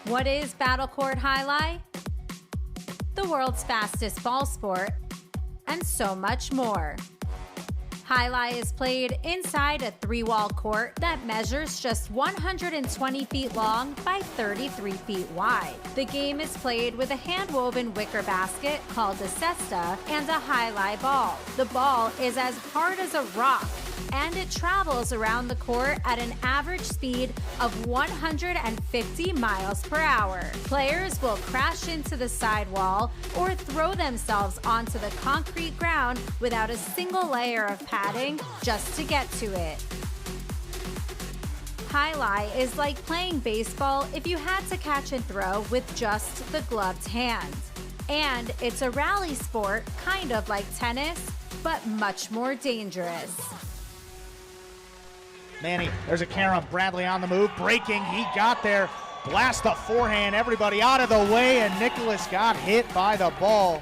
What is battlecourt Jai-Alai? The world's fastest ball sport, and so much more. Jai-Alai is played inside a 3-wall court that measures just 120 feet long by 33 feet wide. The game is played with a hand-woven wicker basket called a cesta and a Jai-Alai ball. The ball is as hard as a rock, and it travels around the court at an average speed of 150 miles per hour. Players will crash into the sidewall or throw themselves onto the concrete ground without a single layer of padding just to get to it. Jai-Alai is like playing baseball if you had to catch and throw with just the gloved hand. And it's a rally sport, kind of like tennis, but much more dangerous. Manny, there's a carom. Bradley on the move, breaking. He got there. Blast the forehand. Everybody out of the way, and Nicholas got hit by the ball.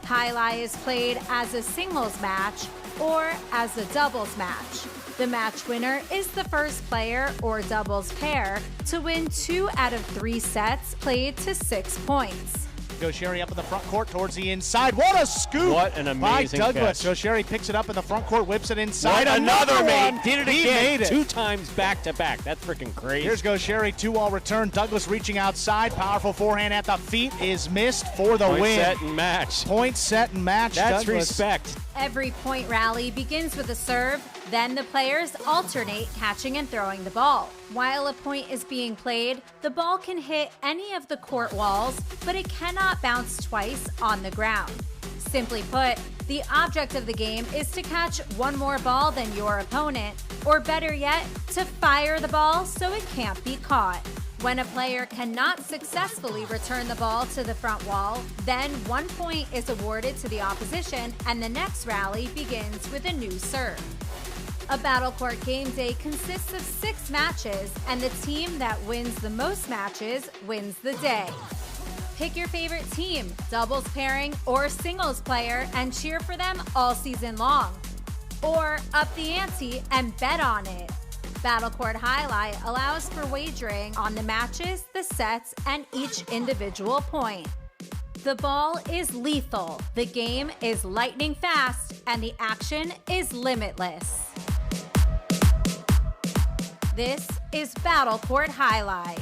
Jai-Alai is played as a singles match or as a doubles match. The match winner is the first player or doubles pair to win 2 out of 3 sets played to 6 points. Gaucheri up in the front court towards the inside. What a scoop! What an amazing by Douglas. catch. Gaucheri picks it up in the front court, whips it inside. Right, another one. mate. Did it He again. made it. 2 times back to back. That's freaking crazy. Here's Gaucheri, 2-all return. Douglas reaching outside. Powerful forehand at the feet is missed for the Point, win. set, and match. Point, set, and match. That's Douglas. respect. Every point rally begins with a serve, then the players alternate catching and throwing the ball. While a point is being played, the ball can hit any of the court walls, but it cannot bounce twice on the ground. Simply put, the object of the game is to catch one more ball than your opponent, or better yet, to fire the ball so it can't be caught. When a player cannot successfully return the ball to the front wall, then 1 point is awarded to the opposition and the next rally begins with a new serve. A battlecourt game day consists of 6 matches, and the team that wins the most matches wins the day. Pick your favorite team, doubles pairing, or singles player, and cheer for them all season long. Or up the ante and bet on it. Battlecourt Jai-Alai allows for wagering on the matches, the sets, and each individual point. The ball is lethal, the game is lightning fast, and the action is limitless. This is battlecourt Jai-Alai.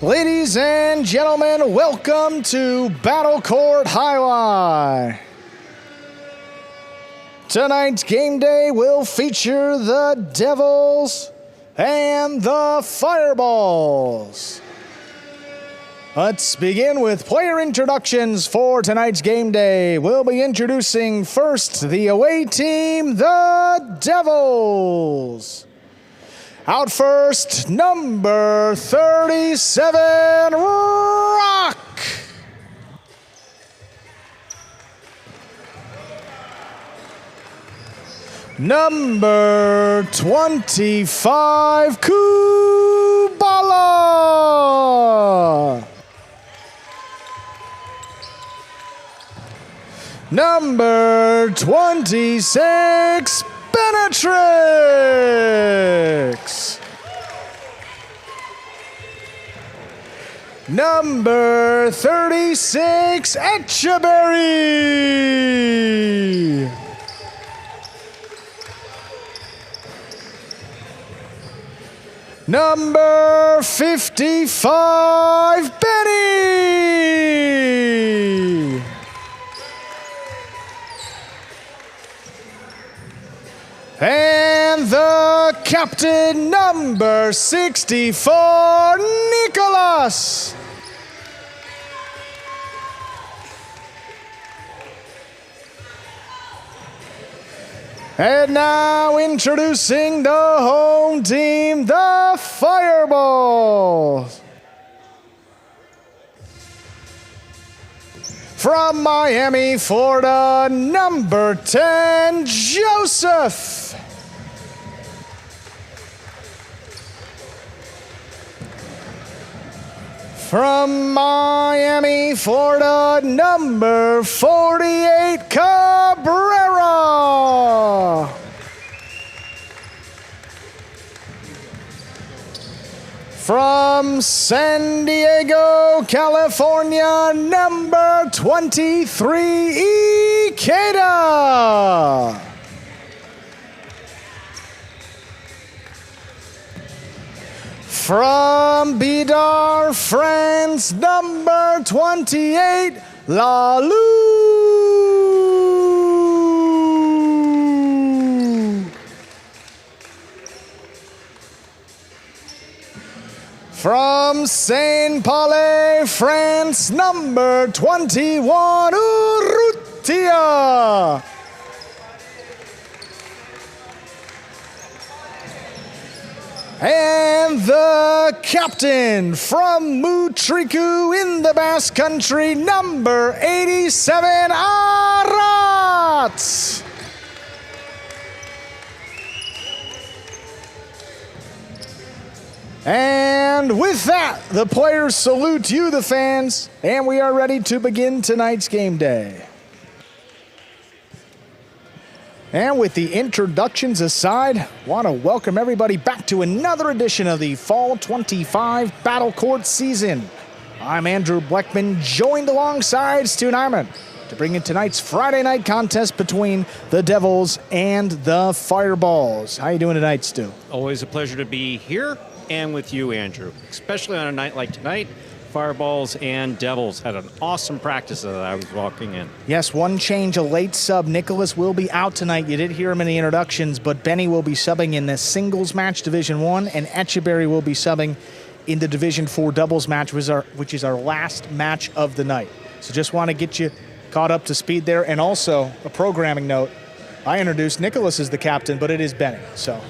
Ladies and gentlemen, welcome to battlecourt Jai-Alai. Tonight's game day will feature the Devils and the Fireballs. Let's begin with player introductions for tonight's game day. We'll be introducing first the away team, the Devils. Out first, number 37, Rock. Number 25, Kubala. Number 26, Benetrix. Number 36, Etcheberry. Number 55, Benny. And the captain, number 64, Nicholas. And now introducing the home team, the Fireballs. From Miami, Florida, number 10, Joseph. From Miami, Florida, number 48, Cabrera. From San Diego, California, number 23, Ikeda. From Bidar, France, number 28, Lalou. From Saint Paul, France, number 21, Urrutia. And the captain from Mutriku in the Basque Country, number 87, Arat. And with that, the players salute you, the fans, and we are ready to begin tonight's game day. And with the introductions aside, want to welcome everybody back to another edition of the Fall 25 Battle Court season. I'm Andrew Bleckman, joined alongside Stu Nyman to bring in tonight's Friday night contest between the Devils and the Fireballs. How you doing tonight, Stu? Always a pleasure to be here and with you, Andrew, especially on a night like tonight. Fireballs and Devils had an awesome practice that I was walking in. Yes, one change, a late sub. Nicholas will be out tonight. You did hear him in the introductions, but Benny will be subbing in the singles match, Division 1, and Echeberry will be subbing in the Division 4 doubles match, which is our last match of the night. So just want to get you caught up to speed there. And also, a programming note, I introduced Nicholas as the captain, but it is Benny. So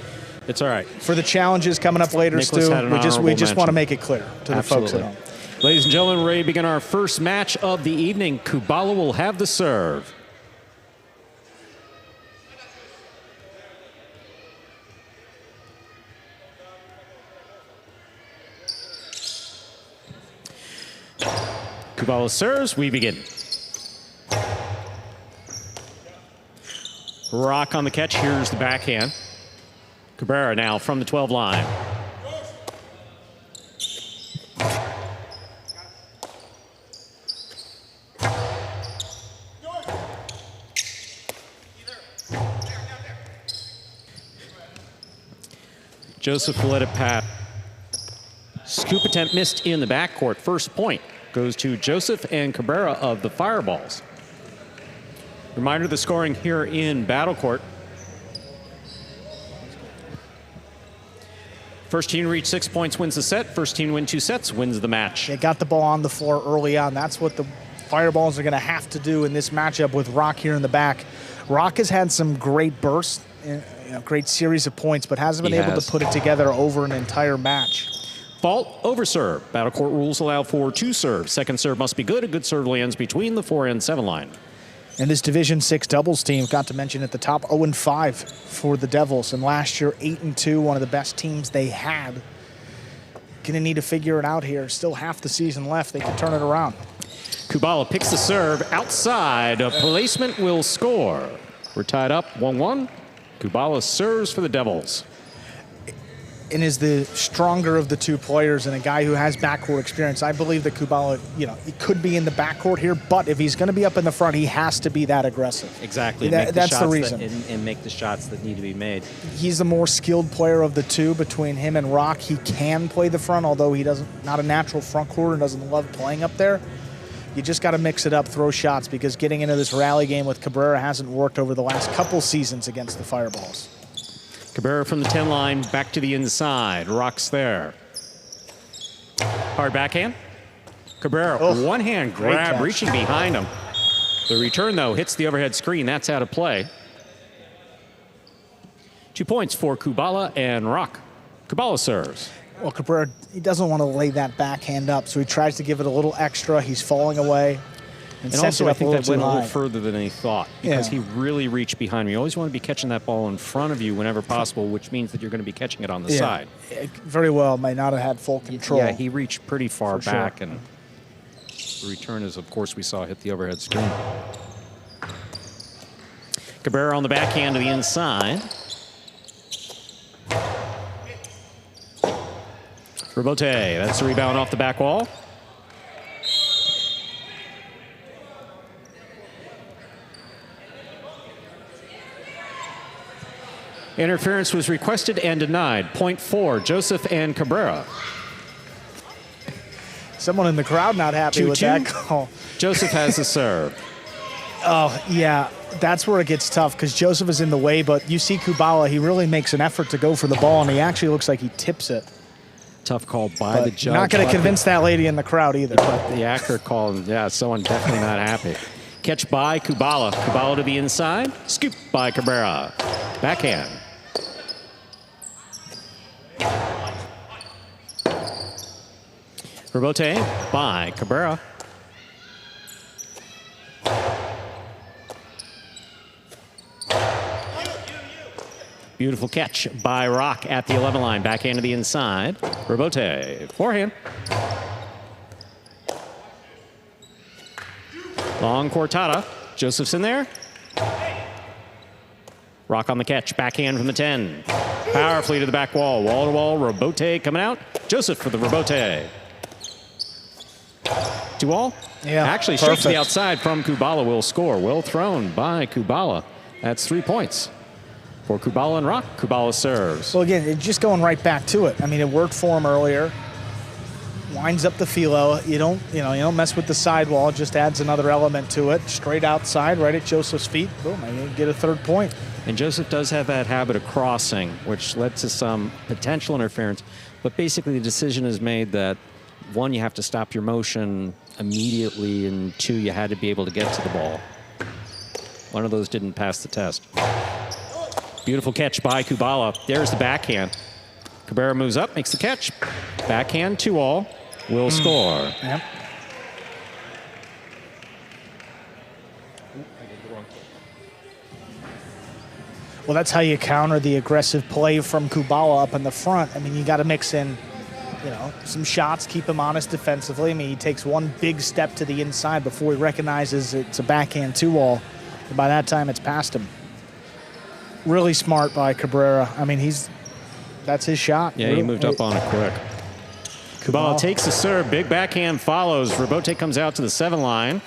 it's all right. For the challenges coming up later, Nicholas Stu, we just want to make it clear to the folks at home. Ladies and gentlemen, ready to begin our first match of the evening. Kubala will have the serve. Kubala serves, we begin. Rock on the catch, here's the backhand. Cabrera now from the 12 line. Joseph will let it pass. Scoop attempt missed in the backcourt. First point goes to Joseph and Cabrera of the Fireballs. Reminder, the scoring here in Battle Court. First team to reach 6 points wins the set. First team to win 2 sets wins the match. They got the ball on the floor early on. That's what the Fireballs are going to have to do in this matchup with Rock here in the back. Rock has had some great bursts, great series of points, but hasn't been able to put it together over an entire match. Fault, over serve. Battle Court rules allow for 2 serves. Second serve must be good. A good serve lands between the 4 and 7 line. And this Division 6 doubles team, got to mention at the top, 0-5 for the Devils. And last year, 8-2, one of the best teams they had. Going to need to figure it out here. Still half the season left. They can turn it around. Kubala picks the serve outside. A placement will score. We're tied up 1-1. Kubala serves for the Devils. And is the stronger of the 2 players and a guy who has backcourt experience. I believe that Kubala, he could be in the backcourt here, but if he's going to be up in the front, he has to be that aggressive. Exactly. That's the reason. And make the shots that need to be made. He's the more skilled player of the 2 between him and Rock. He can play the front, although he not a natural front court and doesn't love playing up there. You just got to mix it up, throw shots, because getting into this rally game with Cabrera hasn't worked over the last couple seasons against the Fireballs. Cabrera from the 10 line, back to the inside. Rock's there. Hard backhand. Cabrera, one hand grab, reaching behind him. The return, though, hits the overhead screen. That's out of play. 2 points for Kubala and Rock. Kubala serves. Well, Cabrera, he doesn't want to lay that backhand up, so he tries to give it a little extra. He's falling away. And sent also, it I up think that too went a little high. further than he thought because Yeah. he really reached behind me. You always want to be catching that ball in front of you whenever possible, which means that you're going to be catching it on the side. It very well may not have had full control. Yeah, he reached pretty far For back, sure. and the return is, of course, we saw hit the overhead screen. Cabrera on the backhand to the inside. Rebote, that's the rebound off the back wall. Interference was requested and denied. Point 4, Joseph and Cabrera. Someone in the crowd not happy with 2-2. that call. Joseph has the serve. Oh, yeah, that's where it gets tough because Joseph is in the way, but you see Kubala, he really makes an effort to go for the ball, and he actually looks like he tips it. Tough call by But the judge. not going to but convince that lady in the crowd either. the actor called, yeah, someone definitely not happy. Catch by Kubala. Kubala to the inside. Scoop by Cabrera. Backhand. Rebote by Cabrera. Beautiful catch by Rock at the 11 line. Backhand to the inside. Rebote. Forehand. Long Cortada. Joseph's in there. Rock on the catch. Backhand from the 10. Powerfully to the back wall. Wall to wall. Rebote coming out. Joseph for the Rebote. 2-all. Yeah, Actually, straight to the perfect. outside from Kubala will score. Well thrown by Kubala. That's 3 points for Kubala and Rock. Kubala serves. So again, it's just going right back to it. I mean, it worked for him earlier. Winds up the philo. You don't mess with the sidewall. Just adds another element to it. Straight outside, right at Joseph's feet. Boom, and you get a 3rd point. And Joseph does have that habit of crossing, which led to some potential interference. But basically, the decision is made that 1, you have to stop your motion immediately, and 2, you had to be able to get to the ball. One of those didn't pass the test. Beautiful catch by Kubala. There's the backhand. Cabrera moves up, makes the catch. Backhand, 2-all. Will score. Yep. Well, that's how you counter the aggressive play from Kubala up in the front. I mean, you got to mix in, some shots, keep him honest defensively. I mean, he takes one big step to the inside before he recognizes it's a backhand 2-all. And by that time, it's past him. Really smart by Cabrera. I mean, that's his shot. Yeah, he moved up on it quick. Kubala takes the serve. Big backhand follows. Rebote comes out to the 7 line.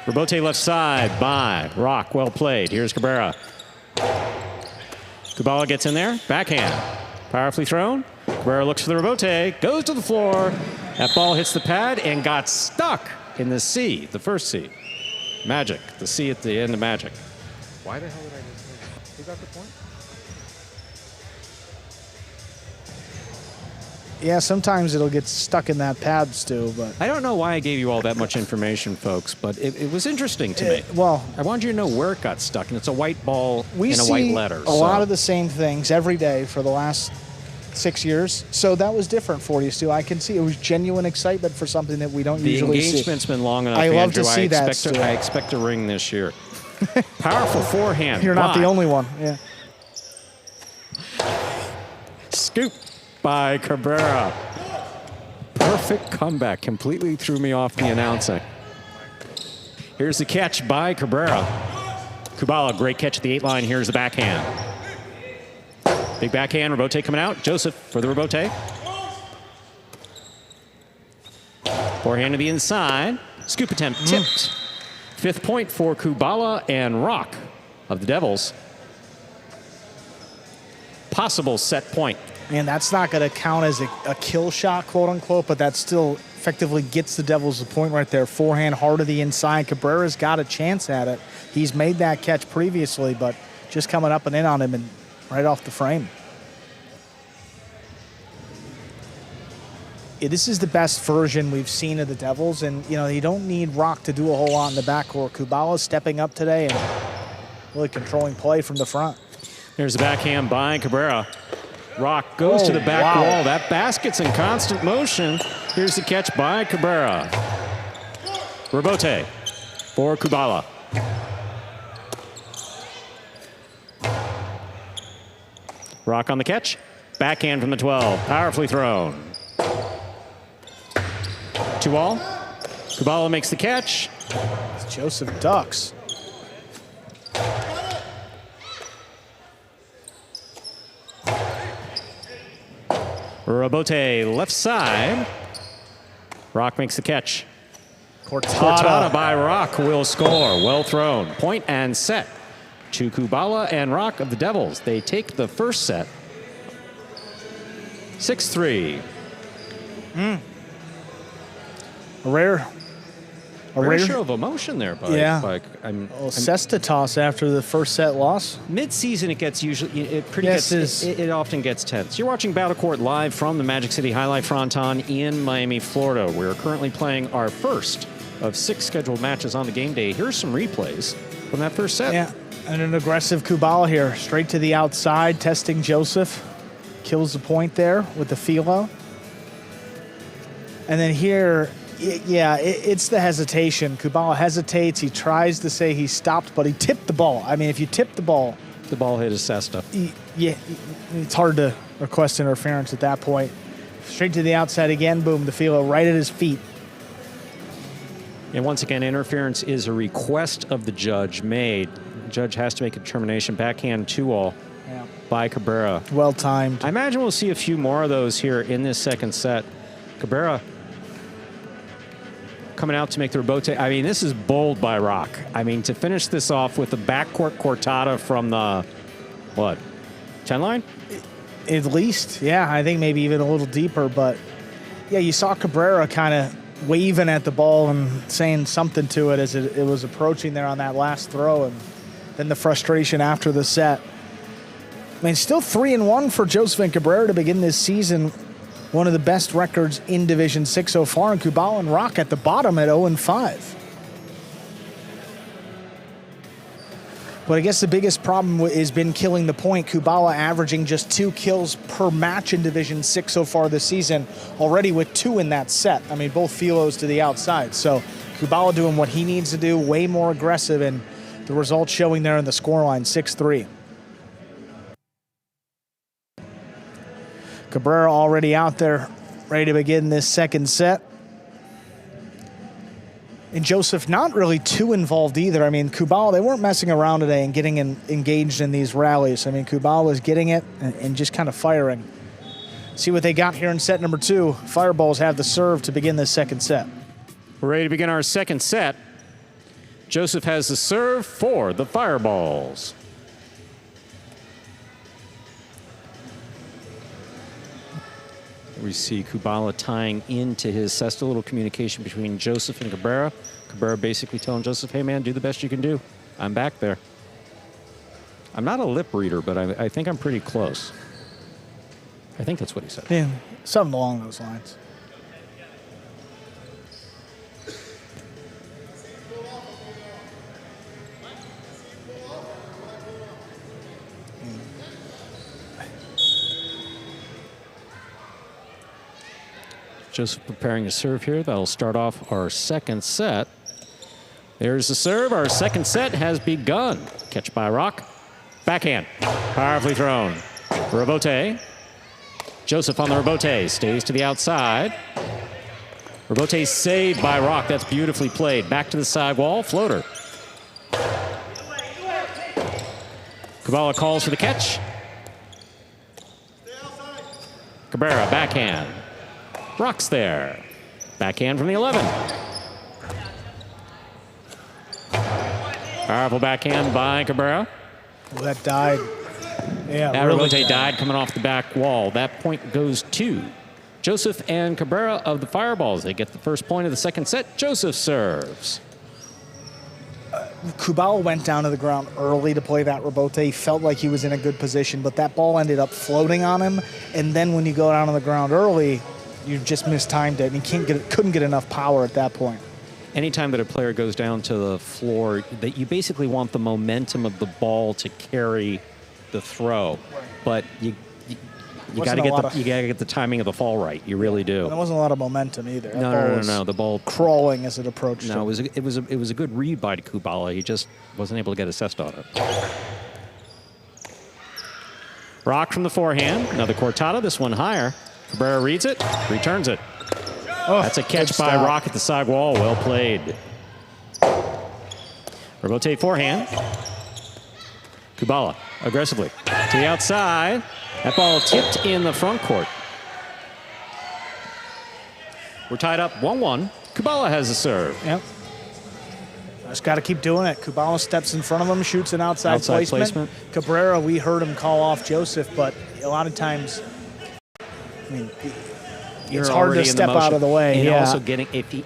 Rebote left side by Rock. Well played. Here's Cabrera. Kubala gets in there. Backhand. Powerfully thrown. Cabrera looks for the Rebote. Goes to the floor. That ball hits the pad and got stuck in the C, the first C. Magic. The C at the end of Magic. Why the hell did I just say that? Who got the point? Yeah, sometimes it'll get stuck in that pad, Stu, but... I don't know why I gave you all that much information, folks, but it was interesting to me. Well, I wanted you to know where it got stuck, and it's a white ball we in a see white letter. a lot of the same things every day for the last 6 years. So that was different for you, Stu. I can see it was genuine excitement for something that we don't The usually see. engagement's been long enough, I love Andrew. to see that, expect Stu. I expect a ring this year. Powerful forehand. You're not by the only one. Yeah. Scoop by Cabrera. Perfect comeback. Completely threw me off the announcing. Here's the catch by Cabrera. Kubala, great catch at the 8 line. Here's the backhand. Big backhand. Rebote coming out. Joseph for the Rebote. Forehand to the inside. Scoop attempt tipped. 5th point for Kubala and Rock of the Devils. Possible set point. And that's not going to count as a kill shot, quote unquote, but that still effectively gets the Devils the point right there. Forehand hard to the inside. Cabrera's got a chance at it. He's made that catch previously, but just coming up and in on him and right off the frame. Yeah, this is the best version we've seen of the Devils, and you don't need Rock to do a whole lot in the backcourt. Kubala's stepping up today and really controlling play from the front. There's the backhand by Cabrera. Rock goes to the back wall. That basket's in constant motion. Here's the catch by Cabrera. Rebote for Kubala. Rock on the catch. Backhand from the 12. Powerfully thrown. 2-all. Kubala makes the catch. It's Joseph ducks. Rebote left side. Rock makes the catch. Cortada. Cortada by Rock will score. Well thrown. Point and set to Kubala and Rock of the Devils. They take the first set. 6-3. A rare show of emotion there by Cesta toss after the first set loss. Mid-season, it gets it often gets tense. You're watching Battlecourt live from the Magic City Jai-Alai Fronton in Miami, Florida. We're currently playing our first of 6 scheduled matches on the game day. Here's some replays from that first set. Yeah, and an aggressive Kubala here, straight to the outside, testing Joseph. Kills the point there with the filo. And then here, it's the hesitation. Kubala hesitates. He tries to say he stopped, but he tipped the ball. I mean, if you tip the ball... The ball hit his Cesta. It's hard to request interference at that point. Straight to the outside again. Boom, the filo right at his feet. And once again, interference is a request of the judge made. The judge has to make a determination. Backhand 2-all by Cabrera. Well timed. I imagine we'll see a few more of those here in this second set. Cabrera coming out to make the rebote. I mean, this is bold by Rock. I mean, to finish this off with the backcourt cortada from the, 10 line? At least, yeah. I think maybe even a little deeper. But, yeah, you saw Cabrera kind of waving at the ball and saying something to it as it was approaching there on that last throw. And then the frustration after the set. I mean, still 3-1 for Joseph and Cabrera to begin this season. One of the best records in Division 6 so far, and Kubala and Rock at the bottom at 0-5. But I guess the biggest problem has been killing the point. Kubala averaging just 2 kills per match in Division 6 so far this season, already with 2 in that set. I mean, both filos to the outside. So Kubala doing what he needs to do, way more aggressive, and the results showing there in the scoreline, 6-3. Cabrera already out there, ready to begin this second set. And Joseph not really too involved either. I mean, Kubala, they weren't messing around today and getting engaged in these rallies. I mean, Kubala was getting it and just kind of firing. See what they got here in set number 2. Fireballs have the serve to begin this second set. We're ready to begin our second set. Joseph has the serve for the Fireballs. We see Kubala tying into his Cesta. A little communication between Joseph and Cabrera. Cabrera basically telling Joseph, hey, man, do the best you can do. I'm back there. I'm not a lip reader, but I think I'm pretty close. I think that's what he said. Yeah, something along those lines. Joseph preparing to serve here. That'll start off our second set. There's the serve. Our second set has begun. Catch by Rock. Backhand. Powerfully thrown. Rebote. Joseph on the rebote. Stays to the outside. Rebote saved by Rock. That's beautifully played. Back to the side wall. Floater. Kubala calls for the catch. Cabrera, backhand. Rock's there. Backhand from the 11. Powerful backhand by Cabrera. Well, that died. Yeah, that really rebote died coming off the back wall. That point goes to Joseph and Cabrera of the Fireballs. They get the first point of the second set. Joseph serves. Kubala went down to the ground early to play that rebote. He felt like he was in a good position, but that ball ended up floating on him. And then when you go down on the ground early, you just mistimed it, and he couldn't get enough power at that point. Anytime that a player goes down to the floor, that you basically want the momentum of the ball to carry the throw. But You got to get the timing of the fall right. You really do. And there wasn't a lot of momentum either. That No. The ball crawling as it approached. No, it was a good read by Kubala. He just wasn't able to get assessed on it. Rock from the forehand. Another cortada. This one higher. Cabrera reads it, returns it. Oh, that's a catch by Rock at the side wall. Well played. Rotate forehand. Kubala aggressively to the outside. That ball tipped in the front court. We're tied up 1-1. Kubala has the serve. Yep. Just got to keep doing it. Kubala steps in front of him, shoots an outside placement. Cabrera, we heard him call off Joseph, but a lot of times, I mean, it's hard to step out of the way. And also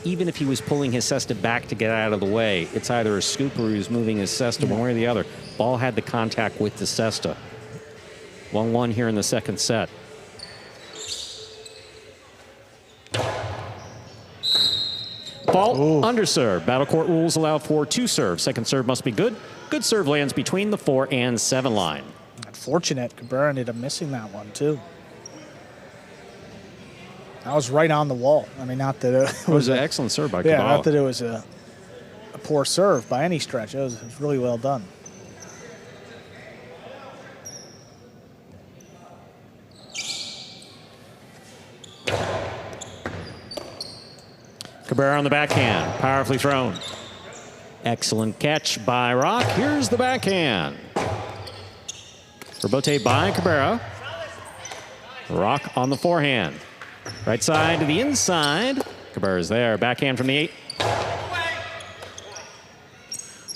even if he was pulling his cesta back to get out of the way, it's either a scoop or he was moving his cesta one way or the other. Ball had the contact with the cesta. 1-1 here in the second set. Ball under serve. Battle court rules allow for 2 serves. Second serve must be good. Good serve lands between the 4 and 7 line. Unfortunate. Cabrera ended up missing that one too. That was right on the wall. I mean, not that it was an excellent serve by Kubala. Yeah, not that it was a poor serve by any stretch. It was really well done. Cabrera on the backhand, powerfully thrown. Excellent catch by Rock. Here's the backhand. Rebote by Cabrera. Rock on the forehand. Right side to the inside. Cabrera's there. Backhand from the 8.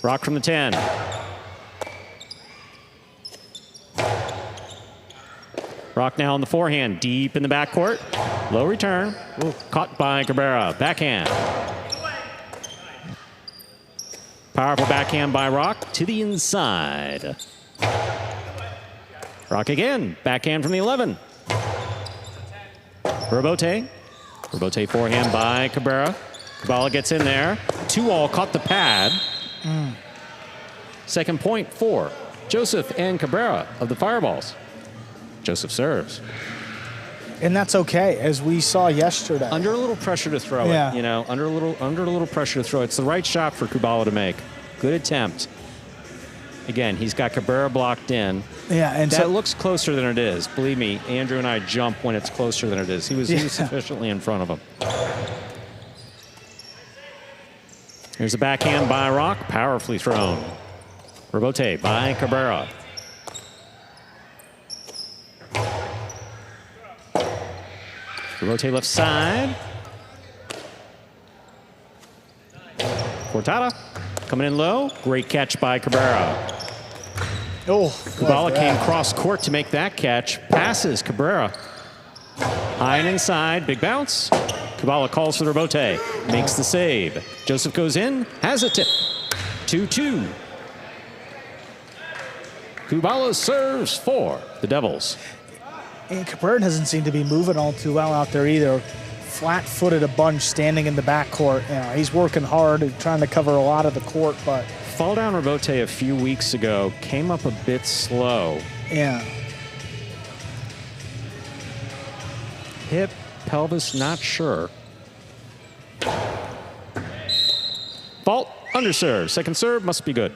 Rock from the 10. Rock now on the forehand, deep in the backcourt. Low return. Ooh, caught by Cabrera. Backhand. Powerful backhand by Rock to the inside. Rock again. Backhand from the 11. Rebote. Rebote forehand by Cabrera. Kubala gets in there. 2-all caught the pad. Second point for Joseph and Cabrera of the Fireballs. Joseph serves. And that's okay, as we saw yesterday. Under a little pressure to throw it, you know, under a little pressure to throw it. It's the right shot for Kubala to make. Good attempt. Again, he's got Cabrera blocked in. Yeah, and that looks closer than it is. Believe me, Andrew and I jump when it's closer than it is. He was sufficiently in front of him. Here's a backhand by Rock, powerfully thrown. Rebote by Cabrera. Rebote left side. Cortada coming in low. Great catch by Cabrera. Oh, Kubala came cross court to make that catch. Passes Cabrera. High and inside. Big bounce. Kubala calls for the rebote. Makes the save. Joseph goes in. Has a tip. 2-2. Kubala serves for the Devils. And Cabrera doesn't seem to be moving all too well out there either. Flat-footed a bunch standing in the backcourt. You know, he's working hard, trying to cover a lot of the court, but fall down rebote a few weeks ago came up a bit slow. Yeah. Hip, pelvis, not sure. Fault, underserve. Second serve must be good.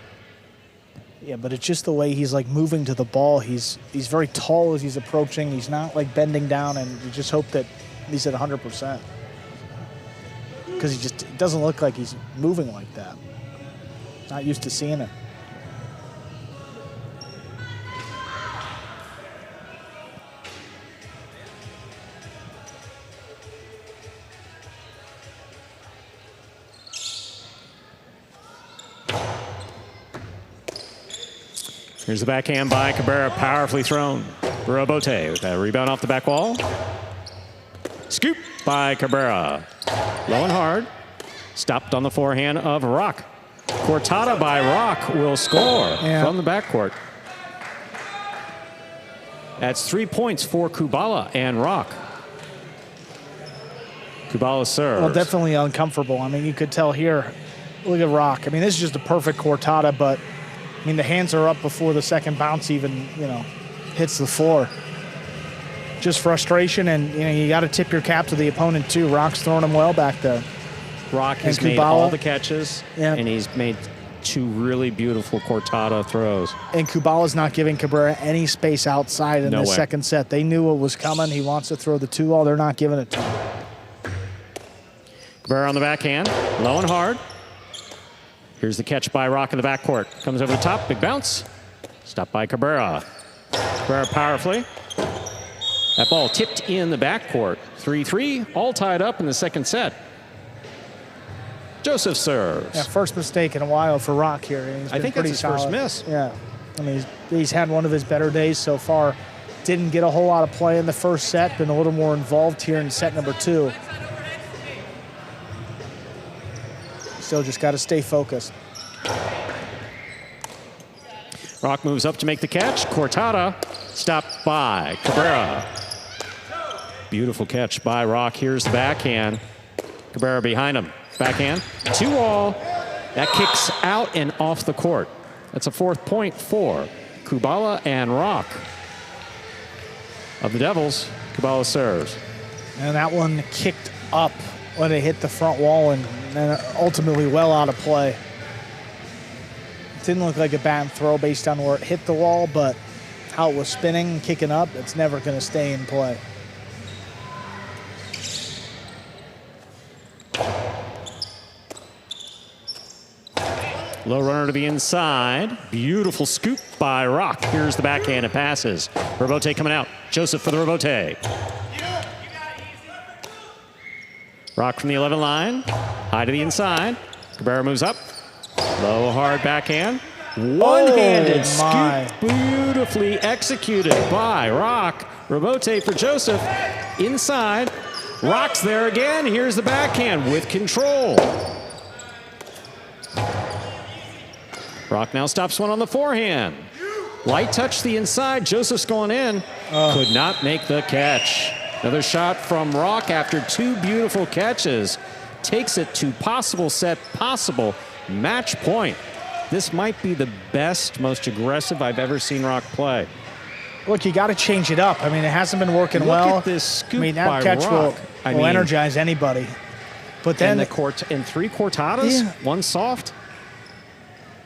Yeah, but it's just the way he's like moving to the ball. He's very tall as he's approaching. He's not like bending down, and you just hope that he's at 100%. Because it doesn't look like he's moving like that. Not used to seeing it. Here's the backhand by Cabrera, powerfully thrown. Rebote with a rebound off the back wall. Scoop by Cabrera. Low and hard. Stopped on the forehand of Rock. Cortada by Rock will score from the backcourt. That's 3 points for Kubala and Rock. Kubala serves. Well, definitely uncomfortable. I mean, you could tell here. Look at Rock. I mean, this is just a perfect cortada, but I mean, the hands are up before the second bounce even, hits the floor. just frustration, and you got to tip your cap to the opponent too. Rock's throwing him well back there. Rock has made all the catches, and he's made 2 really beautiful cortada throws. And Kubala's not giving Cabrera any space outside in the second set. They knew what was coming. He wants to throw the 2-all. They're not giving it to him. Cabrera on the backhand, low and hard. Here's the catch by Rock in the backcourt. Comes over the top, big bounce. Stopped by Cabrera. Cabrera powerfully. That ball tipped in the backcourt. 3-3, all tied up in the second set. Joseph serves. Yeah, first mistake in a while for Rock here. I think that's his first miss. Yeah, I mean, he's had one of his better days so far. Didn't get a whole lot of play in the first set. Been a little more involved here in set number 2. Still just got to stay focused. Rock moves up to make the catch. Cortada stopped by Cabrera. Beautiful catch by Rock. Here's the backhand. Cabrera behind him. Backhand. 2-all. That kicks out and off the court. That's a 4th point for Kubala and Rock. Of the Devils, Kubala serves. And that one kicked up when it hit the front wall and ultimately well out of play. Didn't look like a bad throw based on where it hit the wall, but how it was spinning and kicking up, it's never going to stay in play. Low runner to the inside. Beautiful scoop by Rock. Here's the backhand. It passes. Robote coming out. Joseph for the Robote. Rock from the 11 line. High to the inside. Cabrera moves up. Low, hard backhand. One-handed scoop. Beautifully executed by Rock. Robote for Joseph. Inside. Rock's there again. Here's the backhand with control. Rock now stops one on the forehand. Light touch the inside. Joseph's going in. Could not make the catch. Another shot from Rock after 2 beautiful catches. Takes it to possible set, possible match point. This might be the best, most aggressive I've ever seen Rock play. Look, you got to change it up. I mean, it hasn't been working well. Look at this scoop that by catch Rock. will energize anybody. But then and 3 cortadas, one soft.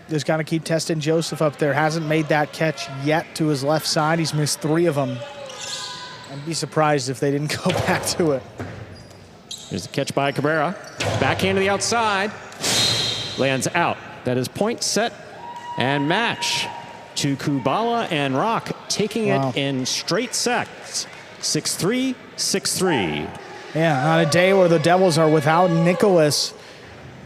Just got to keep testing Joseph up there. Hasn't made that catch yet to his left side. He's missed 3 of them. I'd be surprised if they didn't go back to it. Here's the catch by Cabrera. Backhand to the outside. Lands out. That is point, set, and match to Kubala and Rock, taking it in straight sets. 6-3, 6-3. Yeah, on a day where the Devils are without Nicholas,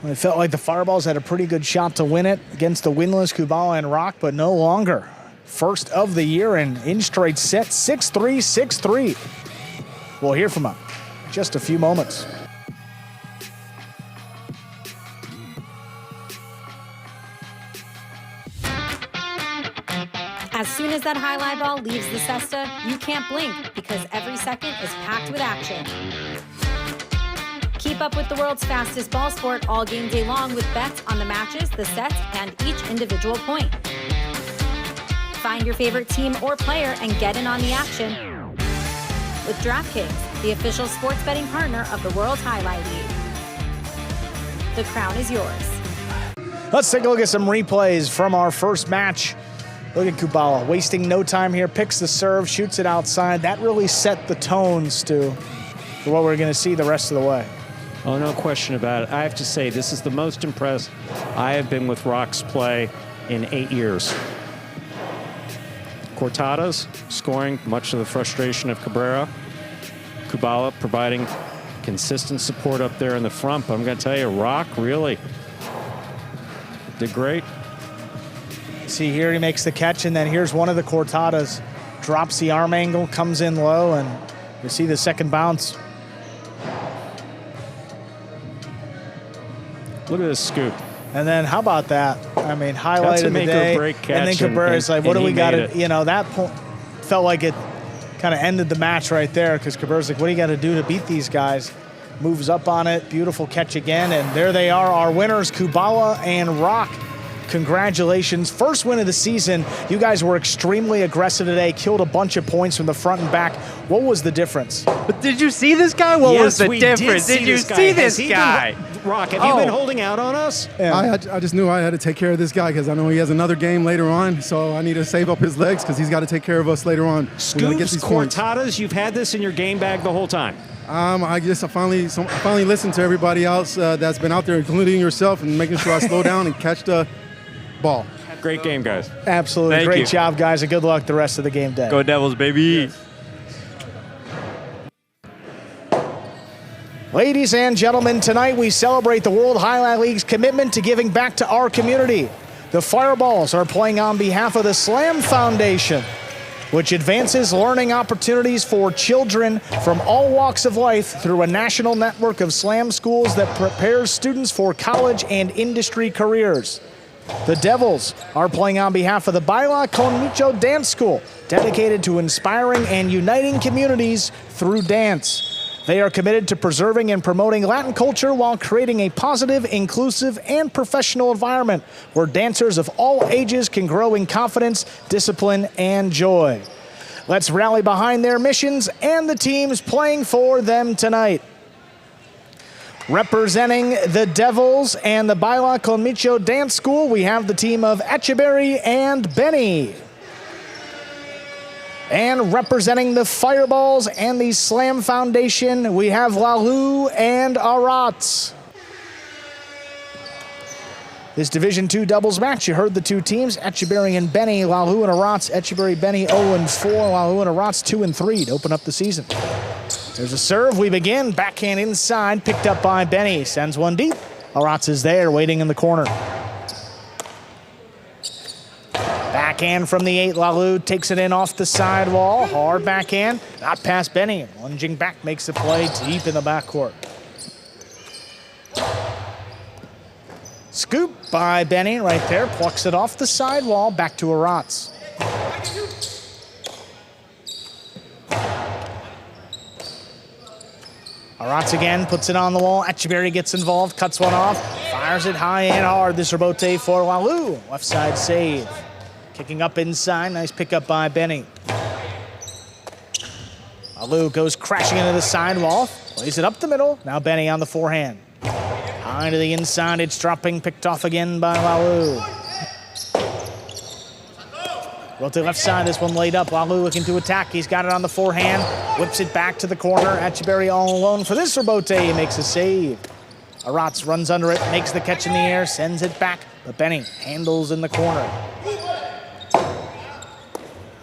it felt like the Fireballs had a pretty good shot to win it against the winless Kubala and Rock, but no longer. First of the year and in straight sets, 6-3, 6-3. We'll hear from him in just a few moments. As soon as that highlight ball leaves the cesta, you can't blink because every second is packed with action. Keep up with the world's fastest ball sport all game day long with bets on the matches, the sets, and each individual point. Find your favorite team or player and get in on the action with DraftKings, the official sports betting partner of the World Jai-Alai League. The crown is yours. Let's take a look at some replays from our first match. Look at Kubala, wasting no time here, picks the serve, shoots it outside. That really set the tones to what we're going to see the rest of the way. Oh, no question about it. I have to say, this is the most impressed I have been with Rock's play in 8 years. Cortadas scoring, much to the frustration of Cabrera. Kubala providing consistent support up there in the front. But I'm going to tell you, Rock really did great. See here, he makes the catch, and then here's one of the Cortadas. Drops the arm angle, comes in low, and you see the second bounce. Look at this scoop. And then how about that? I mean, highlight of the day. Catch and then Cabrera's like, what do we got to, you know, that felt like it kind of ended the match right there because Cabrera's like, what do you got to do to beat these guys? Moves up on it, beautiful catch again, and there they are, our winners, Kubala and Rock. congratulations. First win of the season. You guys were extremely aggressive today, killed a bunch of points from the front and back. What was the difference? But did you see this guy? What was the difference? Did you see this guy? Rock, have you been holding out on us? Yeah. I just knew I had to take care of this guy because I know he has another game later on, so I need to save up his legs because he's got to take care of us later on. Scoops, cortadas, you've had this in your game bag the whole time. I finally listened to everybody else that's been out there, including yourself, and making sure I slow down and catch the ball. Great game, guys. Absolutely. Thank Great you. job, guys, and good luck the rest of the game day. Go Devils, baby. Yes. Ladies and gentlemen, tonight we celebrate the World Jai-Alai League's commitment to giving back to our community. The Fireballs are playing on behalf of the Slam Foundation, which advances learning opportunities for children from all walks of life through a national network of slam schools that prepares students for college and industry careers. The Devils are playing on behalf of the Baila con Mucho Dance School, dedicated to inspiring and uniting communities through dance. They are committed to preserving and promoting Latin culture while creating a positive, inclusive, and professional environment where dancers of all ages can grow in confidence, discipline, and joy. Let's rally behind their missions and the teams playing for them tonight. Representing the Devils and the Baila con Mucho Dance School, we have the team of Echeverry and Benny. And representing the Fireballs and the Slam Foundation, we have Lalu and Arats. This Division II doubles match, you heard the two teams, Echeverry and Benny, Lalu and Arats. Echeverry, Benny 0-4, Lalu and Arats 2-3 to open up the season. There's a serve, we begin, backhand inside, picked up by Benny, sends one deep. Arats is there, waiting in the corner. Backhand from the 8, Lalu takes it in off the sidewall. Hard backhand, not past Benny. Lunging back makes the play deep in the backcourt. Scoop by Benny right there, plucks it off the sidewall, back to Arats. Arats again, puts it on the wall. Echeverry gets involved, cuts one off, fires it high and hard. This rebote for Lalu, left side save. Kicking up inside, nice pickup by Benny. Lalu goes crashing into the sidewall, plays it up the middle. Now Benny on the forehand. High to the inside, it's dropping, picked off again by Lalu. Rote left side, this one laid up. Lalu looking to attack, he's got it on the forehand. Whips it back to the corner. Echeverry all alone for this rebote, he makes a save. Arats runs under it, makes the catch in the air, sends it back, but Benny handles in the corner.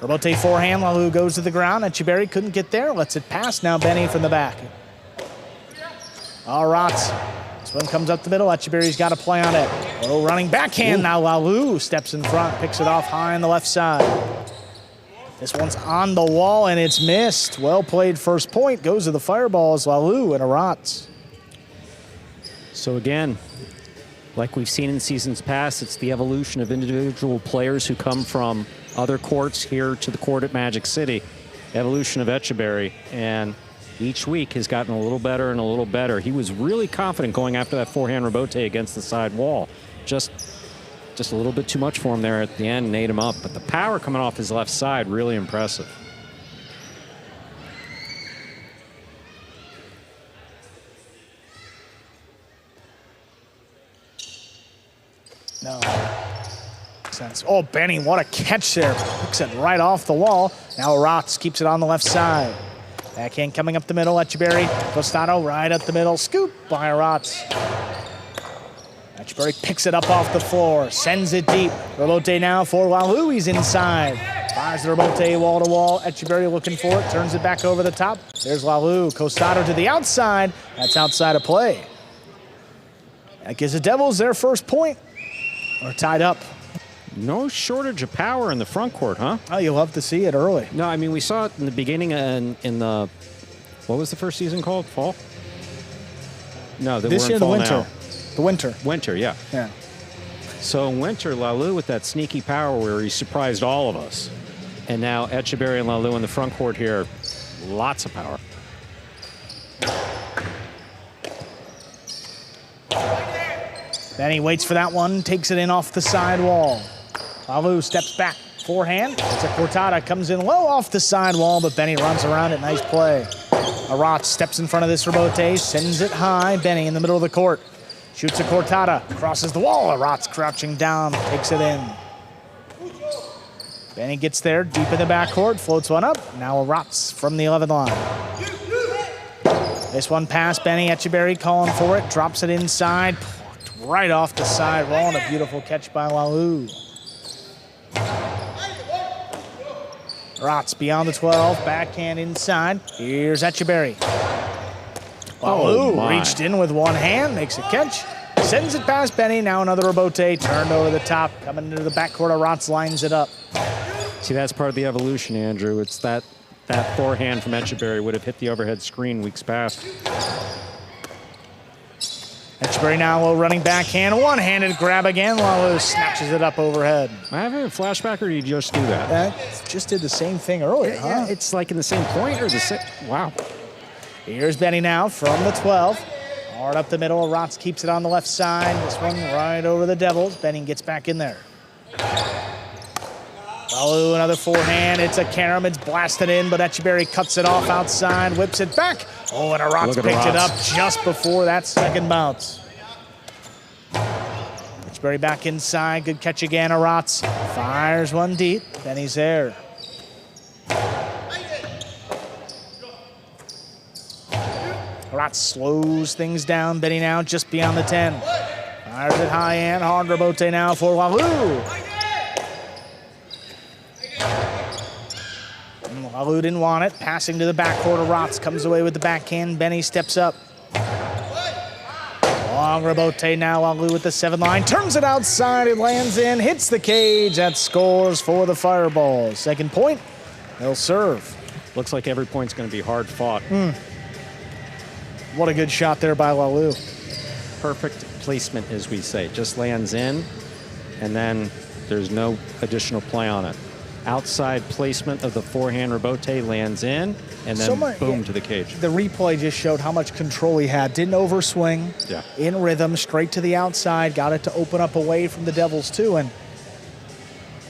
Rebote forehand, Lalu goes to the ground. Echeverry couldn't get there, lets it pass. Now Benny from the back. Arats, this one comes up the middle. Echeverry's got to play on it. Oh, running backhand. Now Lalu steps in front, picks it off high on the left side. This one's on the wall and it's missed. Well played first point, goes to the Fireballs, Lalu and Arats. So again, like we've seen in seasons past, it's the evolution of individual players who come from other courts here to the court at Magic City. Evolution of Echeverry, and each week has gotten a little better and a little better. He was really confident going after that forehand rebote against the side wall. Just a little bit too much for him there at the end and ate him up. But the power coming off his left side, really impressive. No. Sense. Oh, Benny, what a catch there. Picks it right off the wall. Now Arats keeps it on the left side. Backhand coming up the middle. Echeverry, Costado right up the middle. Scoop by Arats. Echeverry picks it up off the floor, sends it deep. Rebote now for Lalu, he's inside. Fires the rebote wall to wall. Echeverry looking for it, turns it back over the top. There's Lalu, Costado to the outside. That's outside of play. That gives the Devils their first point. We're tied up. No shortage of power in the front court, huh? Oh, you love to see it early. No, I mean, we saw it in the beginning and in the, what was the first season called? Fall? No, this year, the winter. Now. The winter. Winter, yeah. Yeah. So in winter, Lalu with that sneaky power where he surprised all of us. And now Echeverry and Lalu in the front court here, lots of power. Benny waits for that one, takes it in off the side wall. Lalu steps back, forehand. It's a cortada, comes in low off the side wall, but Benny runs around it. Nice play. Arat steps in front of this rebote, sends it high. Benny in the middle of the court. Shoots a cortada, crosses the wall. Arat's crouching down, takes it in. Benny gets there, deep in the backcourt, floats one up. Now Arat's from the 11 line. This one past Benny, Etcheberry calling for it, drops it inside, plucked right off the side wall, and a beautiful catch by Lalu. Arat's beyond the 12, backhand inside. Here's Etcheberry. Lalu reached in with one hand, makes a catch, sends it past Benny. Now another rebote, turned over the top, coming into the backcourt. Arat's lines it up. See, that's part of the evolution, Andrew. It's that forehand from Etcheberry would have hit the overhead screen weeks past. Etcheberry now low running backhand, one-handed grab again. Lalu snatches it up overhead. I have a flashback, or did you just do that? Just did the same thing earlier, huh? Yeah, it's like in the same point or the same. Wow. Here's Benny now from the 12. Hard up the middle. Aratz keeps it on the left side. This one right over the Devils. Benny gets back in there. Lalu, another forehand. It's a carom. It's blasted in, but Etcheberry cuts it off outside, whips it back. Oh, and Aratz picked it up just before that second bounce. Etcheberry back inside. Good catch again. Aratz fires one deep. Benny's there. Aratz slows things down. Benny now just beyond the 10. Fires it high and hard rebote now for Lalu. Lalu didn't want it. Passing to the backcourt. Aratz comes away with the backhand. Benny steps up. Long rebote now. Lalu with the 7 line. Turns it outside. It lands in. Hits the cage. That scores for the Fireballs. Second point. They'll serve. Looks like every point's going to be hard fought. What a good shot there by Lalu. Perfect placement, as we say. Just lands in, and then there's no additional play on it. Outside placement of the forehand rebote, lands in, and then boom to the cage. The replay just showed how much control he had. Didn't overswing. Yeah. In rhythm, straight to the outside. Got it to open up away from the Devils too. And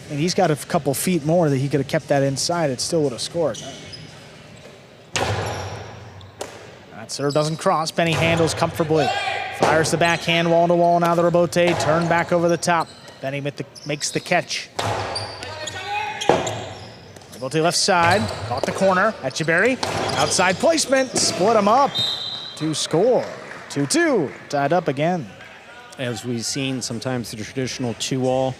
he's got a couple feet more that he could have kept that inside. It still would have scored. That serve doesn't cross. Benny handles comfortably. Fires the backhand wall to wall. Now the rebote. Turn back over the top. Benny makes the catch. Rebote left side. Caught the corner. Etcheberry. Outside placement. Split them up to score. 2-2. Tied up again. As we've seen, sometimes the traditional 2-all,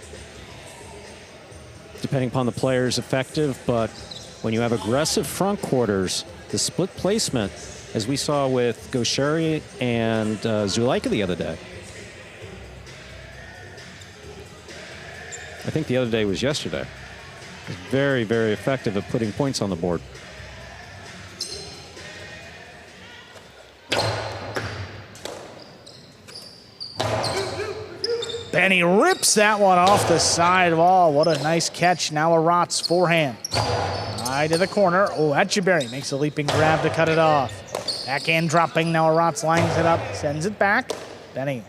depending upon the player, is effective, but when you have aggressive front quarters, the split placement, as we saw with Gosheri and Zuleika the other day. I think the other day was yesterday. It's very, very effective at putting points on the board. Benny rips that one off the side wall. What a nice catch. Now Aratz forehand. High to the corner. Oh, Etcheberry makes a leaping grab to cut it off. Backhand dropping. Now Aratz lines it up. Sends it back. Benny.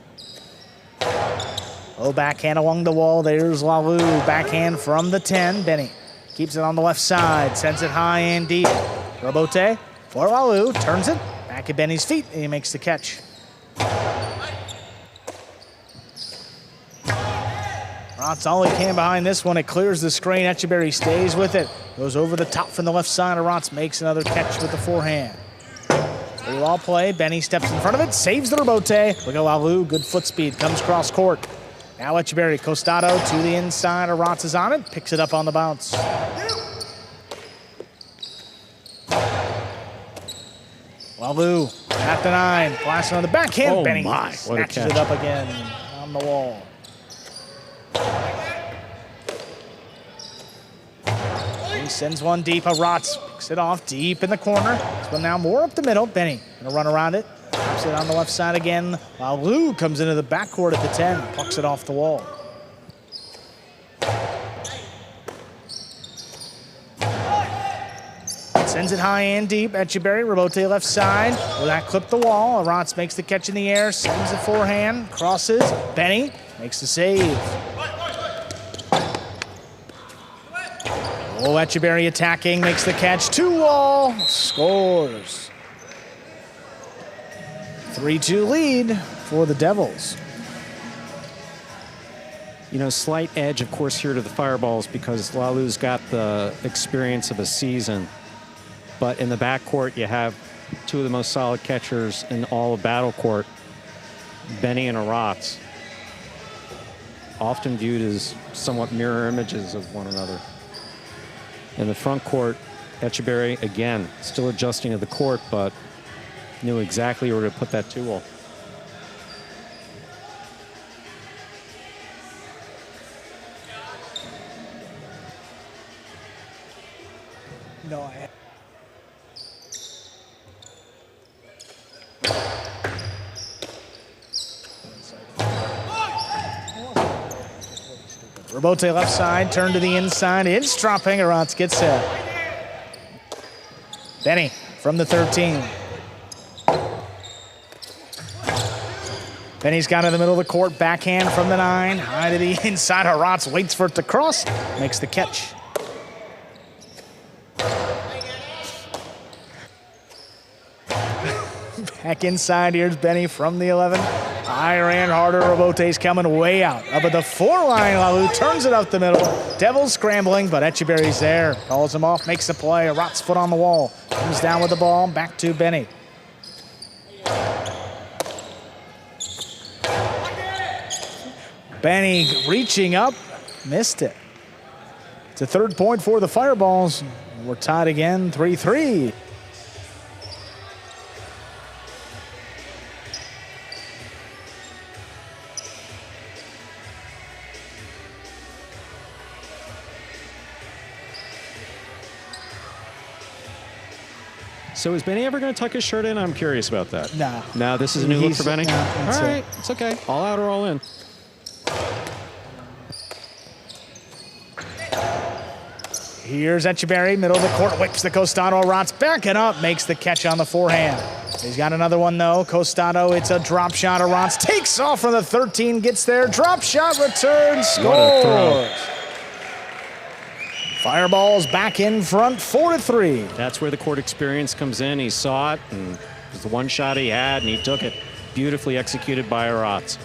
Oh, backhand along the wall. There's Lalu. Backhand from the 10. Benny keeps it on the left side. Sends it high and deep. Rebote for Lalu. Turns it back at Benny's feet. And he makes the catch. Aratz all he can behind this one. It clears the screen. Etcheberry stays with it. Goes over the top from the left side. Aratz makes another catch with the forehand. All play. Benny steps in front of it. Saves the rebote. Look at Lalu. Good foot speed. Comes cross court. Now Etcheberry. Costado to the inside. Aratz is on it. Picks it up on the bounce. Lalu at the 9. Blasting on the backhand. Oh Benny my. snatches it up again on the wall. He sends one deep. Aratz picks it off deep in the corner. This one now more up the middle. Benny gonna run around it. Drops it on the left side again. Lalu comes into the backcourt at the 10. Plucks it off the wall. Sends it high and deep. Etcheberry, Rebote left side. Well, that clipped the wall. Arantz makes the catch in the air. Sends a forehand. Crosses. Benny makes the save. Oh, Etcheberry attacking. Makes the catch. 2-wall. Scores. 3-2 lead for the Devils. You know, slight edge, of course, here to the Fireballs because Lalu's got the experience of a season. But in the backcourt, you have two of the most solid catchers in all of battlecourt, Benny and Arantz, often viewed as somewhat mirror images of one another. In the front court, Etcheberry, again, still adjusting to the court, but knew exactly where to put that 2-wall. No, I... Rebote left side, turn to the inside. It's dropping. Arantz gets it. Benny from the 13. Benny's got in the middle of the court. Backhand from the 9. High to the inside. Arantz waits for it to cross. Makes the catch. Back inside, here's Benny from the 11. I ran harder, Rebote's coming way out. Up at the 4 line, Lalu turns it up the middle. Devils scrambling, but Etcheberry's there. Calls him off, makes the play. Arantz foot on the wall. Comes down with the ball, back to Benny. Benny reaching up, missed it. It's a 3rd point for the Fireballs. We're tied again, 3-3. So is Benny ever going to tuck his shirt in? I'm curious about that. No. No, this is a new look for Benny? No, all right, it's okay. All out or all in. Here's Etcheberry, middle of the court, whips the Costado. Arantz backing up, makes the catch on the forehand. He's got another one though. Costado, it's a drop shot. Arantz takes off from the 13, gets there, drop shot, return, scores. Fireballs back in front, 4-3. That's where the court experience comes in. He saw it, and it was the one shot he had, and he took it. Beautifully executed by Arantz.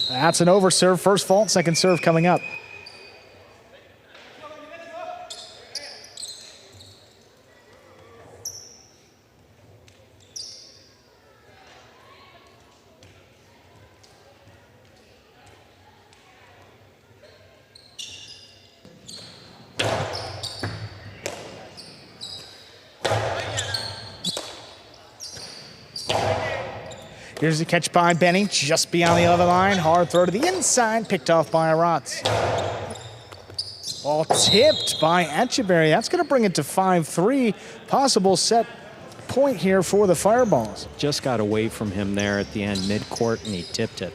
That's an overserve. First fault, second serve coming up. Here's the catch by Benny, just beyond the 11 line. Hard throw to the inside, picked off by Arantz. Ball tipped by Etcheberry. That's going to bring it to 5-3. Possible set point here for the Fireballs. Just got away from him there at the end, mid-court, and he tipped it.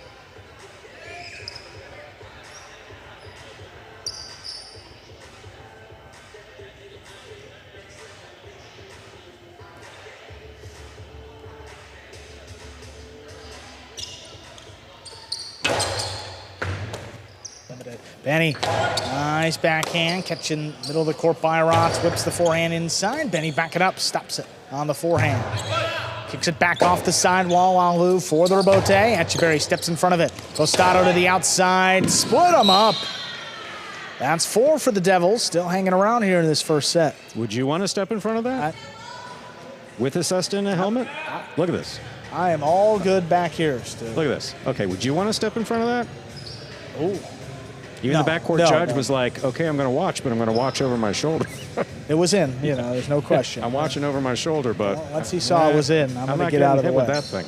Benny, nice backhand, catching middle of the court by Arantz, whips the forehand inside. Benny backing up, stops it on the forehand. Kicks it back off the sidewall, Lalu for the Rebote. Etcheberry steps in front of it. Costado to the outside, split them up. That's 4 for the Devils, still hanging around here in this first set. Would you want to step in front of that? With a Cesta in a helmet? Look at this. I am all good back here still. Look at this. Okay, would you want to step in front of that? Oh. Even the backcourt judge was like, okay, I'm going to watch, but I'm going to watch over my shoulder. It was in, you know, there's no question. I'm watching over my shoulder, but... Well, once he saw it was in, I'm going to get out of the way. with that thing.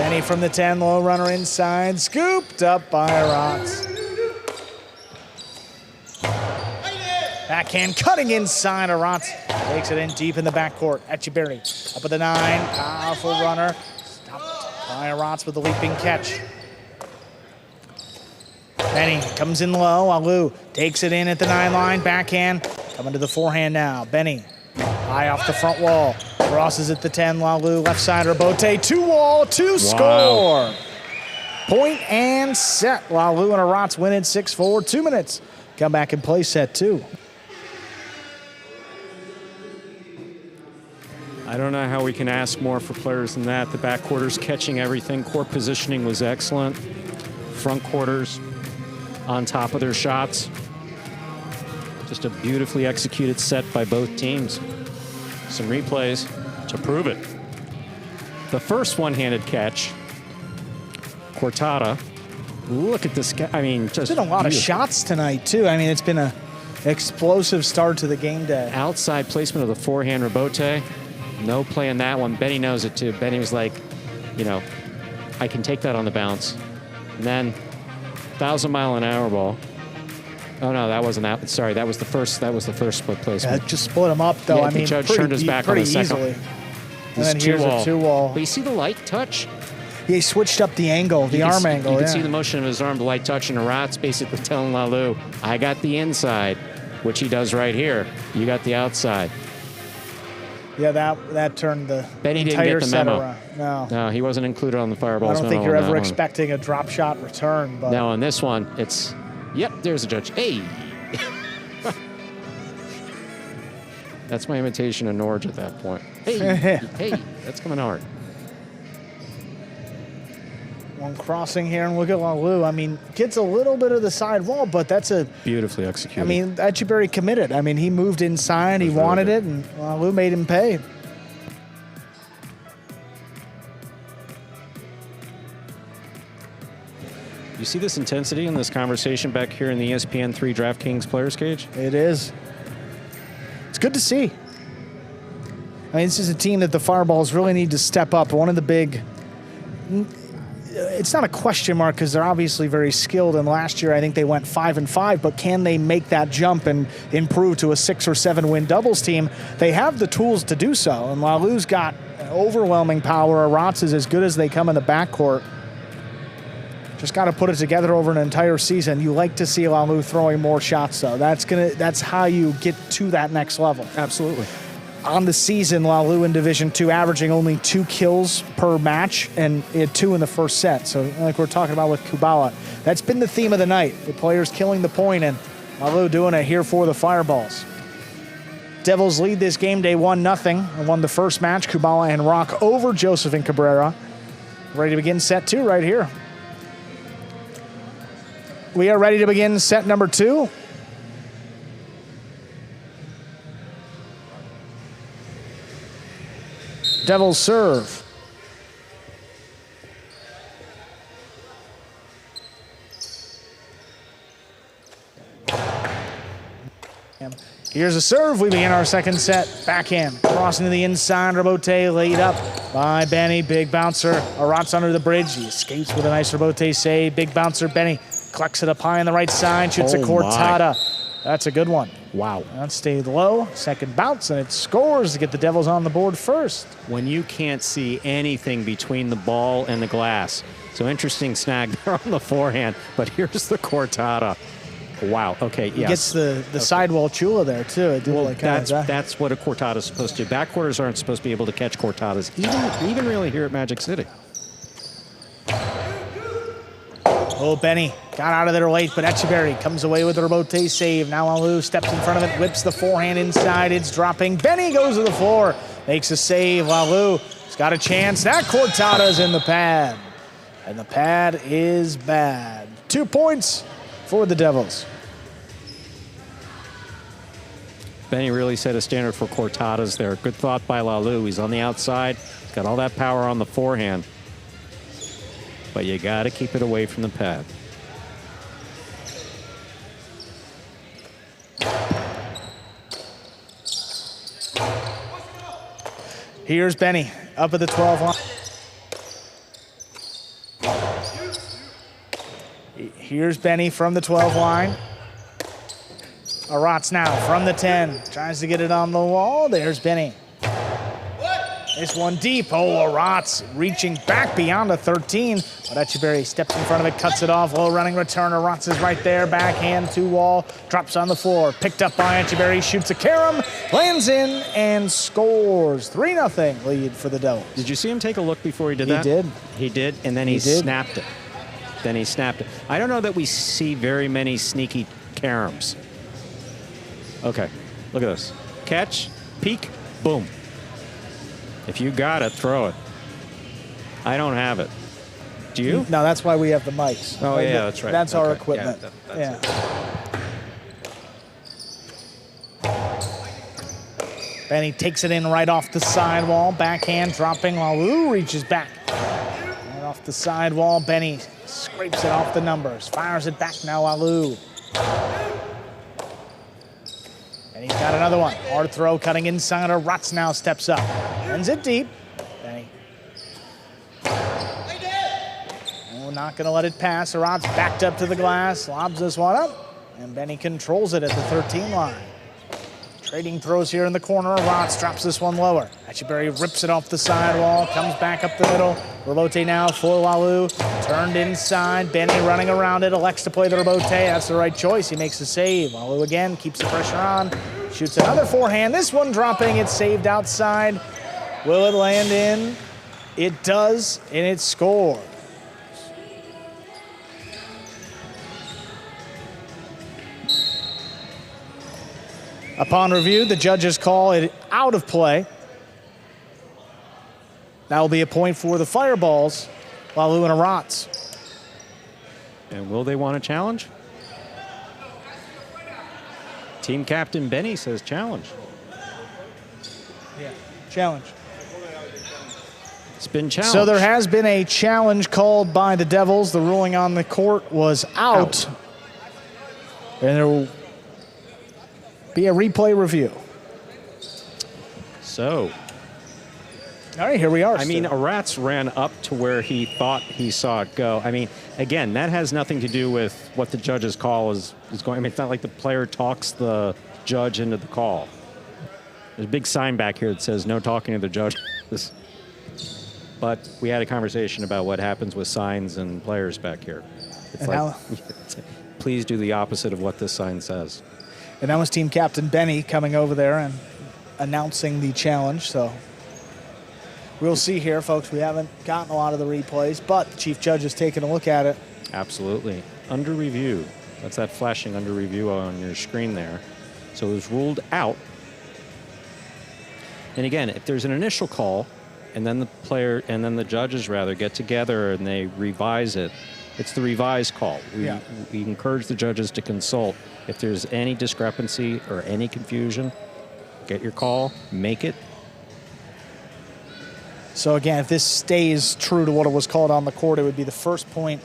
Benny from the 10, low runner inside, scooped up by Rotz. Backhand cutting inside, Rotz takes it in deep in the backcourt. Etcheberry up at the 9, powerful runner. Stopped by Rotz with the leaping catch. Benny comes in low, Alou takes it in at the 9 line, backhand, coming to the forehand now. Benny high off the front wall, crosses at the 10, Lalu left side, Robote, 2-wall, 2 score. Point and set. Lalu and Rotz win it 6-4, 2 minutes. Come back and play set 2. I don't know how we can ask more for players than that. The back quarters catching everything. Court positioning was excellent. Front quarters on top of their shots. Just a beautifully executed set by both teams. Some replays to prove it. The first one-handed catch, Cortada. Look at this guy. I mean, just there's been a lot of shots tonight, too. I mean, it's been an explosive start to the game day. Outside placement of the forehand Robote. No play in that one. Benny knows it, too. Benny was like, you know, I can take that on the bounce. And then 1,000-mile-an-hour ball. Oh no, that wasn't that. Sorry, that was the first split placement. Yeah, just split him up though. Yeah, I mean, the judge turned his back on the second. Easily. And then here's a 2-wall. But you see the light touch? He switched up the angle, the arm angle. You can see the motion of his arm, the light touch, and Rotz basically telling Lalu, I got the inside, which he does right here. You got the outside. Yeah, that turned the Benny didn't entire get the set memo. around. No, he wasn't included on the fireballs. I don't think you're ever expecting a drop shot return. But no, on this one, it's, yep, there's a judge. Hey. That's my imitation of Norge at that point. Hey, hey, that's coming hard. One crossing here, and look at Lalu. I mean, gets a little bit of the side wall, but that's a beautifully executed. I mean, Etcheberry committed. I mean, he moved inside, he wanted it, and Lalu made him pay. You see this intensity in this conversation back here in the ESPN3 DraftKings Players Cage? It is. It's good to see. I mean, this is a team that the Fireballs really need to step up. One of the big... It's not a question mark because they're obviously very skilled, and last year I think they went 5-5, but can they make that jump and improve to a 6 or 7 win doubles team? They have the tools to do so, and Lalu's got overwhelming power. Rotz is as good as they come in the backcourt. Just got to put it together over an entire season. You like to see Lalu throwing more shots, though. That's how you get to that next level. Absolutely. On the season, Lalu in Division 2 averaging only 2 kills per match and 2 in the first set. So like we're talking about with Kubala, that's been the theme of the night. The players killing the point and Lalu doing it here for the Fireballs. Devils lead this game day 1-0 and won the first match. Kubala and Rock over Joseph and Cabrera. Ready to begin set 2 right here. We are ready to begin set number 2. Devils serve. Here's a serve. We begin our second set. Backhand. Crossing to the inside. Robote laid up by Benny. Big bouncer. Rotz under the bridge. He escapes with a nice Robote save. Big bouncer Benny collects it up high on the right side. Shoots a Cortada. That's a good one. Wow. That stayed low. Second bounce, and it scores to get the Devils on the board first. When you can't see anything between the ball and the glass. So interesting snag there on the forehand, but here's the Cortada. Wow. Okay. Yes. He gets the sidewall chula there too. That's what a Cortada is supposed to do. Backquarters aren't supposed to be able to catch Cortadas, even really here at Magic City. Oh, Benny got out of there late, but Etcheberry comes away with a Robote save. Now Lalu steps in front of it, whips the forehand inside. It's dropping. Benny goes to the floor, makes a save. Lalu's got a chance. That Cortada's in the pad, and the pad is bad. 2 points for the Devils. Benny really set a standard for Cortadas there. Good thought by Lalu. He's on the outside. He's got all that power on the forehand. But you got to keep it away from the pad. Here's Benny up at the 12 line. Here's Benny from the 12 line. Aratz now from the 10. Tries to get it on the wall. There's Benny. This one deep. Oh, Aratz reaching back beyond the 13. But Etcheberry steps in front of it, cuts it off. Low running return. Aratz is right there. Backhand to wall. Drops on the floor. Picked up by Etcheberry. Shoots a carom. Lands in and scores. 3-0 lead for the Devils. Did you see him take a look before he did that? He did. He did, and then he snapped it. Then he snapped it. I don't know that we see very many sneaky caroms. Okay, look at this. Catch, peek, boom. If you got it, throw it. I don't have it. Do you? No, that's why we have the mics. Oh, yeah, that's right. That's our equipment. Yeah, Benny takes it in right off the sidewall. Backhand dropping while Lou reaches back. Right off the sidewall. Benny scrapes it off the numbers. Fires it back now, Alou. And he's got another one. Hard throw cutting inside. Aratz now steps up. Sends it deep. Benny. Oh, not going to let it pass. Aratz backed up to the glass. Lobs this one up. And Benny controls it at the 13 line. Trading throws here in the corner. Aratz drops this one lower. Etcheberry rips it off the sidewall. Comes back up the middle. Rebote now for Walu. Turned inside. Benny running around it. Elects to play the rebote. That's the right choice. He makes the save. Walu again keeps the pressure on. Shoots another forehand. This one dropping. It's saved outside. Will it land in? It does, and it scores. Upon review, the judges call it out of play. That will be a point for the Fireballs, Walu and Aratz. And will they want a challenge? Team captain Benny says challenge. Yeah, challenge. It's been challenged. So there has been a challenge called by the Devils. The ruling on the court was out. And there will be a replay review. So. All right, here we are. I mean, Aratz ran up to where he thought he saw it go. I mean, again, that has nothing to do with what the judge's call is going. I mean, it's not like the player talks the judge into the call. There's a big sign back here that says no talking to the judge. But we had a conversation about what happens with signs and players back here. It's like, please do the opposite of what this sign says. And that was team captain Benny coming over there and announcing the challenge. So we'll see here, folks. We haven't gotten a lot of the replays, but the chief judge is taking a look at it. Absolutely. Under review. That's that flashing under review on your screen there. So it was ruled out. And again, if there's an initial call and then the player and then the judges rather get together and they revise it, it's the revised call. We encourage the judges to consult. If there's any discrepancy or any confusion, get your call, make it. So again, if this stays true to what it was called on the court, it would be the first point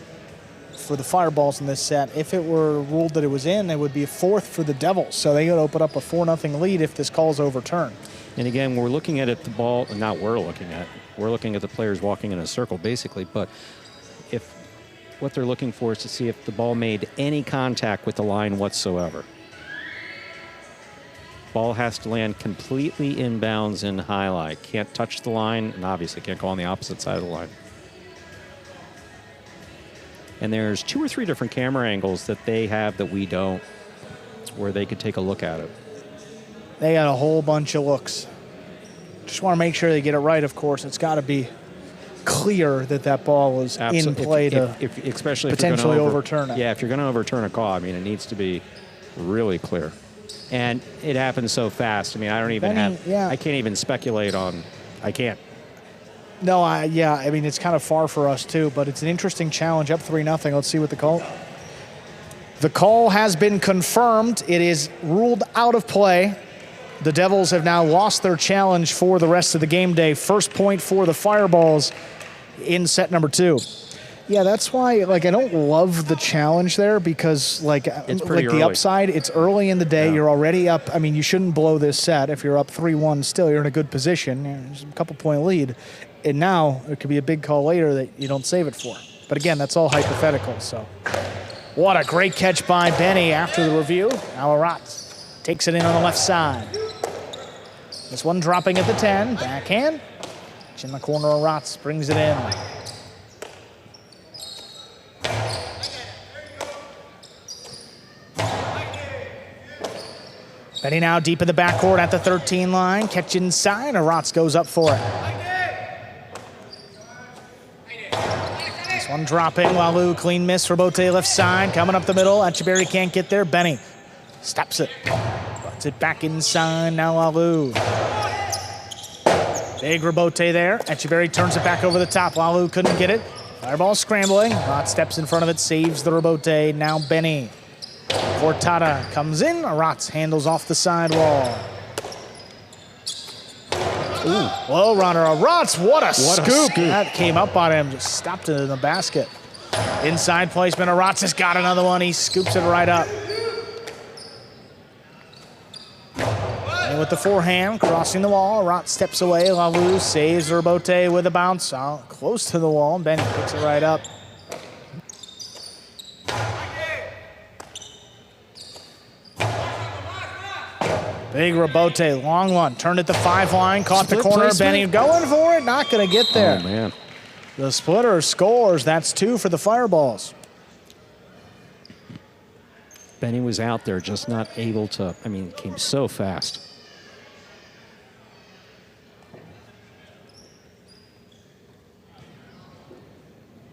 for the Fireballs in this set. If it were ruled that it was in, it would be a fourth for the Devils. So they would open up a 4-0 lead if this call is overturned. And again, we're looking at it, the ball, not we're looking at the players walking in a circle, basically. But if what they're looking for is to see if the ball made any contact with the line whatsoever. Ball has to land completely inbounds in highlight. Can't touch the line, and obviously can't go on the opposite side of the line. And there's 2 or 3 different camera angles that they have that we don't, where they could take a look at it. They got a whole bunch of looks. Just want to make sure they get it right, of course. It's got to be clear that that ball was in play to especially potentially if overturn it. Yeah, if you're going to overturn a call, I mean, it needs to be really clear. And it happens so fast. I mean, I don't even I can't even speculate on, I can't. No, I mean, it's kind of far for us too, but it's an interesting challenge. Up 3-0. Let's see what the call. The call has been confirmed. It is ruled out of play. The Devils have now lost their challenge for the rest of the game day. First point for the Fireballs in set number 2. Yeah, that's why, I don't love the challenge there because, it's pretty early. The upside, it's early in the day. Yeah. You're already up. I mean, you shouldn't blow this set. If you're up 3-1 still, you're in a good position. There's a couple-point lead. And now, it could be a big call later that you don't save it for. But again, that's all hypothetical, so What a great catch by Benny after the review. Now Aratz takes it in on the left side. This one dropping at the 10. Backhand. In the corner, Aratz brings it in. Benny now deep in the backcourt at the 13 line. Catch inside. Aratz goes up for it. This one dropping. Lalu, clean miss for Bote left side. Coming up the middle. Echeverry can't get there. Benny stops it. Puts it back inside. Now Lalu. Big Rabote there. Echeverry turns it back over the top. Lalu couldn't get it. Fireball scrambling. Aratz steps in front of it. Saves the Rabote. Now Benny. Cortada comes in. Aratz handles off the sidewall. Ooh, low runner. Aratz, what a scoop. That came up on him. Just stopped it in the basket. Inside placement. Aratz has got another one. He scoops it right up. And with the forehand, crossing the wall. Aratz steps away. Lalu saves Rabote with a bounce. Close to the wall. Benny picks it right up. Big Rabote, long one. Turned at the 5 line, caught the corner. Placement. Benny going for it, not going to get there. Oh, man. The splitter scores. That's 2 for the Fireballs. Benny was out there, just not able to, I mean, it came so fast.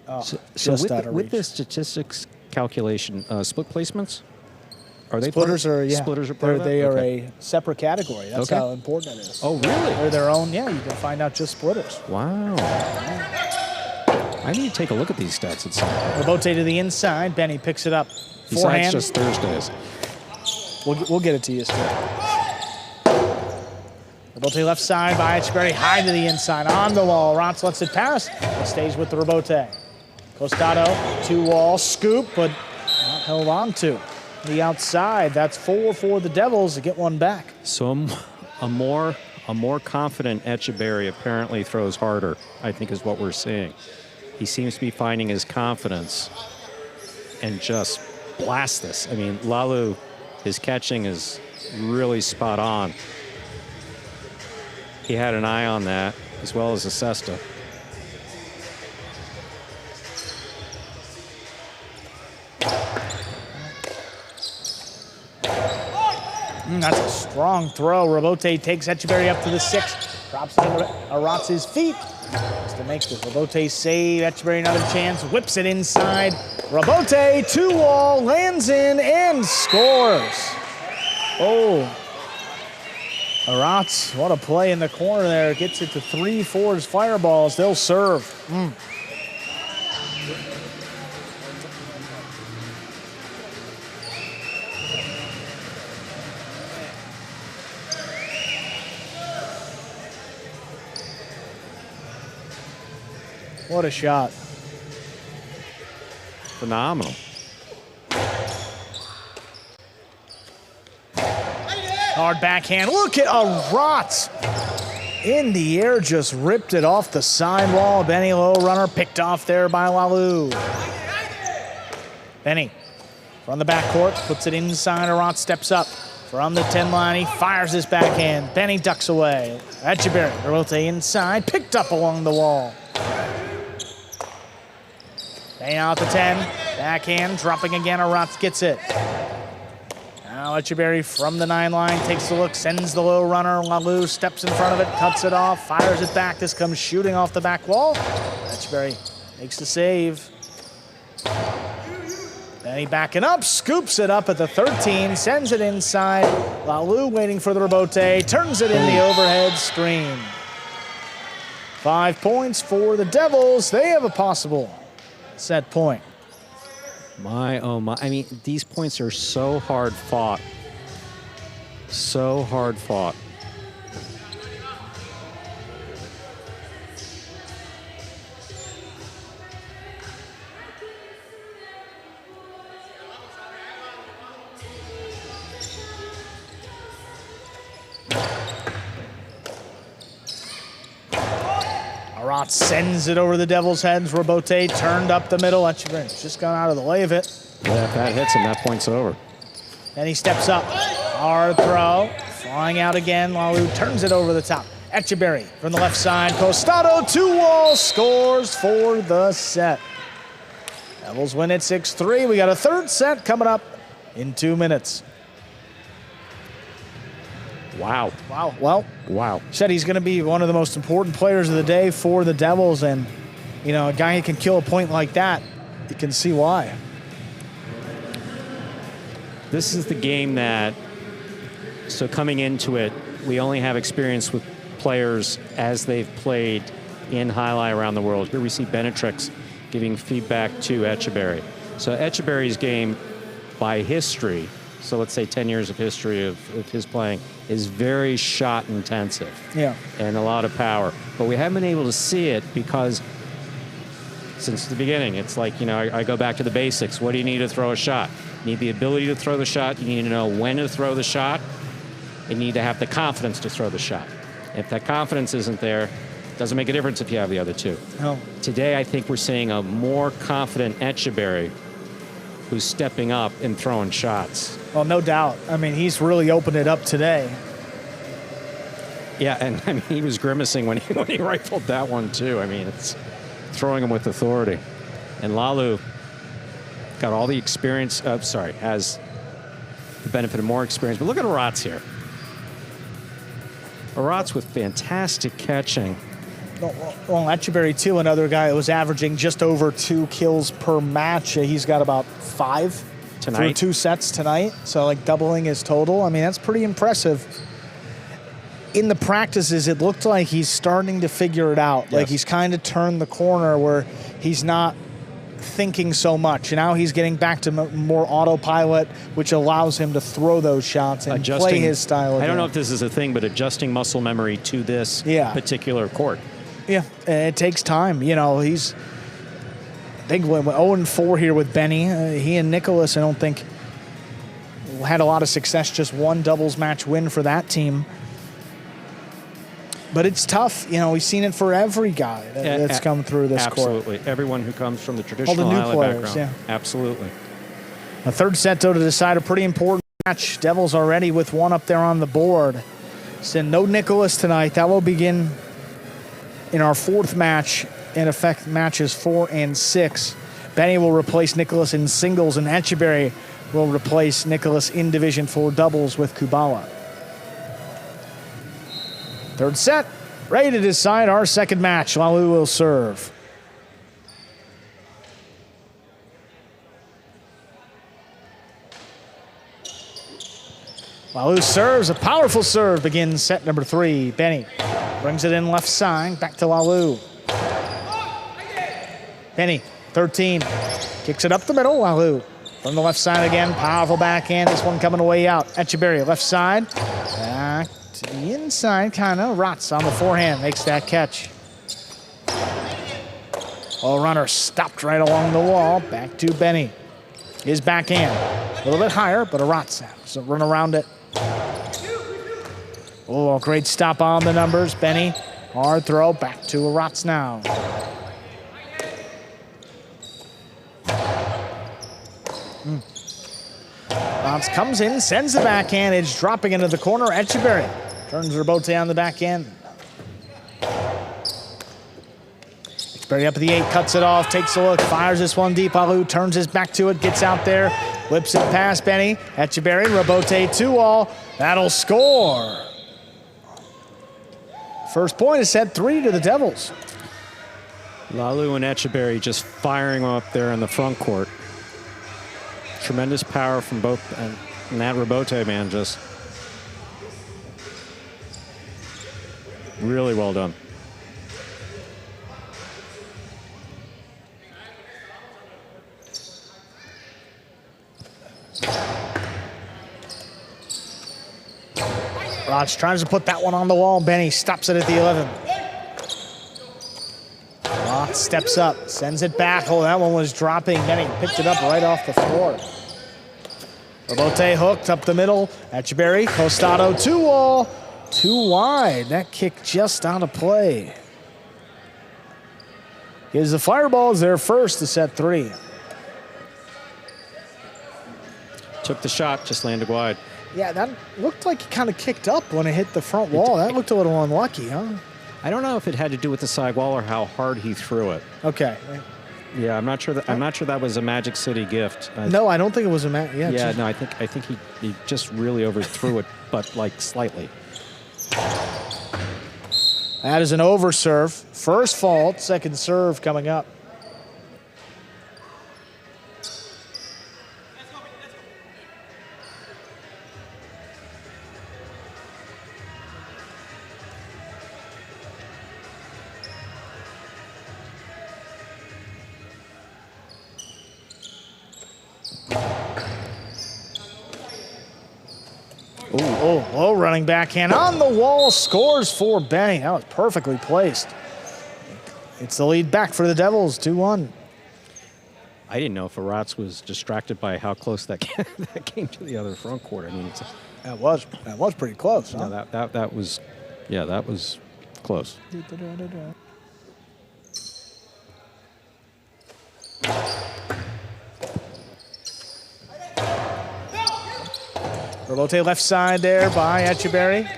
Oh, so with the statistics calculation, split placements? Are they splitters are splitters are part of that? They are a separate category. That's how important it is. Oh, really? They're their own. Yeah, you can find out just splitters. Wow. I need to take a look at these stats at some point. Rabote to the inside. Benny picks it up. Forehand. Besides just Thursdays. We'll get it to you still. Rabote left side by Echeverry. High to the inside. On the wall. Aratz lets it pass. It stays with the Rabote. Costado, 2-wall scoop, but not held on to. The outside. That's 4 for the Devils to get one back. So a more confident Echeverry apparently throws harder, I think is what we're seeing. He seems to be finding his confidence and just blast this. I mean, Lalu, his catching is really spot on. He had an eye on that, as well as Acesta. That's a strong throw. Rabote takes Echeverry up to the 6. Drops it into Aratz's feet. Just to make the Rabote save. Echeverry another chance. Whips it inside. Rabote, 2-wall, lands in and scores. Oh. Aratz, what a play in the corner there. Gets it to 3 for his Fireballs. They'll serve. What a shot. Phenomenal. Hard backhand. Look at Aratz. In the air, just ripped it off the sidewall. Benny low runner picked off there by Lalu. Benny from the backcourt, puts it inside. Aratz steps up from the 10 line. He fires his backhand. Benny ducks away. Echeverry, Rabote inside, picked up along the wall. Benny out the 10. Backhand, dropping again. Aratz gets it. Now Echeverry from the 9 line takes a look, sends the low runner. Lalu steps in front of it, cuts it off, fires it back. This comes shooting off the back wall. Echeverry makes the save. Benny backing up, scoops it up at the 13, sends it inside. Lalu waiting for the Rabote, turns it in the overhead screen. 5 points for the Devils. They have a possible set point. My, oh my. I mean, these points are so hard fought. So hard fought. Rotz sends it over the Devils' heads. Robote turned up the middle. Etcheberry's just gone out of the way of it. Yeah, if that hits him, that point's over. Then he steps up. Hard throw. Flying out again. Lalu turns it over the top. Etcheberry from the left side. Costado, 2-wall, scores for the set. Devils win it 6-3. We got a third set coming up in 2 minutes. Wow. Wow. Well, wow. Said he's going to be one of the most important players of the day for the Devils, and you know, a guy who can kill a point like that, you can see why. This is the game that, so coming into it, we only have experience with players as they've played in Jai-Alai around the world. Here we see Benetrix giving feedback to Etcheberry. So Etcheberry's game, by history, so let's say 10 years of history of his playing, is very shot intensive. Yeah. And a lot of power. But we haven't been able to see it because since the beginning, it's like, you know, I go back to the basics. What do you need to throw a shot? You need the ability to throw the shot. You need to know when to throw the shot. You need to have the confidence to throw the shot. If that confidence isn't there, it doesn't make a difference if you have the other two. No. Today, I think we're seeing a more confident Etcheberry who's stepping up and throwing shots. Well, no doubt. I mean, he's really opened it up today. Yeah, and I mean, he was grimacing when he rifled that one too. I mean, it's throwing him with authority. And Lalu got all the experience, has the benefit of more experience. But look at Rotz here. Rotz with fantastic catching. Well, Etcheberry, too, another guy that was averaging just over 2 kills per match. He's got about 5 tonight through 2 sets tonight, so like doubling his total. I mean, that's pretty impressive. In the practices, it looked like he's starting to figure it out. Yes. Like he's kind of turned the corner where he's not thinking so much. And now he's getting back to more autopilot, which allows him to throw those shots and play his style. I don't know if this is a thing, but adjusting muscle memory to this particular court. Yeah, it takes time. You know, I think when 0-4 here with Benny, he and Nicholas, I don't think had a lot of success. Just one doubles match win for that team. But it's tough. You know, we've seen it for every guy that's come through this court. Absolutely. Everyone who comes from the traditional all the new Jai-Alai players, background. yeah. Absolutely. A third set, though, to decide a pretty important match. Devils already with one up there on the board. So no Nicholas tonight. That will begin in our fourth match, in effect, matches 4 and 6. Benny will replace Nicholas in singles, and Etcheberry will replace Nicholas in Division 4 doubles with Kubala. Third set, ready to decide our second match. Lalu will serve. Lalu serves, a powerful serve begins set number 3. Benny brings it in left side, back to Lalu. Benny, 13, kicks it up the middle. Lalu from the left side again, powerful backhand. This one coming away out. Etcheberry, left side, back to the inside, kind of. Rotz on the forehand, makes that catch. Ball runner stopped right along the wall. Back to Benny. His backhand, a little bit higher, but a Rotz so run around it. Oh, great stop on the numbers. Benny, hard throw, back to a Rotz now. Rotz comes in, sends the backhand, it's dropping into the corner. Etcheberry turns Robote on the backhand. Etcheberry up at the 8, cuts it off, takes a look, fires this one deep. Lalu turns his back to it, gets out there, whips it past Benny. Etcheberry, Robote 2-all. That'll score. First point is set 3 to the Devils. Lalu and Etcheberry just firing them up there in the front court. Tremendous power from both, and that Robote, man, just really well done. Rotz tries to put that one on the wall. Benny stops it at the 11. Rotz steps up, sends it back. Oh, that one was dropping. Benny picked it up right off the floor. Robote hooked up the middle. Etcheberry, Costado, 2-all. 2 wide. That kick just out of play. Gives the Fireballs their first to set 3. Took the shot, just landed wide. Yeah, that looked like he kind of kicked up when it hit the front wall. That looked a little unlucky, huh? I don't know if it had to do with the side wall or how hard he threw it. Okay. Yeah, I'm not sure that was a Magic City gift. No, I don't think it was a no, I think he just really overthrew it, but like slightly. That is an overserve. First fault, second serve coming up. Low running backhand on the wall, scores for Benny. That was perfectly placed. It's the lead back for the Devils, 2-1. I didn't know if Arats was distracted by how close that came to the other front court. I mean, that was pretty close. Huh? No, that was close. Relote left side there by Etcheberry.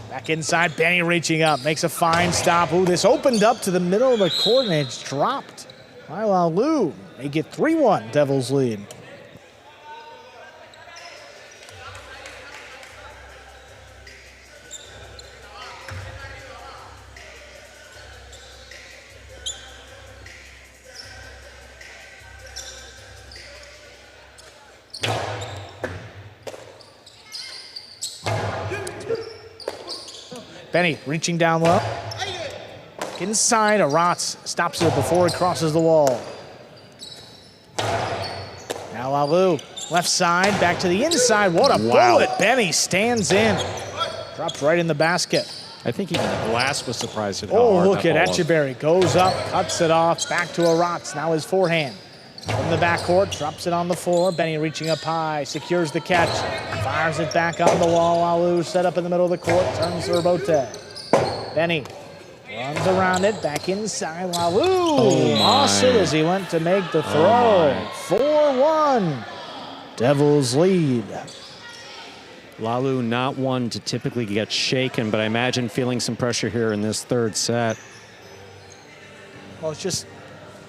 Back inside, Benny reaching up, makes a fine stop. Ooh, this opened up to the middle of the court and it's dropped. Jai-Alai they get 3-1, Devils lead. Benny reaching down low. Inside, Arats stops it before he crosses the wall. Now Jai-Alai, left side, back to the inside. What a bullet. Benny stands in. Drops right in the basket. I think even the glass was surprised at how Oh, hard look that at ball was. Etcheberry. Goes up, cuts it off, back to Arats. Now his forehand. From the backcourt, drops it on the floor. Benny reaching up high, secures the catch. Fires it back on the wall. Jai-Alai set up in the middle of the court, turns to Robote. Benny runs around it, back inside. Jai-Alai lost it as he went to make the throw. 4-1. Devils lead. Jai-Alai not one to typically get shaken, but I imagine feeling some pressure here in this third set. Well, it's just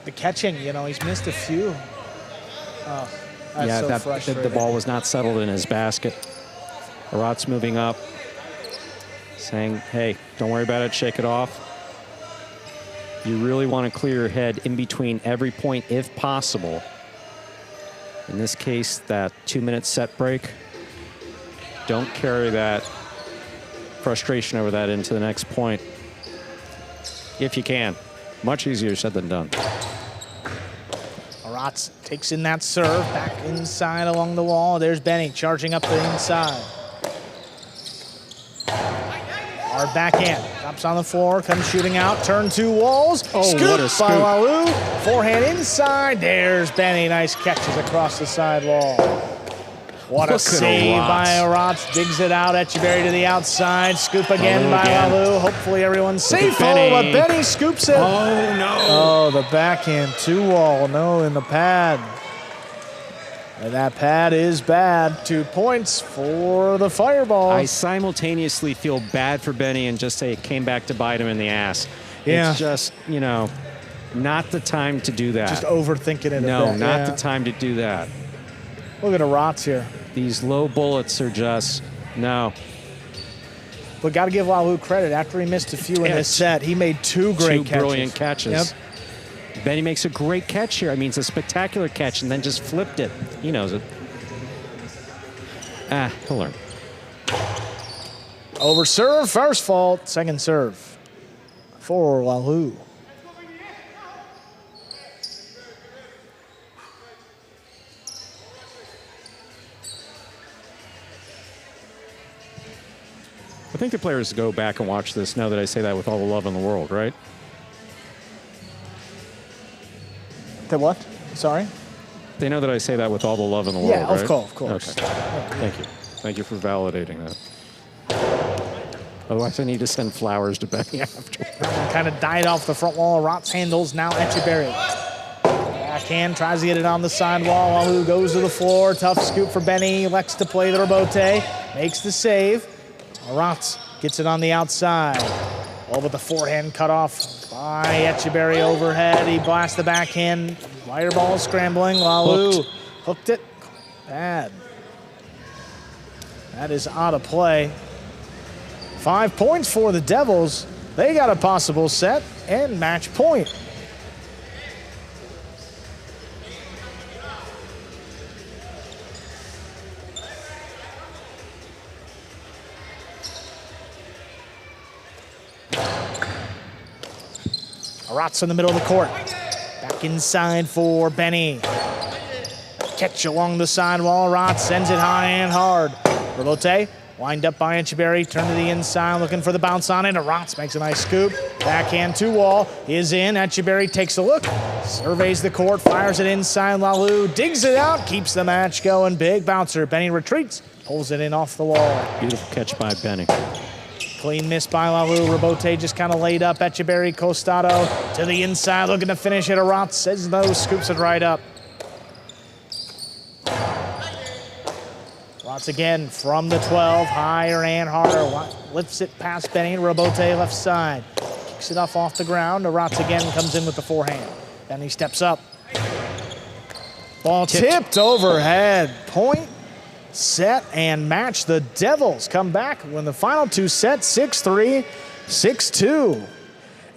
the catching, you know, he's missed a few. Oh, that's so frustrating. The ball was not settled in his basket. Arats moving up, saying, hey, don't worry about it, shake it off. You really want to clear your head in between every point if possible. In this case, that 2-minute set break. Don't carry that frustration over that into the next point. If you can. Much easier said than done. Arats takes in that serve, back inside along the wall. There's Benny charging up the inside. Hard backhand, drops on the floor, comes shooting out, turn two walls. Oh, scoop what a scoop. by Jai-Alai. Forehand inside, there's Benny. Nice catches across the side wall. What a save by Arats. Digs it out. Etcheberry to the outside. Scoop again by Jai-Alai. Hopefully everyone's safe. Oh, but Benny scoops it. Oh, no. Oh, the backhand two-wall. No, in the pad. And that pad is bad. 2 points for the Fireballs. I simultaneously feel bad for Benny and just say it came back to bite him in the ass. Yeah. It's just, you know, not the time to do that. Just overthinking it. No, not the time to do that. Look at Arats here. These low bullets are just, no. But got to give Jai-Alai credit. After he missed a few in this set, he made two great catches. Brilliant catches. Yep. Benny makes a great catch here. I mean, it's a spectacular catch, and then just flipped it. He knows it. He'll learn. Over serve, first fault, second serve for Jai-Alai. I think the players go back and watch this know that I say that with all the love in the world, right? The what? Sorry? They know that I say that with all the love in the world, right? Of course. Okay. Thank you. Thank you for validating that. Otherwise, I need to send flowers to Benny after. Kind of died off the front wall. Rotz handles now Etcheberry. Backhand, tries to get it on the sidewall. Walu goes to the floor. Tough scoop for Benny. Elects to play the rebote. Makes the save. Rotz gets it on the outside. Oh, but the forehand cut off by Etcheberry overhead. He blasts the backhand. Wire ball scrambling. Walu hooked it. Bad. That is out of play. 5 points for the Devils. They got a possible set and match point. Rotz in the middle of the court. Back inside for Benny. Catch along the sidewall. Rotz sends it high and hard. Rebote, wind up by Etcheberry. Turn to the inside, looking for the bounce on it. Rotz makes a nice scoop. Backhand to wall. Is in. Etcheberry takes a look. Surveys the court. Fires it inside. Lalu digs it out. Keeps the match going. Big bouncer. Benny retreats. Pulls it in off the wall. Beautiful catch by Benny. Clean miss by Lalu. Rebote just kind of laid up. Etcheberry, Costado to the inside, looking to finish it. Rotz says no, scoops it right up. Rotz again from the 12, higher and harder. Lifts it past Benny. Rebote left side. Kicks it off the ground. Rotz again comes in with the forehand. Benny steps up. Ball tipped overhead. Point. Set and match. The Devils come back when the final two sets 6-3, 6-2.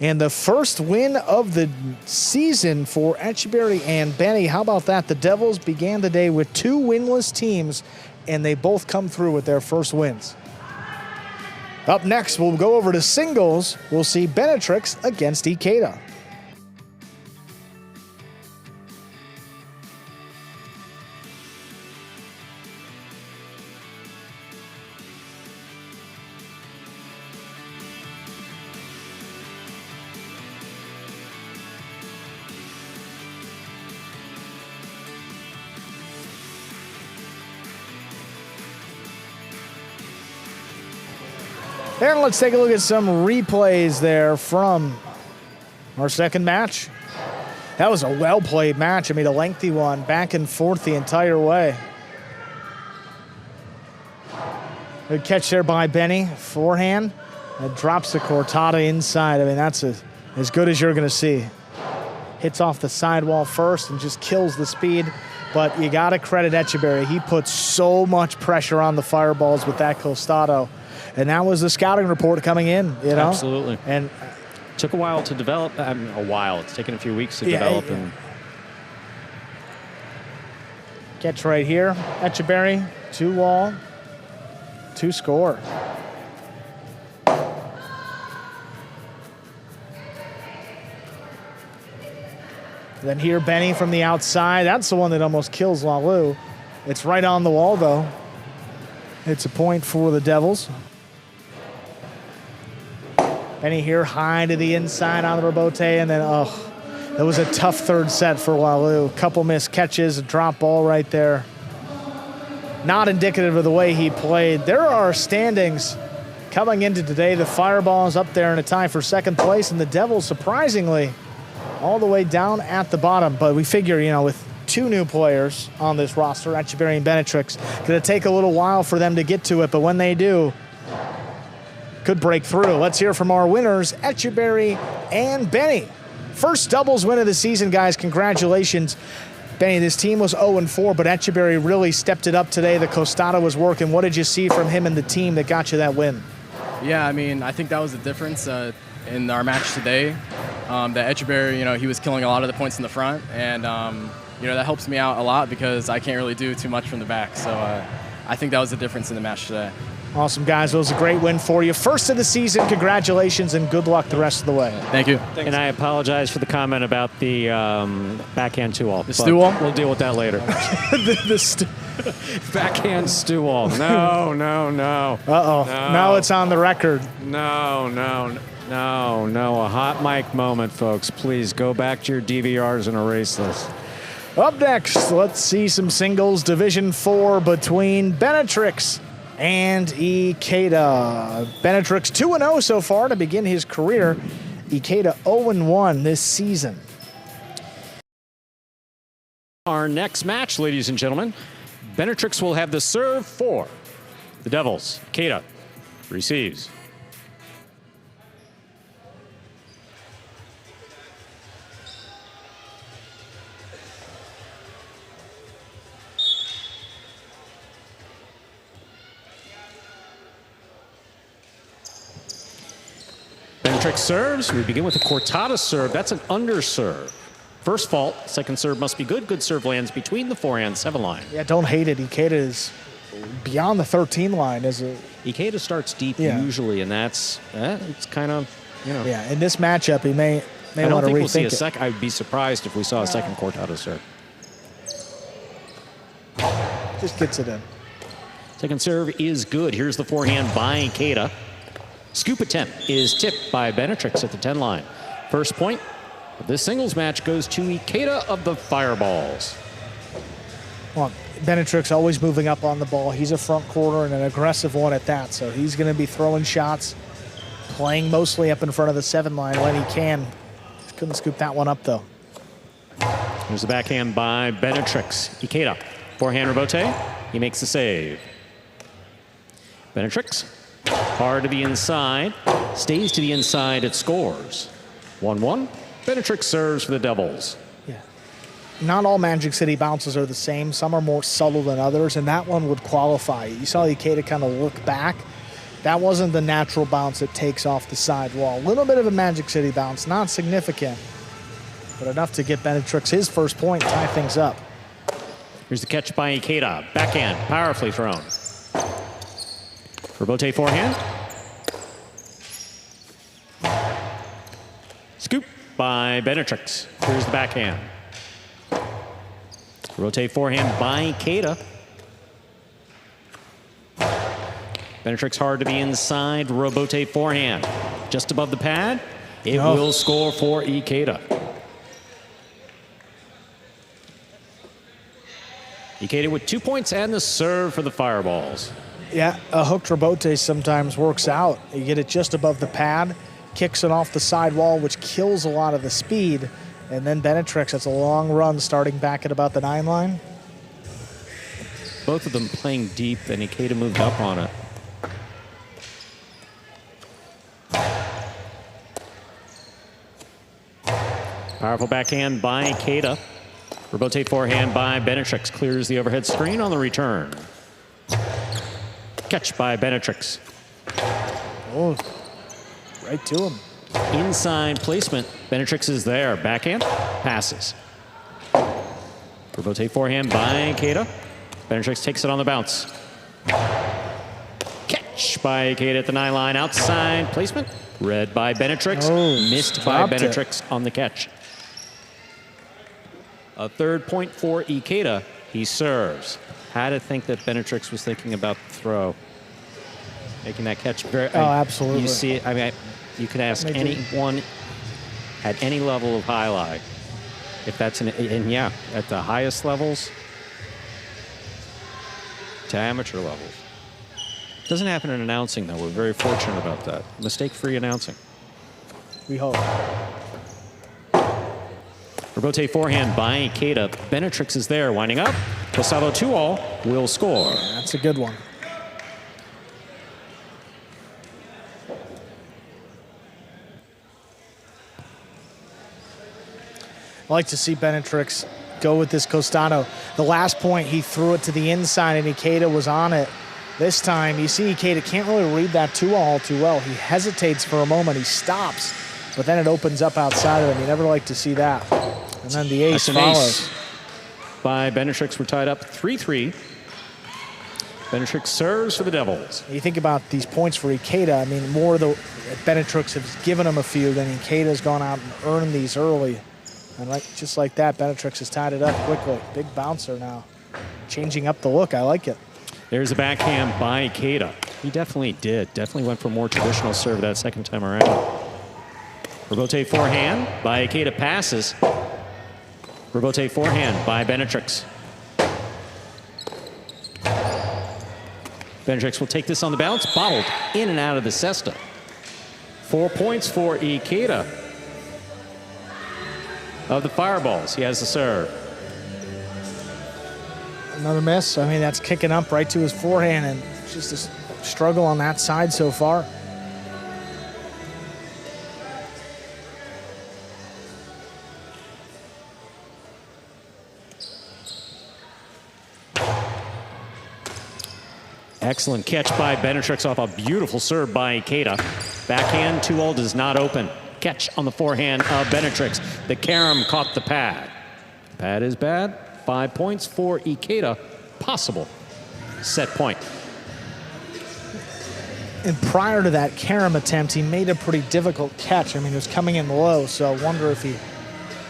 And the first win of the season for Etcheberry and Benny. How about that? The Devils began the day with 2 winless teams, and they both come through with their first wins. Up next, we'll go over to singles. We'll see Benetrix against Ikeda. And let's take a look at some replays there from our second match. That was a well-played match. I mean, a lengthy one, back and forth the entire way. Good catch there by Benny. Forehand. That drops the cortada inside. I mean, that's as good as you're going to see. Hits off the sidewall first and just kills the speed. But you got to credit Etcheberry. He put so much pressure on the fireballs with that costado. And that was the scouting report coming in, you know? Absolutely. And took a while to develop. It's taken a few weeks to develop. And catch right here. Etcheberry, 2 wall, 2 score. Then here, Benny from the outside. That's the one that almost kills Lalu. It's right on the wall, though. It's a point for the Devils. Benny here, high to the inside on the rebote, and then, it was a tough third set for Lalu. Couple missed catches, a drop ball right there. Not indicative of the way he played. There are standings coming into today. The Fireball is up there in a tie for second place, and the Devils, surprisingly, all the way down at the bottom. But we figure, with 2 new players on this roster, Etcheberry and Benetrix, going to take a little while for them to get to it, but when they do, could break through. Let's hear from our winners, Etcheberry and Benny. First doubles win of the season, guys. Congratulations. Benny, this team was 0-4, but Etcheberry really stepped it up today. The costado was working. What did you see from him and the team that got you that win? Yeah, I think that was the difference in our match today. That Etcheberry, he was killing a lot of the points in the front, and that helps me out a lot because I can't really do too much from the back. So I think that was the difference in the match today. Awesome, guys. It was a great win for you. First of the season, congratulations, and good luck the rest of the way. Thank you. Thanks. And I apologize for the comment about the backhand 2-wall. The stew wall? We'll deal with that later. Backhand stew wall. No. Uh-oh. No. Now it's on the record. No. A hot mic moment, folks. Please go back to your DVRs and erase this. Up next, let's see some singles Division 4 between Benetrix And Ikeda. Benetrix 2-0 so far to begin his career. Ikeda 0-1 this season. Our next match, ladies and gentlemen, Benetrix will have the serve for the Devils. Ikeda receives. Benetrix serves. We begin with a cortada serve. That's an underserve. First fault, second serve must be good. Good serve lands between the forehand 7 line. Yeah, don't hate it. Ikeda is beyond the 13 line. Ikeda starts deep usually, and that's it's kind of, you know. Yeah, in this matchup, he may want to rethink it. I don't think we'll see a second. I'd be surprised if we saw a second cortada serve. Just gets it in. Second serve is good. Here's the forehand by Ikeda. Scoop attempt is tipped by Benetrix at the 10 line. First point of this singles match goes to Ikeda of the Fireballs. Well, Benetrix always moving up on the ball. He's a front quarter and an aggressive one at that, so he's going to be throwing shots, playing mostly up in front of the 7 line when he can. Just couldn't scoop that one up, though. Here's the backhand by Benetrix. Ikeda, forehand rebote. He makes the save. Benetrix, hard to the inside, stays to the inside, it scores. 1-1. Benetrix serves for the Devils. Yeah. Not all Magic City bounces are the same. Some are more subtle than others, and that one would qualify. You saw Ikeda kind of look back. That wasn't the natural bounce it takes off the sidewall. A little bit of a Magic City bounce, not significant, but enough to get Benetrix his first point, tie things up. Here's the catch by Ikeda. Backhand, powerfully thrown. Rebote forehand. Scoop by Benetrix. Here's the backhand. Rotate forehand by Ikeda. Benetrix hard to the inside. Robote forehand. Just above the pad. It will score for Ikeda. Ikeda with 2 points and the serve for the Fireballs. Yeah, a hooked rebote sometimes works out. You get it just above the pad, kicks it off the sidewall, which kills a lot of the speed. And then Benetrix, that's a long run starting back at about the 9 line. Both of them playing deep, and Ikeda moved up on it. Powerful backhand by Ikeda. Rebote forehand by Benetrix. Clears the overhead screen on the return. Catch by Benetrix. Oh, right to him. Inside placement. Benetrix is there. Backhand. Passes. Rebote forehand by Ikeda. Benetrix takes it on the bounce. Catch by Ikeda at the 9 line. Outside placement. Read by Benetrix. Missed by Benetrix on the catch. A third point for Ikeda. He serves. Had to think that Benetrix was thinking about the throw. Making that catch very... absolutely. You see it. I mean, you could ask anyone at any level of highlight if that's and yeah, at the highest levels to amateur levels. Doesn't happen in announcing, though. We're very fortunate about that. Mistake-free announcing. We hope. Rebote forehand by Ikeda. Benetrix is there, winding up. Gustavo 2-all will score. That's a good one. I like to see Benetrix go with this Costado. The last point, he threw it to the inside, and Ikeda was on it. This time, you see Ikeda can't really read that 2-all too well. He hesitates for a moment. He stops, but then it opens up outside of him. You never like to see that. And then the ace follows. Ace by Benetrix. We're tied up 3-3. Benetrix serves for the Devils. You think about these points for Ikeda. I mean, more the Benetrix has given him a few than Ikeda's gone out and earned these early. And just like that, Benetrix has tied it up quickly. Big bouncer now. Changing up the look. I like it. There's a backhand by Ikeda. He definitely did. Definitely went for more traditional serve that second time around. Rebote forehand by Ikeda passes. Rebote forehand by Benetrix. Benetrix will take this on the bounce, bottled in and out of the cesta. 4 points for Ikeda of the fireballs. He has the serve. Another miss. I mean, that's kicking up right to his forehand, and just a struggle on that side so far. Excellent catch by Benetrix off a beautiful serve by Ikeda. Backhand 2-all does not open. Catch on the forehand of Benetrix. The carom caught the pad. Pad is bad. 5 points for Ikeda. Possible set point. And prior to that carom attempt, he made a pretty difficult catch. I mean, it was coming in low, so I wonder if he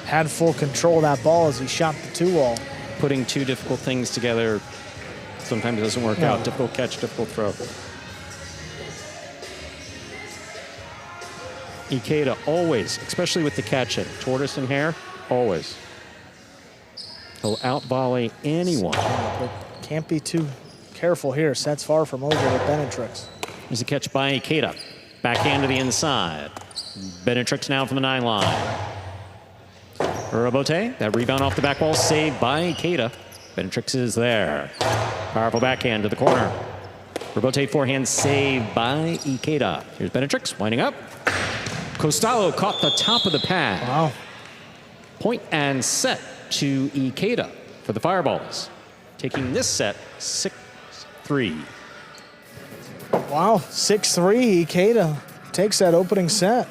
had full control of that ball as he shot the 2-all. Putting two difficult things together sometimes doesn't work out. Difficult catch, difficult throw. Ikeda always, especially with the catch in, tortoise and hare, always. He'll out volley anyone. But can't be too careful here. Set's far from over with Benetrix. There's a catch by Ikeda. Backhand to the inside. Benetrix now from the 9 line. Robote, that rebound off the back wall, saved by Ikeda. Benetrix is there. Powerful backhand to the corner. Robote forehand saved by Ikeda. Here's Benetrix winding up. Costello caught the top of the pad. Wow. Point and set to Ikeda for the fireballs. Taking this set 6-3. Wow, 6-3. Ikeda takes that opening set.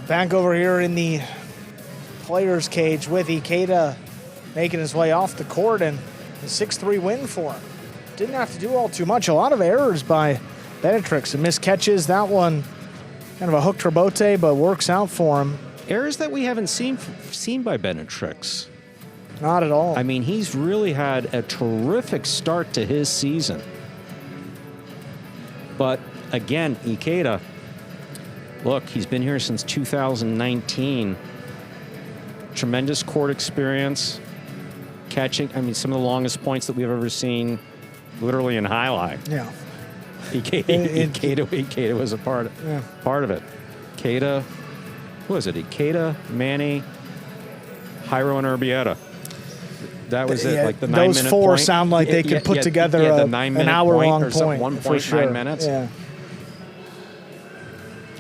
Back over here in the players' cage with Ikeda making his way off the court, and a 6-3 win for him. Didn't have to do all too much. A lot of errors by Benetrix and missed catches. That one kind of a hooked rebote, but works out for him. Errors that we haven't seen by Benetrix. Not at all. I mean, he's really had a terrific start to his season. But again, Ikeda, look, he's been here since 2019. Tremendous court experience. Catching, I mean, some of the longest points that we've ever seen, literally in highlight. Yeah. Ikeda was a part of it. Ikeda, who was it? Ikeda, Manny, Jairo, and Urbieta. That was it, like the 9 minute point. Those four sound like they could put together an hour-long point. 1.9 minutes. Yeah.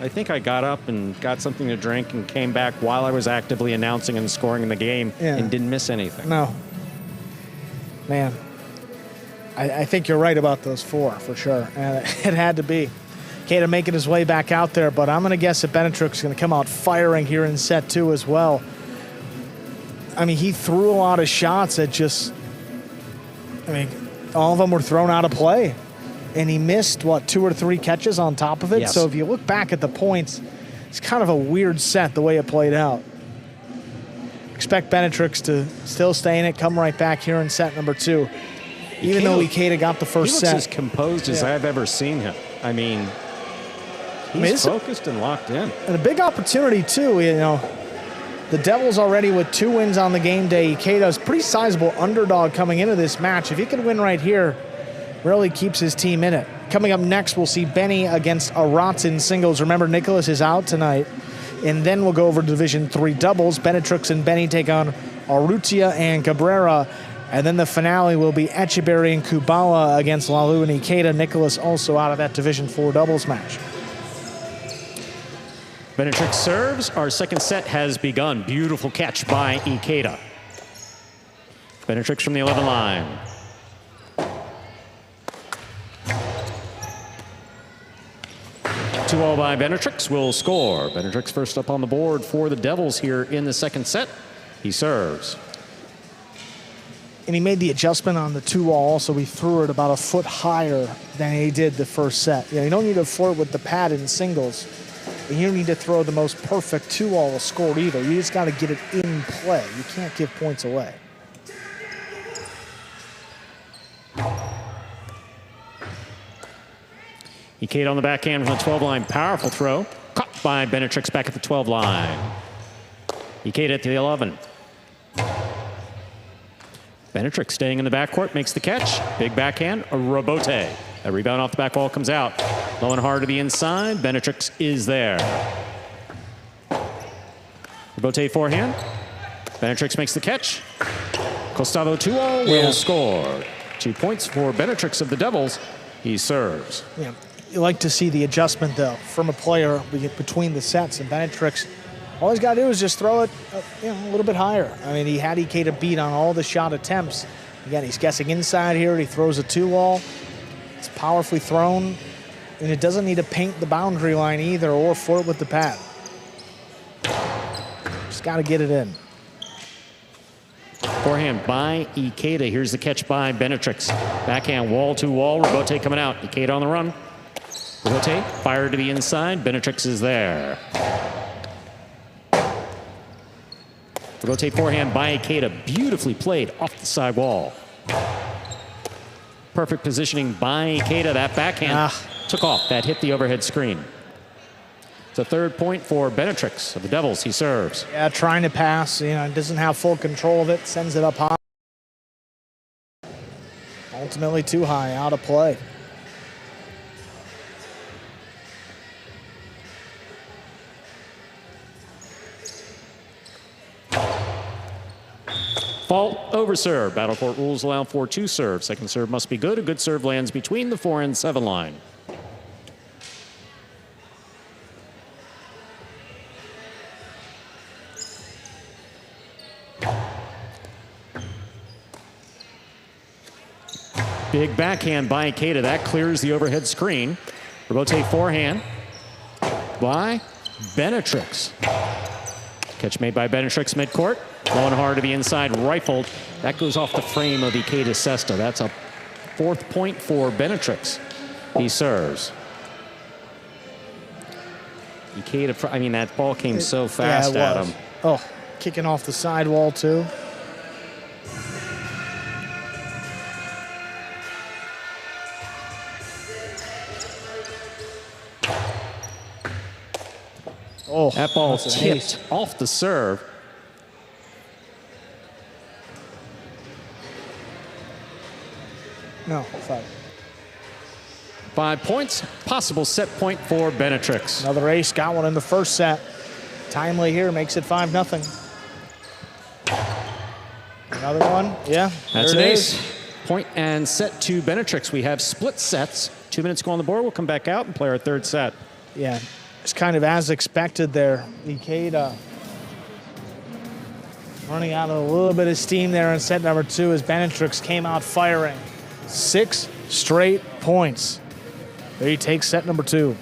I think I got up and got something to drink and came back while I was actively announcing and scoring in the game and didn't miss anything. No. Man, I think you're right about those four, for sure. And it had to be. Ikeda making his way back out there, but I'm going to guess that Benetrix is going to come out firing here in set 2 as well. I mean, he threw a lot of shots that just, I mean, all of them were thrown out of play. And he missed, 2 or 3 catches on top of it? Yes. So if you look back at the points, it's kind of a weird set the way it played out. Expect Benetrix to still stay in it, come right back here in set number 2. Even though Ikeda got the first set. He looks as composed as I've ever seen him. I mean, he's focused and locked in. And a big opportunity, too, you know. The Devils already with 2 wins on the game day. Ikeda's pretty sizable underdog coming into this match. If he can win right here, really keeps his team in it. Coming up next, we'll see Benny against Aratz in singles. Remember, Nicholas is out tonight. And then we'll go over to Division 3 doubles. Benetrix and Benny take on Arrutia and Cabrera. And then the finale will be Echeverry and Kubala against Lalu and Ikeda. Nicholas also out of that Division 4 doubles match. Benetrix serves. Our second set has begun. Beautiful catch by Ikeda. Benetrix from the 11 line. Two all by Benetrix will score. Benetrix first up on the board for the Devils here in the second set. He serves. And he made the adjustment on the 2-all, so he threw it about a foot higher than he did the first set. You know, you don't need to flirt with the pad in singles. And you don't need to throw the most perfect 2-all score either. You just got to get it in play. You can't give points away. Ikeda on the backhand from the 12 line. Powerful throw. Caught by Benetrix back at the 12 line. Ikeda at the 11. Benetrix staying in the backcourt, makes the catch. Big backhand, a rebote. That rebound off the back wall comes out. Low and hard to the inside. Benetrix is there. Rebote forehand. Benetrix makes the catch. Costado 2-0 will score. 2 points for Benetrix of the Devils. He serves. Yeah, you like to see the adjustment, though, from a player between the sets. And Benetrix, all he's got to do is just throw it a little bit higher. I mean, he had Ikeda beat on all the shot attempts. Again, he's guessing inside here. He throws a 2-wall. It's powerfully thrown, and it doesn't need to paint the boundary line either or flirt with the pad. Just got to get it in. Forehand by Ikeda. Here's the catch by Benetrix. Backhand wall to wall. Rebote coming out. Ikeda on the run. Rebote fired to the inside. Benetrix is there. Rebote forehand by Ikeda. Beautifully played off the side wall. Perfect positioning by Ikeda. That backhand took off. That hit the overhead screen. It's a 3rd point for Benetrix of the Devils. He serves. Yeah, trying to pass. Doesn't have full control of it. Sends it up high. Ultimately too high. Out of play. Fault over serve. Battlecourt rules allow for 2 serves. Second serve must be good. A good serve lands between the 4 and 7 line. Big backhand by Ikeda. That clears the overhead screen. Rebote forehand by Benetrix. Catch made by Benetrix midcourt. Low and hard to the inside, rifled. That goes off the frame of Ikeda's cesta. That's a 4th point for Benetrix. He serves. Ikeda, I mean, that ball came so fast at him. Oh, kicking off the sidewall too. Oh, that ball tipped off the serve. No, 5. 5 points. Possible set point for Benetrix. Another ace. Got one in the first set. Timely here makes it 5-0. Another one. Yeah. That's an ace. Point and set to Benetrix. We have split sets. 2 minutes go on the board. We'll come back out and play our 3rd set. Yeah. It's kind of as expected there. Ikeda running out of a little bit of steam there in set number 2 as Benetrix came out firing. 6 straight points. There he takes set number 2.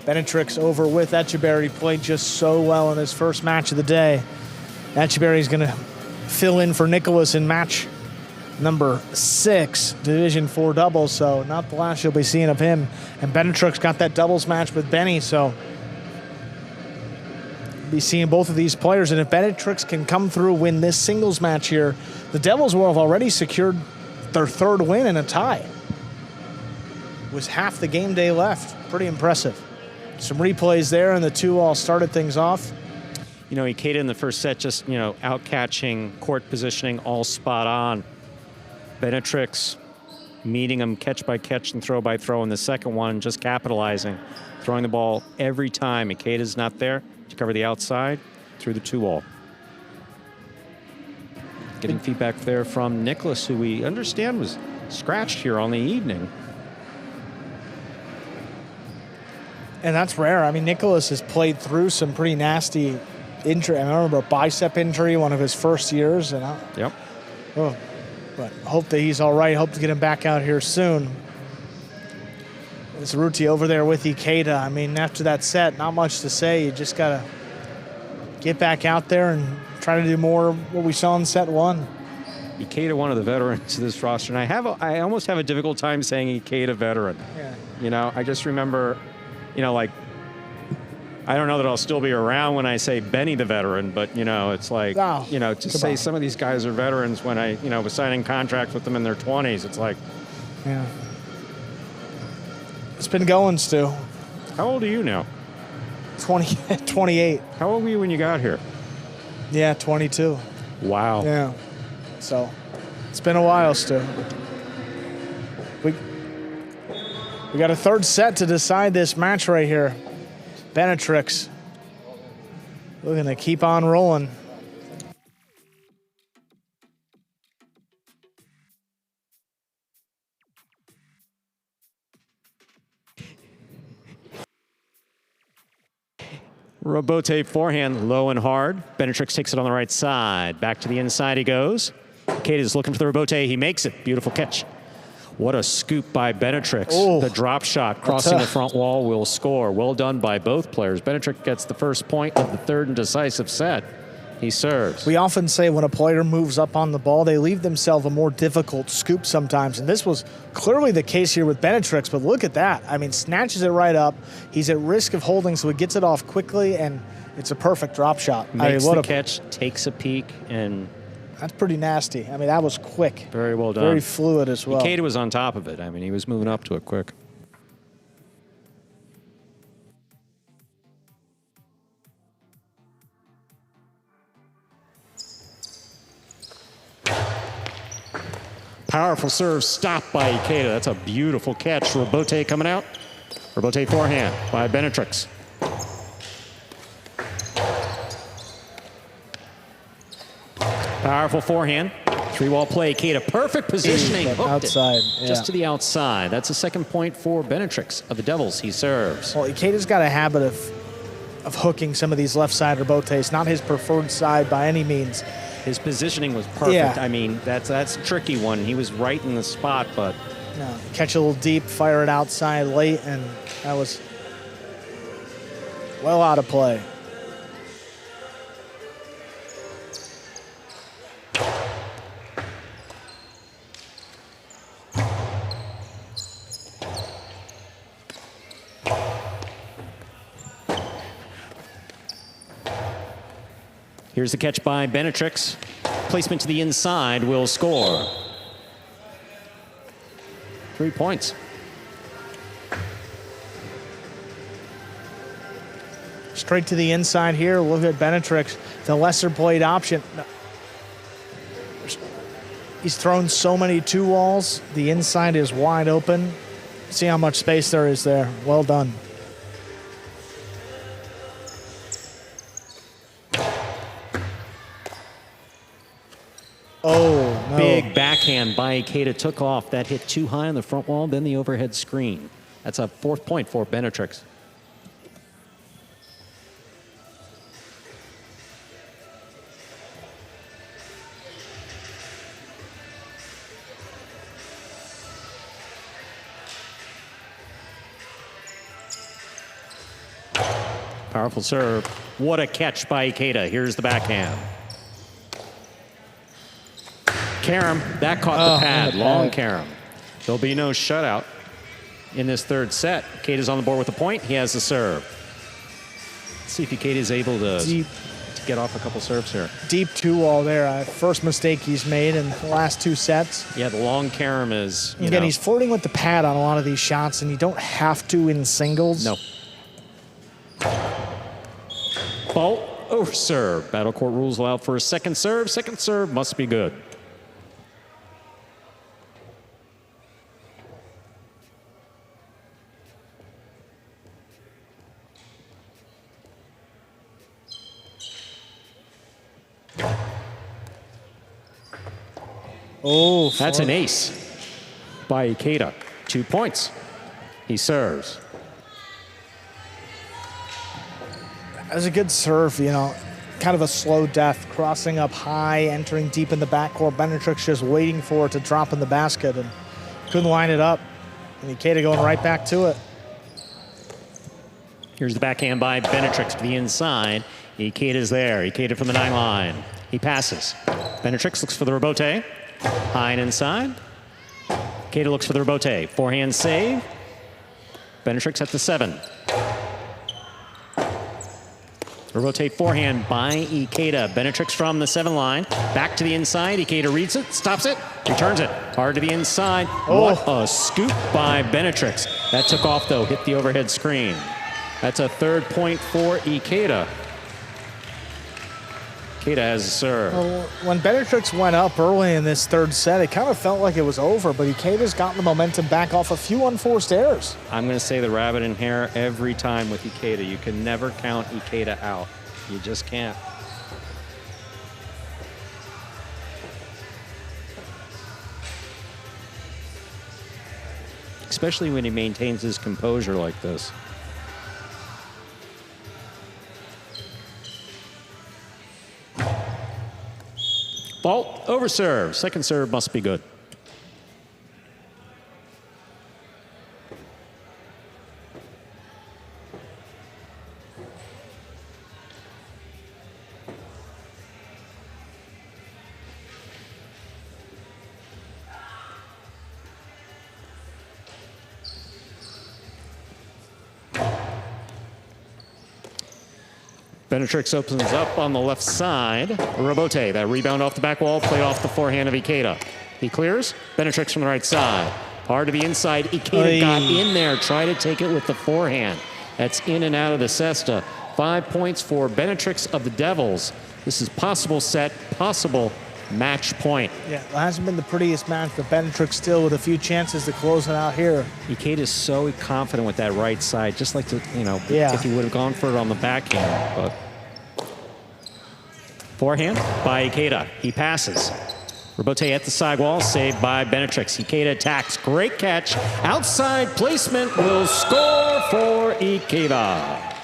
Benetrix over with Etcheberry. Played just so well in his first match of the day. Etcheberry's going to fill in for Nicholas in match number 6, Division 4 doubles, so not the last you'll be seeing of him. And Benetrix got that doubles match with Benny, so we'll be seeing both of these players. And if Benetrix can come through, win this singles match here, the Devils will have already secured their 3rd win in a tie. With half the game day left. Pretty impressive. Some replays there, and the 2-all started things off. Ikeda in the first set just, out-catching, court positioning, all spot on. Benetrix meeting him catch by catch and throw by throw in the second one, just capitalizing, throwing the ball every time. Ikeda's not there to cover the outside through the 2-wall. Getting feedback there from Nicholas, who we understand was scratched here on the evening. And that's rare. I mean, Nicholas has played through some pretty nasty injury. I remember a bicep injury one of his first years. And Yep. But hope that he's all right. Hope to get him back out here soon. It's Ruti over there with Ikeda. I mean, after that set, not much to say. You just got to get back out there and try to do more of what we saw in set 1. Ikeda, one of the veterans of this roster. And I almost have a difficult time saying Ikeda veteran. Yeah. I just remember, I don't know that I'll still be around when I say Benny the veteran, but, it's like, to say some of these guys are veterans when I, was signing contracts with them in their 20s. It's like. Yeah. It's been going, Stu. How old are you now? 28. How old were you when you got here? Yeah, 22. Wow. Yeah. So it's been a while, Stu. We got a third set to decide this match right here. Benetrix looking to keep on rolling. Robote forehand, low and hard. Benetrix takes it on the right side. Back to the inside he goes. Ikeda's looking for the Robote. He makes it. Beautiful catch. What a scoop by Benetrix. Oh, the drop shot crossing the front wall will score. Well done by both players. Benetrix gets the first point of the third and decisive set. He serves. We often say when a player moves up on the ball, they leave themselves a more difficult scoop sometimes. And this was clearly the case here with Benetrix, but look at that. I mean, snatches it right up. He's at risk of holding, so he gets it off quickly, and it's a perfect drop shot. Makes the catch, takes a peek, and... That's pretty nasty. I mean, that was quick. Very well done. Very fluid as well. Ikeda was on top of it. I mean, he was moving up to it quick. Powerful serve stopped by Ikeda. That's a beautiful catch. Robote coming out. Robote forehand by Benetrix. Powerful forehand. Three-wall play. Ikeda, perfect positioning. Outside. Yeah. Just to the outside. That's a second point for Benetrix of the Devils. He serves. Well, Ikeda's got a habit of hooking some of these left side Robotes. Not his preferred side by any means. His positioning was perfect. Yeah. I mean, that's a tricky one. He was right in the spot, but... No, catch a little deep, fire it outside late, and that was well out of play. Here's the catch by Benetrix. Placement to the inside will score. 3 points. Straight to the inside here. Look at Benetrix, the lesser played option. He's thrown so many two walls. The inside is wide open. See how much space there is there. Well done. Oh, no. Big backhand by Ikeda took off. That hit too high on the front wall, then the overhead screen. That's a 4th point for Benetrix. Powerful serve. What a catch by Ikeda. Here's the backhand. Karam, that caught the pad. Long Karam. There'll be no shutout in this third set. Ikeda's on the board with the point. He has the serve. Let's see if Ikeda's able to get off a couple serves here. Deep two-wall there. First mistake he's made in the last 2 sets. Yeah, the long Karam is, Again, he's flirting with the pad on a lot of these shots, and you don't have to in singles. No. Oh, serve. Battlecourt rules allow for a second serve. Second serve must be good. Oh, that's an ace by Ikeda. 2 points. He serves. That was a good serve, kind of a slow death, crossing up high, entering deep in the backcourt. Benetrix just waiting for it to drop in the basket and couldn't line it up. And Ikeda going right back to it. Here's the backhand by Benetrix to the inside. Ikeda's there. Ikeda from the 9 line. He passes. Benetrix looks for the Robote. High and inside. Ikeda looks for the Robote. Forehand save. Benetrix at the 7. Robote forehand by Ikeda. Benetrix from the 7 line. Back to the inside. Ikeda reads it, stops it, returns it. Hard to the inside. Oh. What a scoop by Benetrix. That took off, though, hit the overhead screen. That's a 3rd point for Ikeda. Ikeda has a serve. Well, when Benetrix went up early in this third set, it kind of felt like it was over, but Ikeda's gotten the momentum back off a few unforced errors. I'm going to say the rabbit in hair every time with Ikeda. You can never count Ikeda out. You just can't. Especially when he maintains his composure like this. Fault, over serve. Second serve must be good. Benetrix opens up on the left side. Robote, that rebound off the back wall, played off the forehand of Ikeda. He clears. Benetrix from the right side. Hard to the inside. Ikeda got in there, tried to take it with the forehand. That's in and out of the cesta. 5 points for Benetrix of the Devils. This is possible set, possible match point. Yeah, it hasn't been the prettiest match, but Benetrix still with a few chances to close it out here. Ikeda is so confident with that right side, just like to, you know, if he would have gone for it on the backhand. But forehand by Ikeda. He passes. Robote at the sidewall, saved by Benetrix. Ikeda attacks. Great catch. Outside placement will score for Ikeda.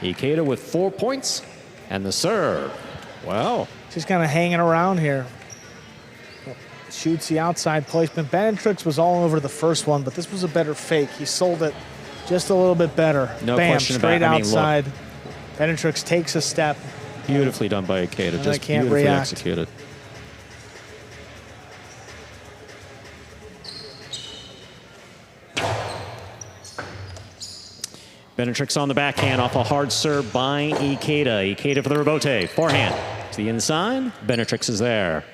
Ikeda with 4 points and the serve. Well, just kind of hanging around here. Shoots the outside placement. Benetrix was all over the first one, but this was a better fake. He sold it just a little bit better. No Bam, question straight about it. outside. Benetrix takes a step. Beautifully done by Ikeda. Just can't beautifully react. executed. Benetrix on the backhand off a hard serve by Ikeda. Ikeda for the Robote. Forehand to the inside. Benetrix is there.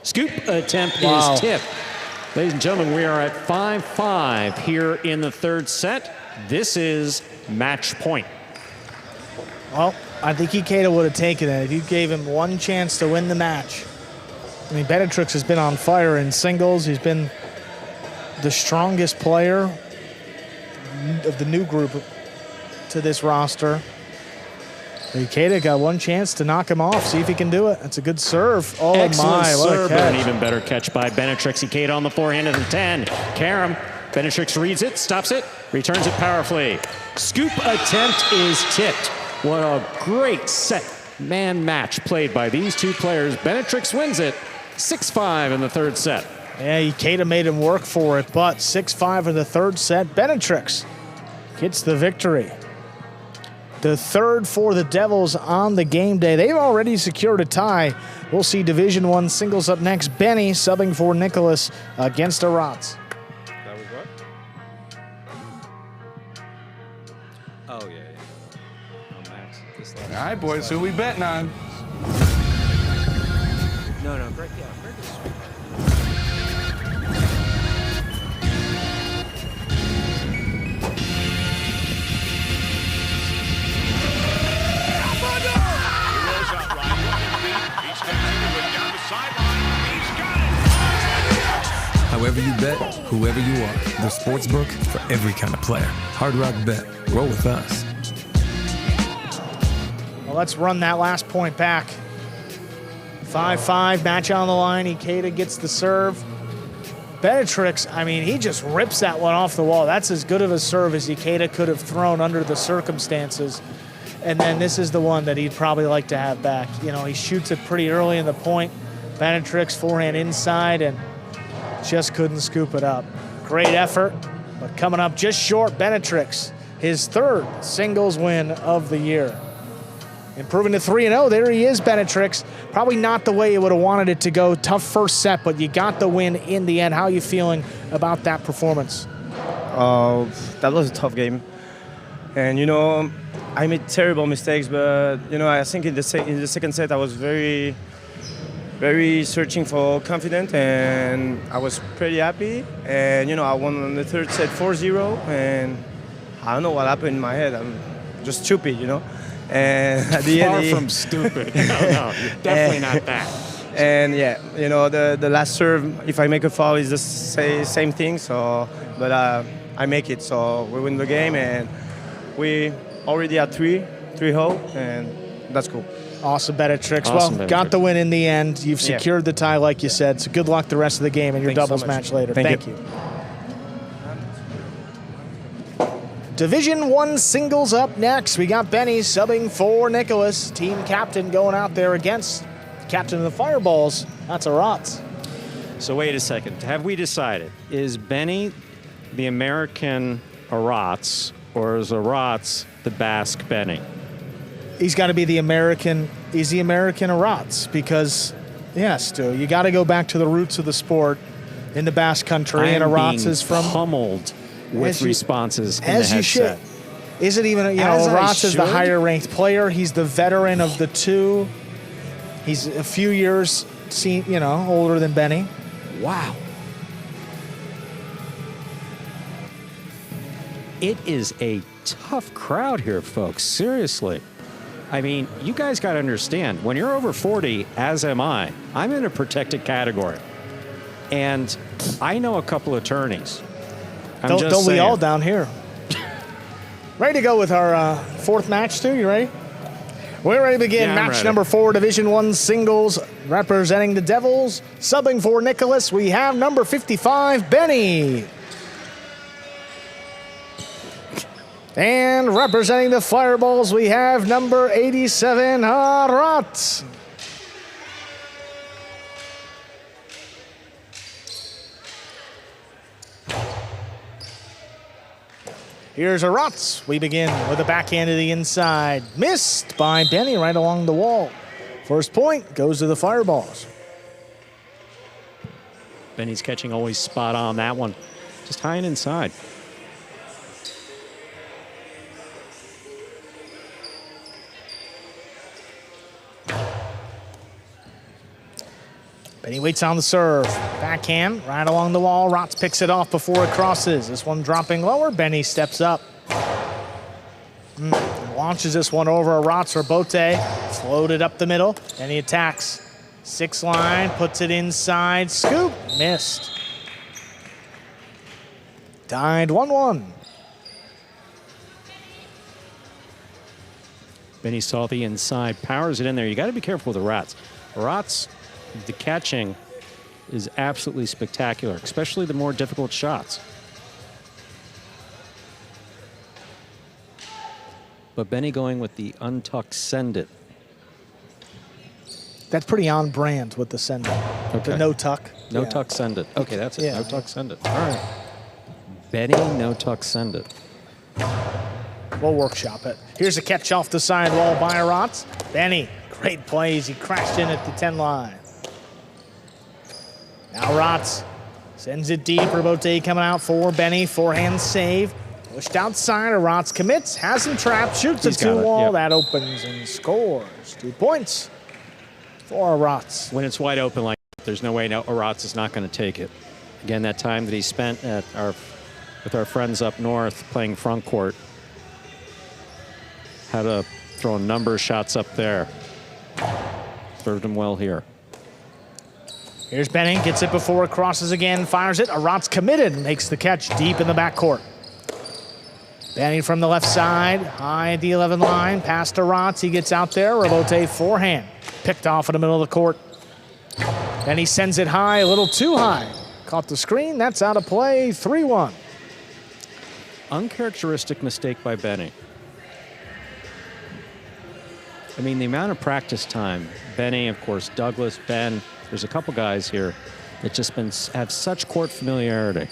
Scoop attempt is tipped. Ladies and gentlemen, we are at 5-5 here in the third set. This is match point. Well, I think Ikeda would have taken it if you gave him one chance to win the match. I mean, Benetrix has been on fire in singles. He's been the strongest player of the new group to this roster. Ikeda got one chance to knock him off, see if he can do it. That's a good serve. Oh, excellent my, what serve, a catch. an even better catch by Benetrix. Ikeda on the forehand of the 10. Karam, Benetrix reads it, stops it, returns it powerfully. Scoop attempt is tipped. What a great set man match played by these two players. Benetrix wins it 6-5 in the third set. Yeah, Ikeda made him work for it, but 6-5 in the third set. Benetrix gets the victory. The third for the Devils on the game day. They've already secured a tie. We'll see Division I singles up next. Benny subbing for Nicholas against Arats. That was what? Oh, yeah. Oh, Max. All right, boys, who we betting on? No, break it. However you bet, whoever you are, the sportsbook for every kind of player. Hard Rock Bet. Roll with us. Well, let's run that last point back. 5-5, match on the line. Ikeda gets the serve. Benetrix, I mean, he just rips that one off the wall. That's as good of a serve as Ikeda could have thrown under the circumstances. And then this is the one that he'd probably like to have back. You know, he shoots it pretty early in the point. Benetrix forehand inside and just couldn't scoop it up. Great effort, but coming up just short. Benetrix, his third singles win of the year. Improving to 3-0. There he is, Benetrix. Probably not the way you would have wanted it to go. Tough first set, but you got the win in the end. How are you feeling about that performance? That was a tough game. And, you know, I made terrible mistakes, but, you know, I think in the second set I was very searching for confidence, and I was pretty happy. And, you know, I won on the third set 4-0, and I don't know what happened in my head. I'm just stupid, you know. And at the end, Far from stupid. No, you're definitely not that. And yeah, you know, the last serve, if I make a foul, is the same thing. So, but I make it, so we win the game, and we already at 3-0, and that's cool. Awesome, Bellatrix. Awesome, Well, Bellatrix. got the win in the end. You've secured the tie, like you said. So good luck the rest of the game and your Thank you so doubles much. match later. Thank Thank you. Division 1 singles up next. We got Benny subbing for Nicholas. Team captain going out there against captain of the Fireballs. That's Aratz. So wait a second. Have we decided, is Benny the American Aratz, or is Aratz the Basque Benny? He's got to be the American. He's the American Aratz because, yes, Stu, you got to go back to the roots of the sport in the Basque Country, and Aratz is from pummeled with responses in the as you headset. should. Is it even? You know, As I Aratz is the should? higher ranked player. He's the veteran of the two. He's a few years, older than Benny. Wow. It is a tough crowd here, folks. Seriously. I mean, you guys got to understand, when you're over 40, as am I, I'm in a protected category. And I know a couple attorneys. Don't we all down here? Ready to go with our fourth match, Stu? You ready? We're ready to begin. Yeah, I'm match ready. number 4, Division 1 singles, representing the Devils. Subbing for Nicholas, we have number 55, Benny. And representing the Fireballs, we have number 87, Aratz. Here's Aratz. We begin with a backhand to the inside. Missed by Benny right along the wall. First point goes to the Fireballs. Benny's catching always spot on that one. Just high and inside. Benny waits on the serve. Backhand right along the wall. Aratz picks it off before it crosses. This one dropping lower. Benny steps up. Launches this one over Aratz or Bote. Floated up the middle. Benny attacks. 6 line, puts it inside. Scoop. Missed. Tied 1-1. Benny saw the inside, powers it in there. You got to be careful with Aratz. Aratz, the catching is absolutely spectacular, especially the more difficult shots. But Benny going with the untucked send it. That's pretty on brand with the send it. Okay. The no tuck. No Yeah. tuck send it. Okay, that's it. Yeah. No tuck send it. All right. Benny, no tuck send it. We'll workshop it. Here's a catch off the sidewall by Aratz. Benny, great plays. He crashed in at the 10 line. Now Aratz sends it deep. Robote coming out for Benny. Forehand save. Pushed outside. Aratz commits. Has him trapped. Shoots He's a 2 got it, wall. yep. That opens and scores. 2 points for Aratz. When it's wide open like that, there's no way Aratz is not going to take it. Again, that time that he spent with our friends up north playing front court, had to throw a number of shots up there. Served him well here. Here's Benny. Gets it before it crosses again. Fires it. Aratz committed. Makes the catch deep in the backcourt. Benny from the left side. High at the 11 line. Past Aratz. He gets out there. Robote forehand. Picked off in the middle of the court. Then he sends it high. A little too high. Caught the screen. That's out of play. 3-1. Uncharacteristic mistake by Benny. I mean, the amount of practice time, Benny, of course, Douglas, Ben, there's a couple guys here that just have such court familiarity.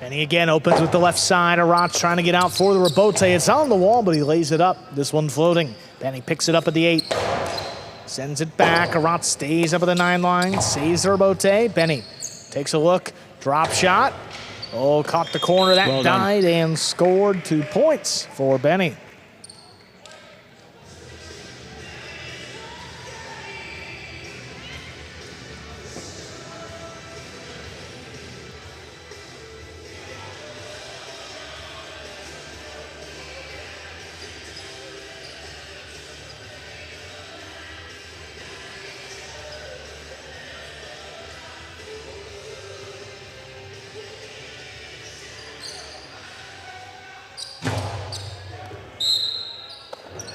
Benny again opens with the left side. Aratz trying to get out for the Robote. It's on the wall, but he lays it up. This one floating. Benny picks it up at the 8. Sends it back. Aratz stays up at the 9 line. Saves the Robote. Benny takes a look. Drop shot. Oh, caught the corner. That Well done. died and scored 2 points for Benny.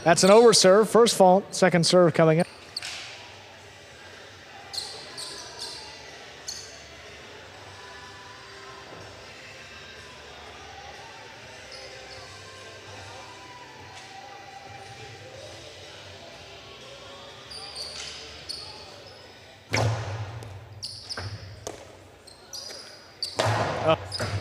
That's an over serve. First fault, second serve coming in.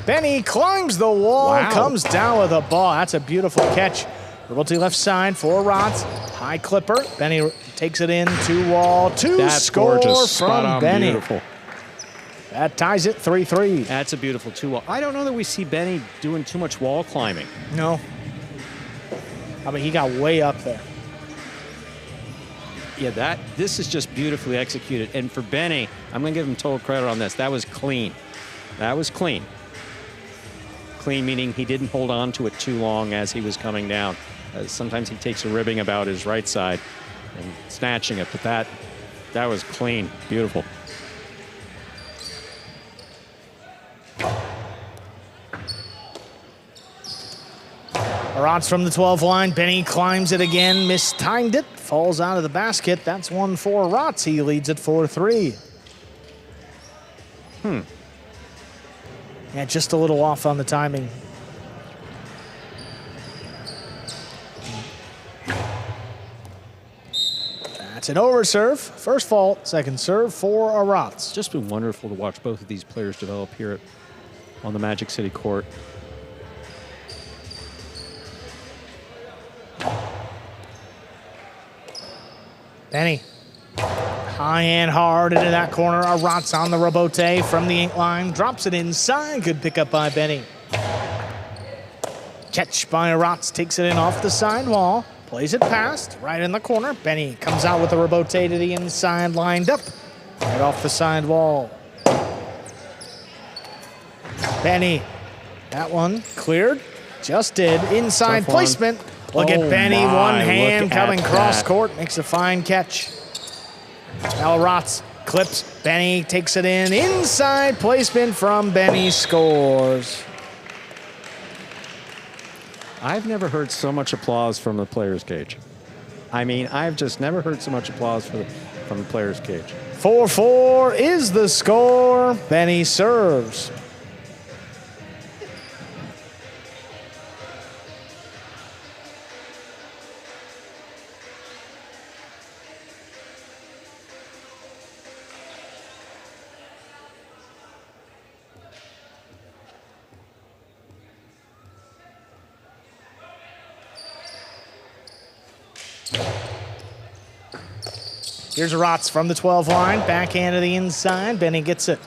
Benny climbs the wall, comes down with a ball. That's a beautiful catch. Royalty left side for Rotz. High clipper. Benny takes it in, 2-wall, score gorgeous. from Benny. Beautiful. That ties it 3-3. That's a beautiful 2-wall. I don't know that we see Benny doing too much wall climbing. No. I mean, he got way up there. Yeah, this is just beautifully executed. And for Benny, I'm going to give him total credit on this. That was clean. That was clean. Clean meaning he didn't hold on to it too long as he was coming down. Sometimes he takes a ribbing about his right side and snatching it, but that was clean. Beautiful. Rotz from the 12 line. Benny climbs it again, mistimed it, falls out of the basket. That's one for Rotz. He leads it 4-3. Yeah, just a little off on the timing. That's an over serve. First fault, second serve for Rotz. It's just been wonderful to watch both of these players develop here on the Magic City court. Benny. High and hard into that corner. Rotz on the rebote from the 8 line. Drops it inside. Good pickup by Benny. Catch by Rotz. Takes it in off the side wall. Plays it past. Right in the corner. Benny comes out with a rebote to the inside. Lined up. Right off the side wall. Benny. That one cleared. Just did. Inside placement. Look at Benny. One hand coming cross court. Makes a fine catch. Now Rotz clips. Benny takes it in. Inside placement from Benny, scores. I've never heard so much applause from the players' cage. I mean, I've just never heard so much applause from the players' cage. 4-4 is the score. Benny serves. Here's Rotz from the 12 line. Backhand to the inside. Benny gets it.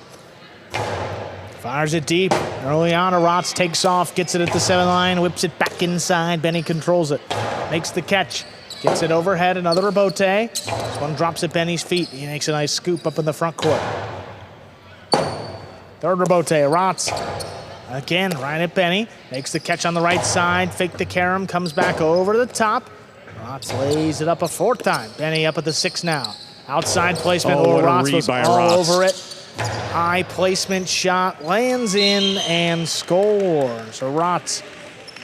Fires it deep. Early on, Rotz takes off, gets it at the 7 line, whips it back inside. Benny controls it. Makes the catch. Gets it overhead. Another rebote. This one drops at Benny's feet. He makes a nice scoop up in the front court. Third rebote. Rotz. Again, right at Benny. Makes the catch on the right side. Fake the carom. Comes back over the top. Rotz lays it up a 4th time. Benny up at the 6 now. Outside placement. Rotz was all over it. High placement shot. Lands in and scores. So Rotz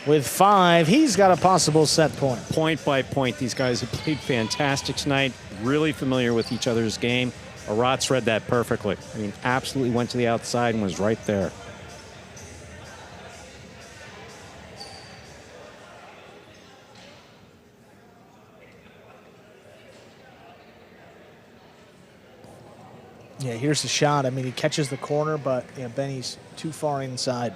with 5. He's got a possible set point. Point by point, these guys have played fantastic tonight. Really familiar with each other's game. Rotz read that perfectly. I mean, absolutely went to the outside and was right there. Yeah, here's the shot. I mean, he catches the corner, but yeah, Benny's too far inside.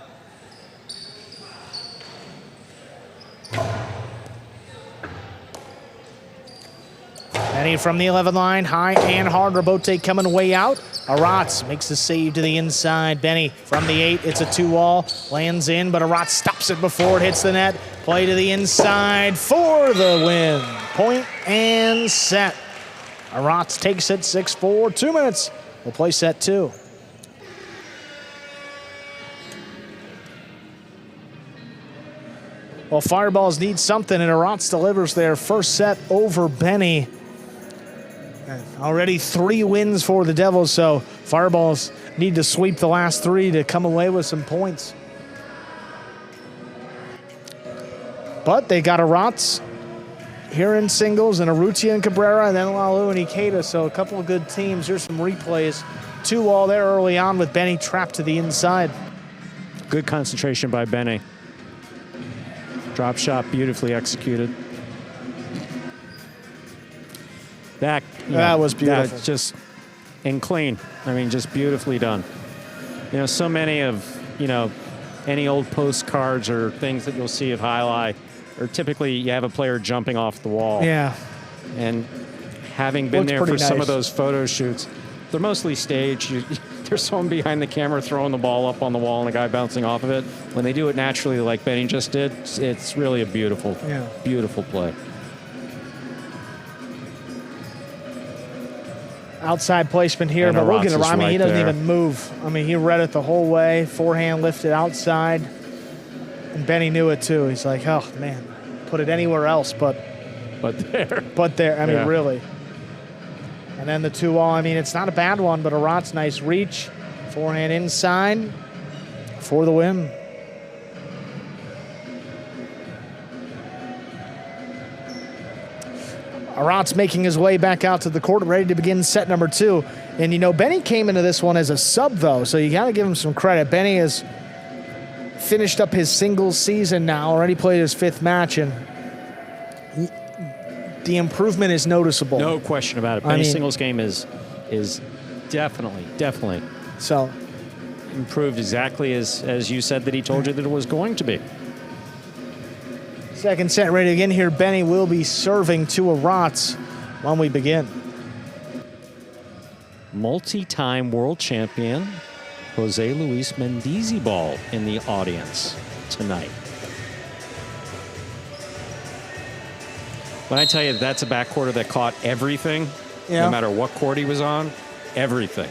Benny from the 11 line, high and hard. Rebote coming way out. Rotz makes the save to the inside. Benny from the 8, it's a 2-wall. Lands in, but Rotz stops it before it hits the net. Play to the inside for the win. Point and set. Rotz takes it 6-4, 2 minutes. We'll play set 2. Well, Fireballs need something, and Rotz delivers their first set over Benny. Already 3 wins for the Devils, so Fireballs need to sweep the last 3 to come away with some points. But they got Rotz here in singles, and Urrutia and Cabrera, and then Lalu and Ikeda. So a couple of good teams. Here's some replays. 2-all there early on with Benny trapped to the inside. Good concentration by Benny. Drop shot beautifully executed. That was beautiful. That's just and clean. I mean, just beautifully done. You know, so many of, you know, any old postcards or things that you'll see of Jai-Alai, or typically you have a player jumping off the wall. Yeah. And having been Looks there for pretty some nice. of those photo shoots, they're mostly staged. There's someone behind the camera throwing the ball up on the wall and a guy bouncing off of it. When they do it naturally like Benny just did, it's really a beautiful, beautiful play. Outside placement here, And but look at Aratz is Rami. He right doesn't there. even move. I mean, he read it the whole way. Forehand lifted outside. And Benny knew it too. He's like, oh, man, put it anywhere else but there. But there. I mean, Yeah. really. And then the 2-all. I mean, it's not a bad one, but Aratz, nice reach. Forehand inside for the win. Aratz making his way back out to the court, ready to begin set number 2. And, you know, Benny came into this one as a sub, though, so you got to give him some credit. Benny has finished up his singles season now, already played his 5th match, and the improvement is noticeable. No question about it. Benny's singles game is definitely so improved exactly as you said that he told you that it was going to be. Second set ready again here. Benny will be serving to Aratz when we begin. Multi-time world champion Jose Luis Mendizabal in the audience tonight. When I tell you that's a backcourter that caught everything, no matter what court he was on, everything.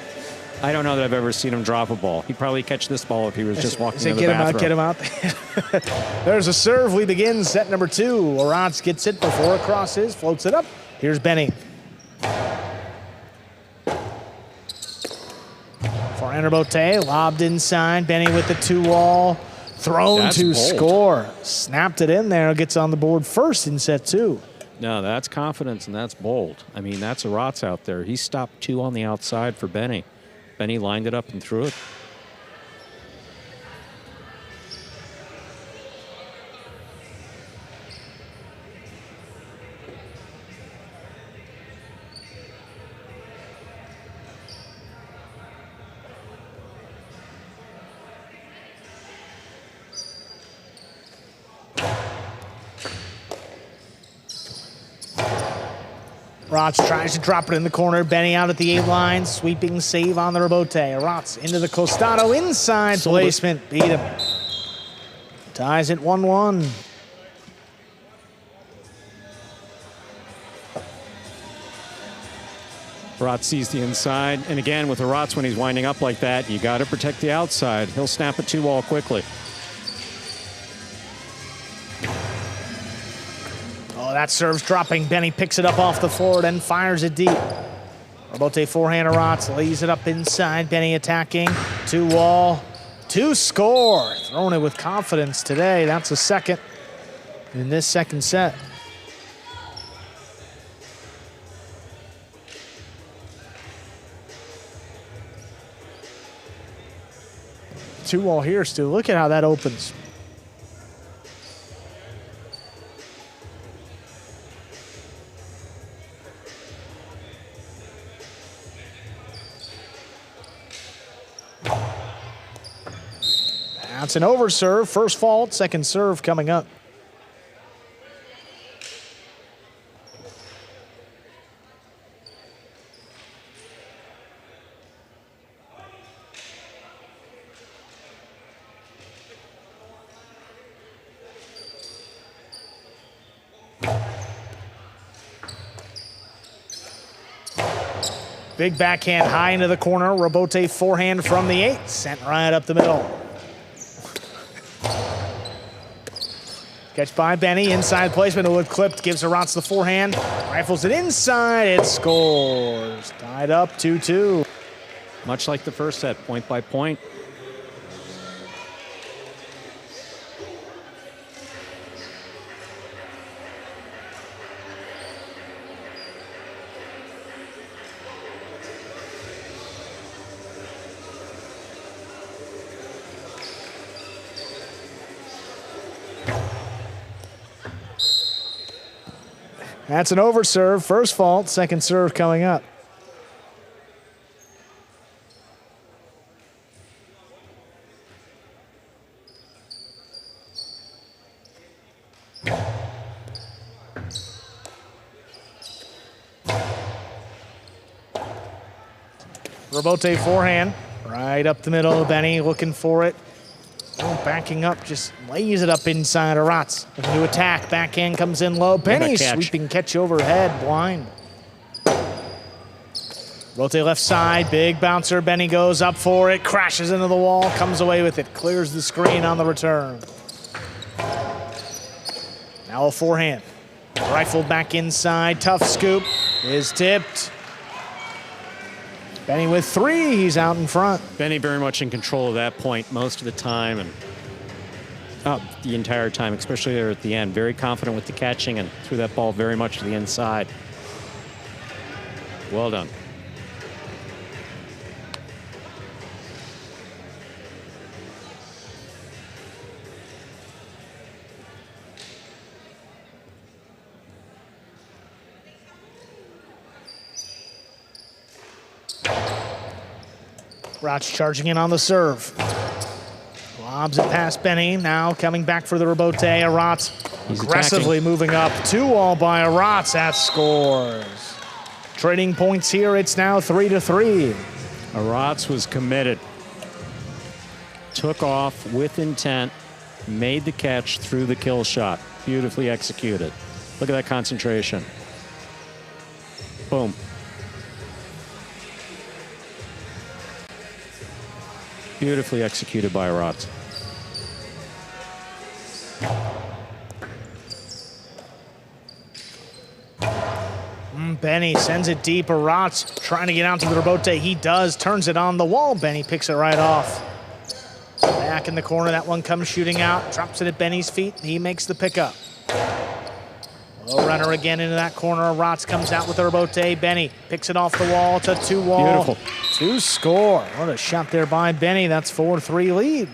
I don't know that I've ever seen him drop a ball. He'd probably catch this ball if he was just walking in the bathroom. Get him out. There's a serve. We begin set number 2. Aratz gets it before it crosses, floats it up. Here's Benny. Forehand Bote, lobbed inside. Benny with the 2-all. Thrown That's to bold. score. Snapped it in there. Gets on the board first in set 2. No, that's confidence and that's bold. I mean, that's Aratz out there. He stopped 2 on the outside for Benny. Benny lined it up and threw it. Aratz tries to drop it in the corner. Benny out at the 8 line. Sweeping save on the rebote. Aratz into the costado. Inside placement. Beat him. Ties at 1-1. Aratz sees the inside. And again, with Aratz, when he's winding up like that, you got to protect the outside. He'll snap a 2-ball quickly. That serve's dropping. Benny picks it up off the floor, then fires it deep. Rebote forehand, Aratz lays it up inside. Benny attacking. 2-wall. 2 score. Throwing it with confidence today. That's a second in this second set. Two-wall here, Stu. Look at how that opens. That's an over serve. First fault, second serve coming up. Big backhand high into the corner. Rebote forehand from the 8. Sent right up the middle. Catch by Benny, inside placement, it would clipped, gives Aratz the forehand, rifles it inside, it scores. Tied up 2-2. Much like the first set, point by point. That's an overserve. First fault, second serve coming up. Rebote forehand, right up the middle. Benny looking for it. Oh, backing up, just lays it up inside of Rotz. Looking to attack, backhand comes in low. Benny sweeping catch overhead, blind. Rebote left side, big bouncer. Benny goes up for it, crashes into the wall, comes away with it, clears the screen on the return. Now a forehand. Rifled back inside, tough scoop, is tipped. Benny with 3, he's out in front. Benny very much in control of that point most of the time and the entire time, especially there at the end. Very confident with the catching and threw that ball very much to the inside. Well done. Rotz charging in on the serve. Lobs it past Benny. Now coming back for the rebote. Rotz aggressively moving up. 2-all by Rotz. That scores. Trading points here. It's now 3-3. Rotz was committed. Took off with intent. Made the catch through the kill shot. Beautifully executed. Look at that concentration. Boom. Beautifully executed by Rotz. Benny sends it deep. Rotz trying to get out to the rebote. He does. Turns it on the wall. Benny picks it right off. Back in the corner. That one comes shooting out. Drops it at Benny's feet. He makes the pickup. Low runner again into that corner. Rotz comes out with the rebote. Benny picks it off the wall. It's a 2-wall. Beautiful. 2 score. What a shot there by Benny. That's 4-3 lead.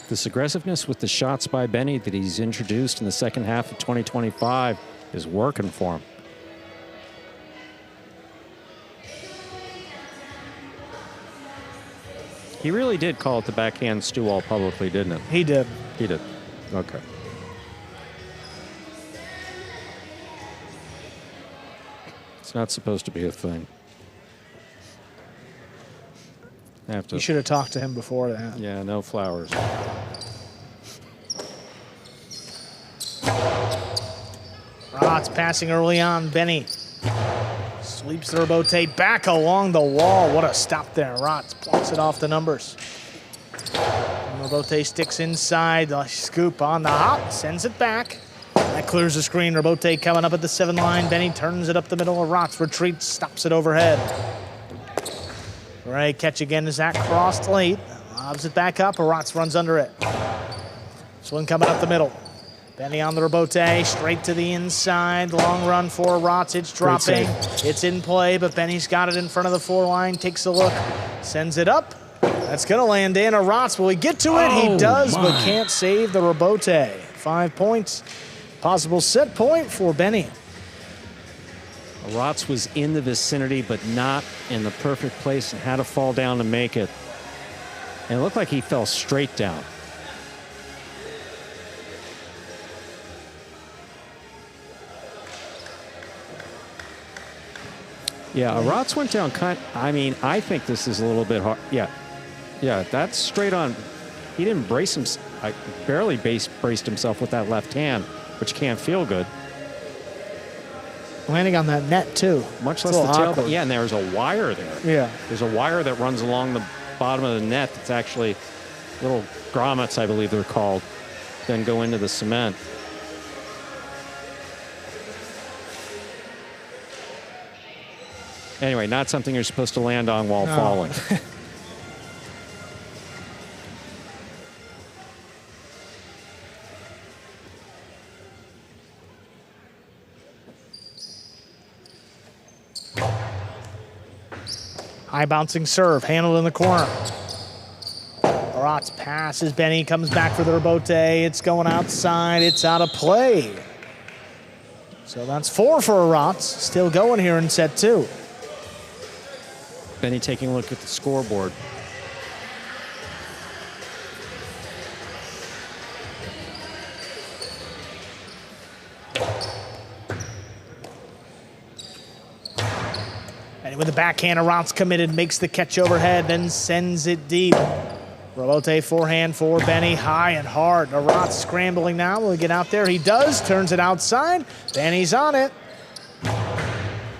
This aggressiveness with the shots by Benny that he's introduced in the second half of 2025 is working for him. He really did call it the backhand stew all publicly, didn't he? He did. He did. Okay. It's not supposed to be a thing. I have to. You should have talked to him before that. Yeah, no flowers. Rotz passing early on. Benny sweeps the rebote back along the wall. What a stop there. Rotz plucks it off the numbers. And rebote sticks inside. The scoop on the hop. Sends it back. That clears the screen. Rebote coming up at the 7 line. Benny turns it up the middle of Rotz. Retreats. Stops it overhead. Right, catch again as that crossed late. Lobs it back up. Rotz runs under it. This one coming up the middle. Benny on the rebote, straight to the inside. Long run for Rotz. It's dropping. It's in play, but Benny's got it in front of the 4 line. Takes a look. Sends it up. That's going to land in. Rotz, will he get to it? He does, but can't save the rebote. 5 points. Possible set point for Benny. Rotz was in the vicinity, but not in the perfect place and had to fall down to make it. And it looked like he fell straight down. Yeah, Rotz went down I think this is a little bit hard. Yeah, that's straight on. He didn't brace himself. Barely braced himself with that left hand, which can't feel good. Landing on that net, too. Much less the tail. But yeah, and there's a wire there. Yeah. There's a wire that runs along the bottom of the net that's actually little grommets, I believe they're called, then go into the cement. Anyway, not something you're supposed to land on while falling. High bouncing serve, handled in the corner. Rotz passes, Benny comes back for the rebote. It's going outside, it's out of play. So that's 4 for Aratz. Still going here in set 2. Benny taking a look at the scoreboard. And with the backhand, Aratz committed, makes the catch overhead, then sends it deep. Robote forehand for Benny, high and hard. Aratz scrambling now. Will he get out there? He does. Turns it outside. Benny's on it.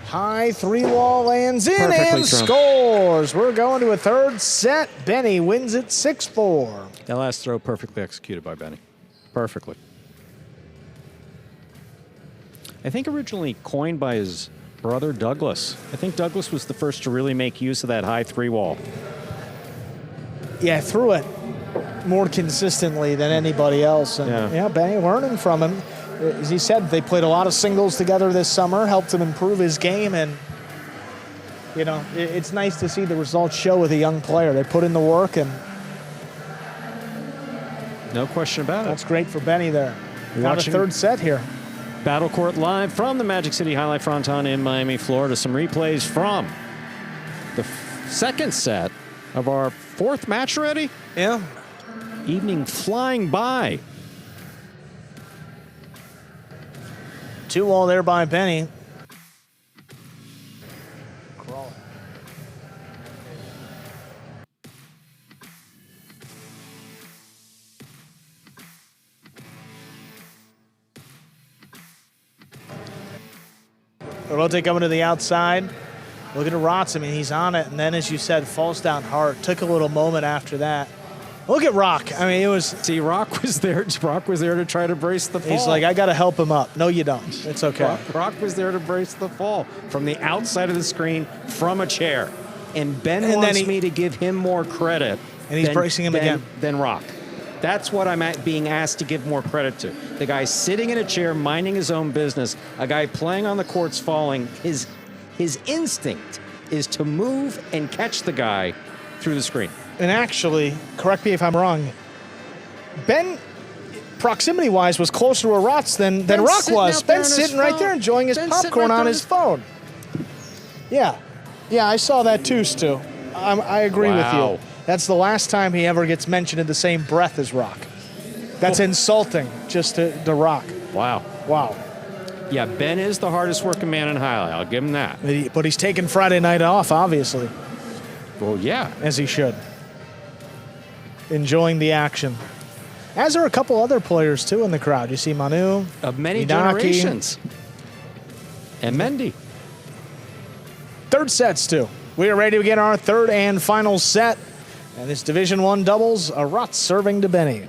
High 3-wall lands in and scores. We're going to a third set. Benny wins it 6-4. That last throw perfectly executed by Benny. Perfectly. I think originally coined by his brother Douglas. I think Douglas was the first to really make use of that high 3-wall. Yeah, threw it more consistently than anybody else. And yeah, Benny learning from him. As he said, they played a lot of singles together this summer, helped him improve his game, and you know, it's nice to see the results show with a young player. They put in the work, and no question about it. That's great for Benny there. Got a third set here. Battle Court live from the Magic City Jai-Alai Fronton in Miami, Florida. Some replays from the second set of our 4th match already. Yeah. Evening flying by. 2-all there by Benny. Robote coming to the outside. Look at Aratz. I mean, he's on it, and then, as you said, falls down hard. Took a little moment after that. Look at Rock. I mean, it was... See, Rock was there to try to brace the fall. He's like, I got to help him up. No, you don't. It's okay. Rock was there to brace the fall from the outside of the screen from a chair. And Ben wants me to give him more credit. And he's bracing him again. Than Rock. That's what I'm being asked to give more credit to. The guy sitting in a chair, minding his own business, a guy playing on the courts falling, his instinct is to move and catch the guy through the screen. And actually, correct me if I'm wrong, Ben, proximity-wise, was closer to Aratz than Rock was. Ben's sitting right there enjoying his popcorn on his phone. Yeah. Yeah, I saw that too, Stu. I agree with you. That's the last time he ever gets mentioned in the same breath as Rock. That's insulting just to Rock. Wow. Wow. Yeah, Ben is the hardest working man in Jai-Alai. I'll give him that. But he's taking Friday night off, obviously. Well, yeah. As he should. Enjoying the action. As are a couple other players, too, in the crowd. You see Manu. Of many generations. And Mendy. Third set, Stu. We are ready to begin our third and final set. And this Division I doubles, Aratz serving to Benny.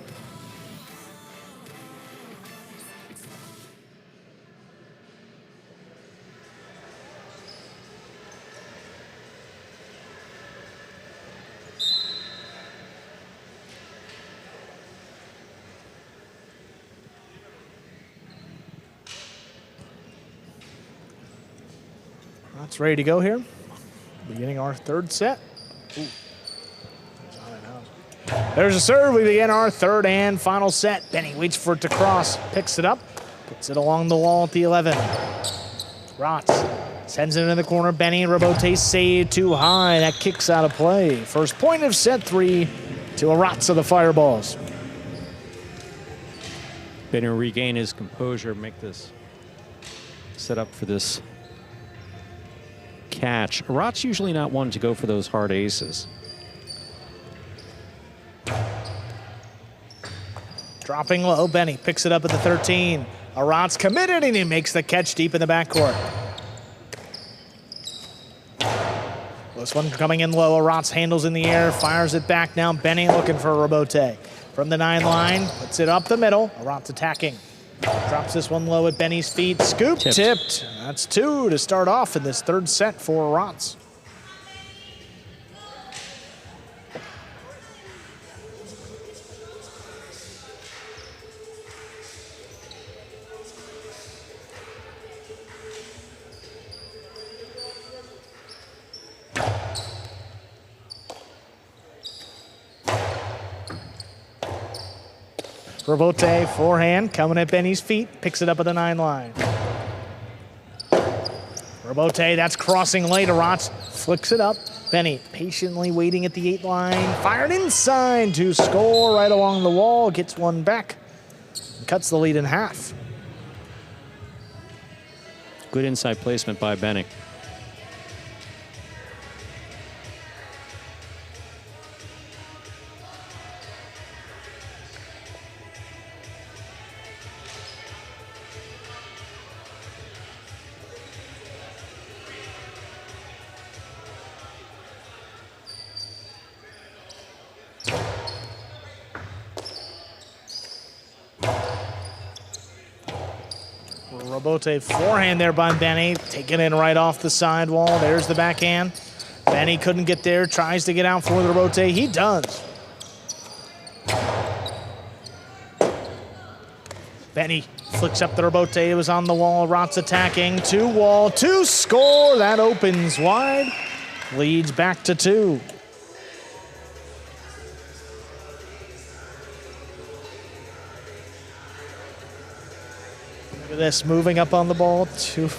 Aratz ready to go here. Beginning our third set. Ooh. There's a serve. We begin our third and final set. Benny waits for it to cross, picks it up, puts it along the wall at the 11. Aratz sends it into the corner. Benny and Robote say too high. That kicks out of play. First point of set 3 to Aratz of the Fireballs. Benny will regain his composure, make this set up for this catch. Aratz usually not one to go for those hard aces. Dropping low, Benny picks it up at the 13. Aratz committed, and he makes the catch deep in the backcourt. This one coming in low. Aratz handles in the air, fires it back down. Benny looking for Robote. From the 9 line, puts it up the middle. Aratz attacking. Drops this one low at Benny's feet. Scoop tipped. That's 2 to start off in this third set for Aratz. Robote, forehand, coming at Benny's feet, picks it up at the 9 line. Robote, that's crossing late. Arats flicks it up. Benny patiently waiting at the 8 line. Fired inside to score right along the wall. Gets one back. Cuts the lead in half. Good inside placement by Benny. Robote forehand there by Benny, taking it right off the sidewall. There's the backhand. Benny couldn't get there, tries to get out for the Robote. He does. Benny flicks up the Robote. It was on the wall. Rot's attacking. 2 wall, 2 score. That opens wide. Leads back to 2. Look at this, moving up on the ball. 2.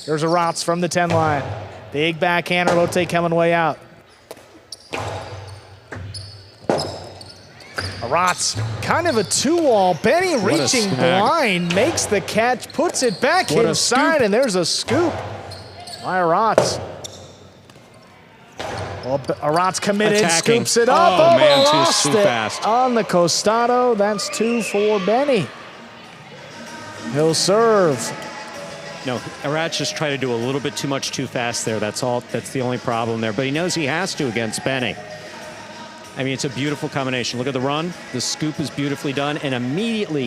There's a Rots from the 10 line. Big backhand, Robote coming way out. Rots, kind of a 2-wall. Benny reaching blind, makes the catch, puts it back inside, and there's a scoop by Rots. Well, Rots committed, attacking. Scoops it up. Oh man, lost too fast. On the costado, that's 2 for Benny. He'll serve. No, Arats just tried to do a little bit too much too fast there. That's all. That's the only problem there. But he knows he has to against Benny. I mean, it's a beautiful combination. Look at the run. The scoop is beautifully done, and immediately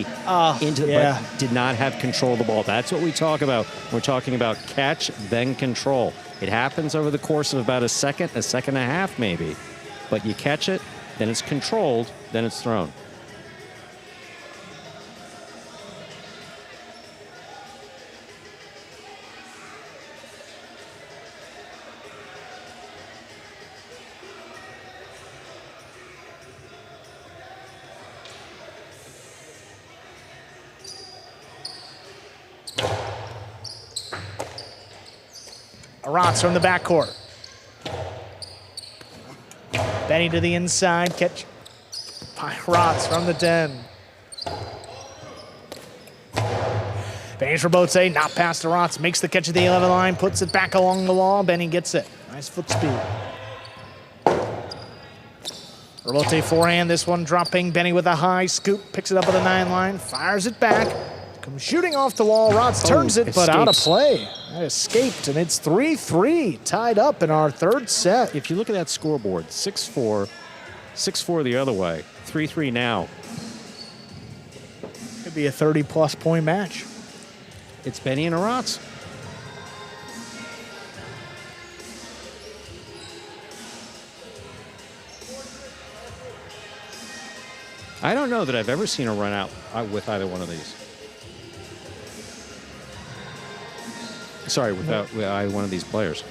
into the but did not have control of the ball. That's what we talk about. We're talking about catch, then control. It happens over the course of about a second and a half maybe. But you catch it, then it's controlled, then it's thrown. Rots from the backcourt. Benny to the inside, catch by Rots from the 10. Benny's Robote, not past the Rots, makes the catch at the 11 line, puts it back along the wall. Benny gets it. Nice foot speed. Robote forehand, this one dropping. Benny with a high scoop, picks it up at the 9 line, fires it back. Comes shooting off the wall. Rots turns it, but out of play. That escaped, and it's 3-3, tied up in our 3rd set. If you look at that scoreboard, 6-4, 6-4 the other way, 3-3 now. Could be a 30-plus point match. It's Benny and Arats. I don't know that I've ever seen a run out with either one of these. Sorry, with either one of these players.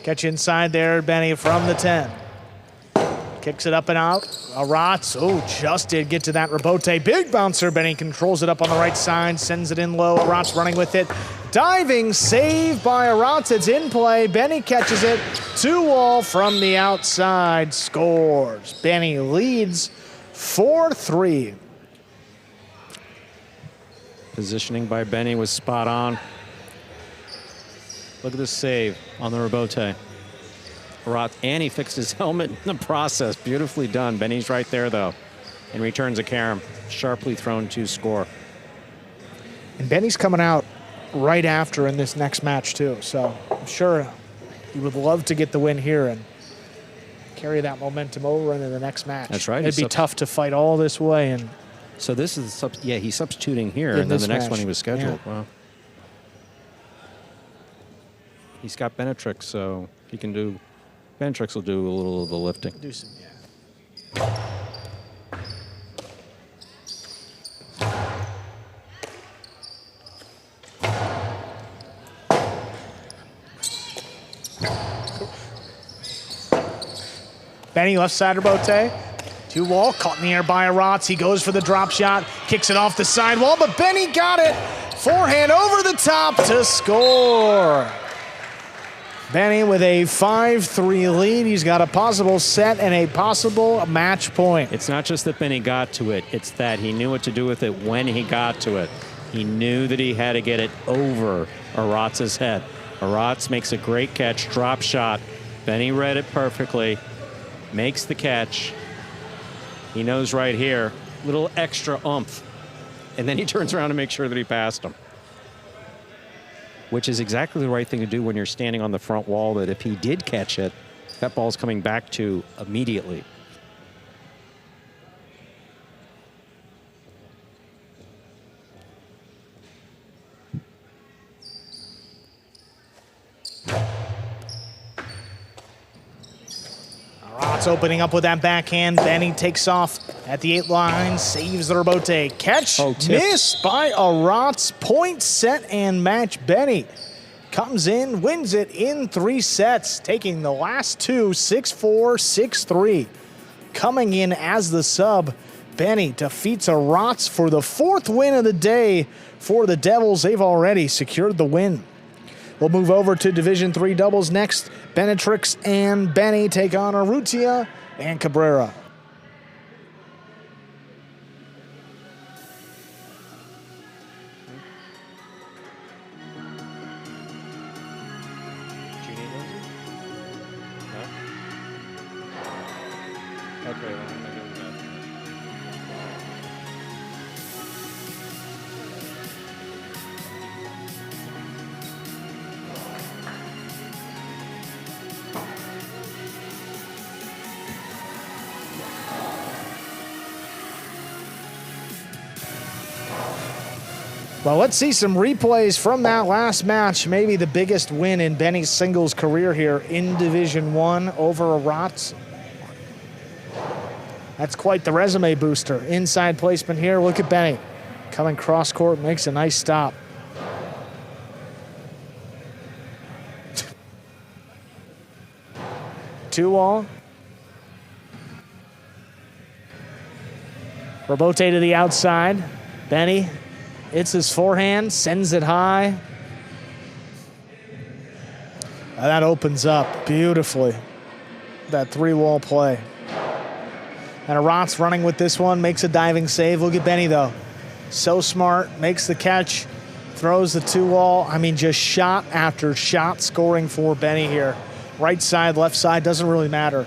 Catch inside there, Benny from the 10. Kicks it up and out. Arats, just did get to that Robote. Big bouncer, Benny controls it up on the right side, sends it in low. Arats running with it. Diving save by Arats, it's in play. Benny catches it, 2-wall from the outside, scores. Benny leads 4-3. Positioning by Benny was spot on. Look at this save on the Robote. And he fixed his helmet in the process. Beautifully done. Benny's right there, though. And returns a carom. Sharply thrown to score. And Benny's coming out right after in this next match, too. So I'm sure he would love to get the win here and carry that momentum over into the next match. That's right. It'd be tough to fight all this way. And so this is, he's substituting here, and then the next one he was scheduled. Yeah. Wow. he's got Benetrix, so he can do. Benetrix will do a little of the lifting. Do some, yeah. Benny left side rebote. 2-wall, caught in the air by Aratz. He goes for the drop shot, kicks it off the sidewall, but Benny got it. Forehand over the top to score. Benny with a 5-3 lead. He's got a possible set and a possible match point. It's not just that Benny got to it, it's that he knew what to do with it when he got to it. He knew that he had to get it over Aratz's head. Aratz makes a great catch, drop shot. Benny read it perfectly, makes the catch. He knows right here, little extra oomph. And then he turns around to make sure that he passed him. Which is exactly the right thing to do when you're standing on the front wall, that if he did catch it, that ball's coming back to immediately. Aratz opening up with that backhand. Benny takes off at the 8 line, saves the rebote. Catch, missed by Aratz. Point, set, and match. Benny comes in, wins it in 3 sets, taking the last 2, 6-4, 6-3. Coming in as the sub, Benny defeats Aratz for the 4th win of the day for the Devils. They've already secured the win. We'll move over to Division III doubles next. Benetrix and Benny take on Urrutia and Cabrera. Okay. Well, let's see some replays from that last match. Maybe the biggest win in Benny's singles career here in Division I over Aratz. That's quite the resume booster. Inside placement here. Look at Benny. Coming cross court, makes a nice stop. Two-wall. Rebote to the outside. Benny. It's his forehand, sends it high. That opens up beautifully, that 3-wall play. And Aratz running with this one, makes a diving save. Look at Benny though. So smart, makes the catch, throws the 2-wall. I mean, just shot after shot scoring for Benny here. Right side, left side, doesn't really matter.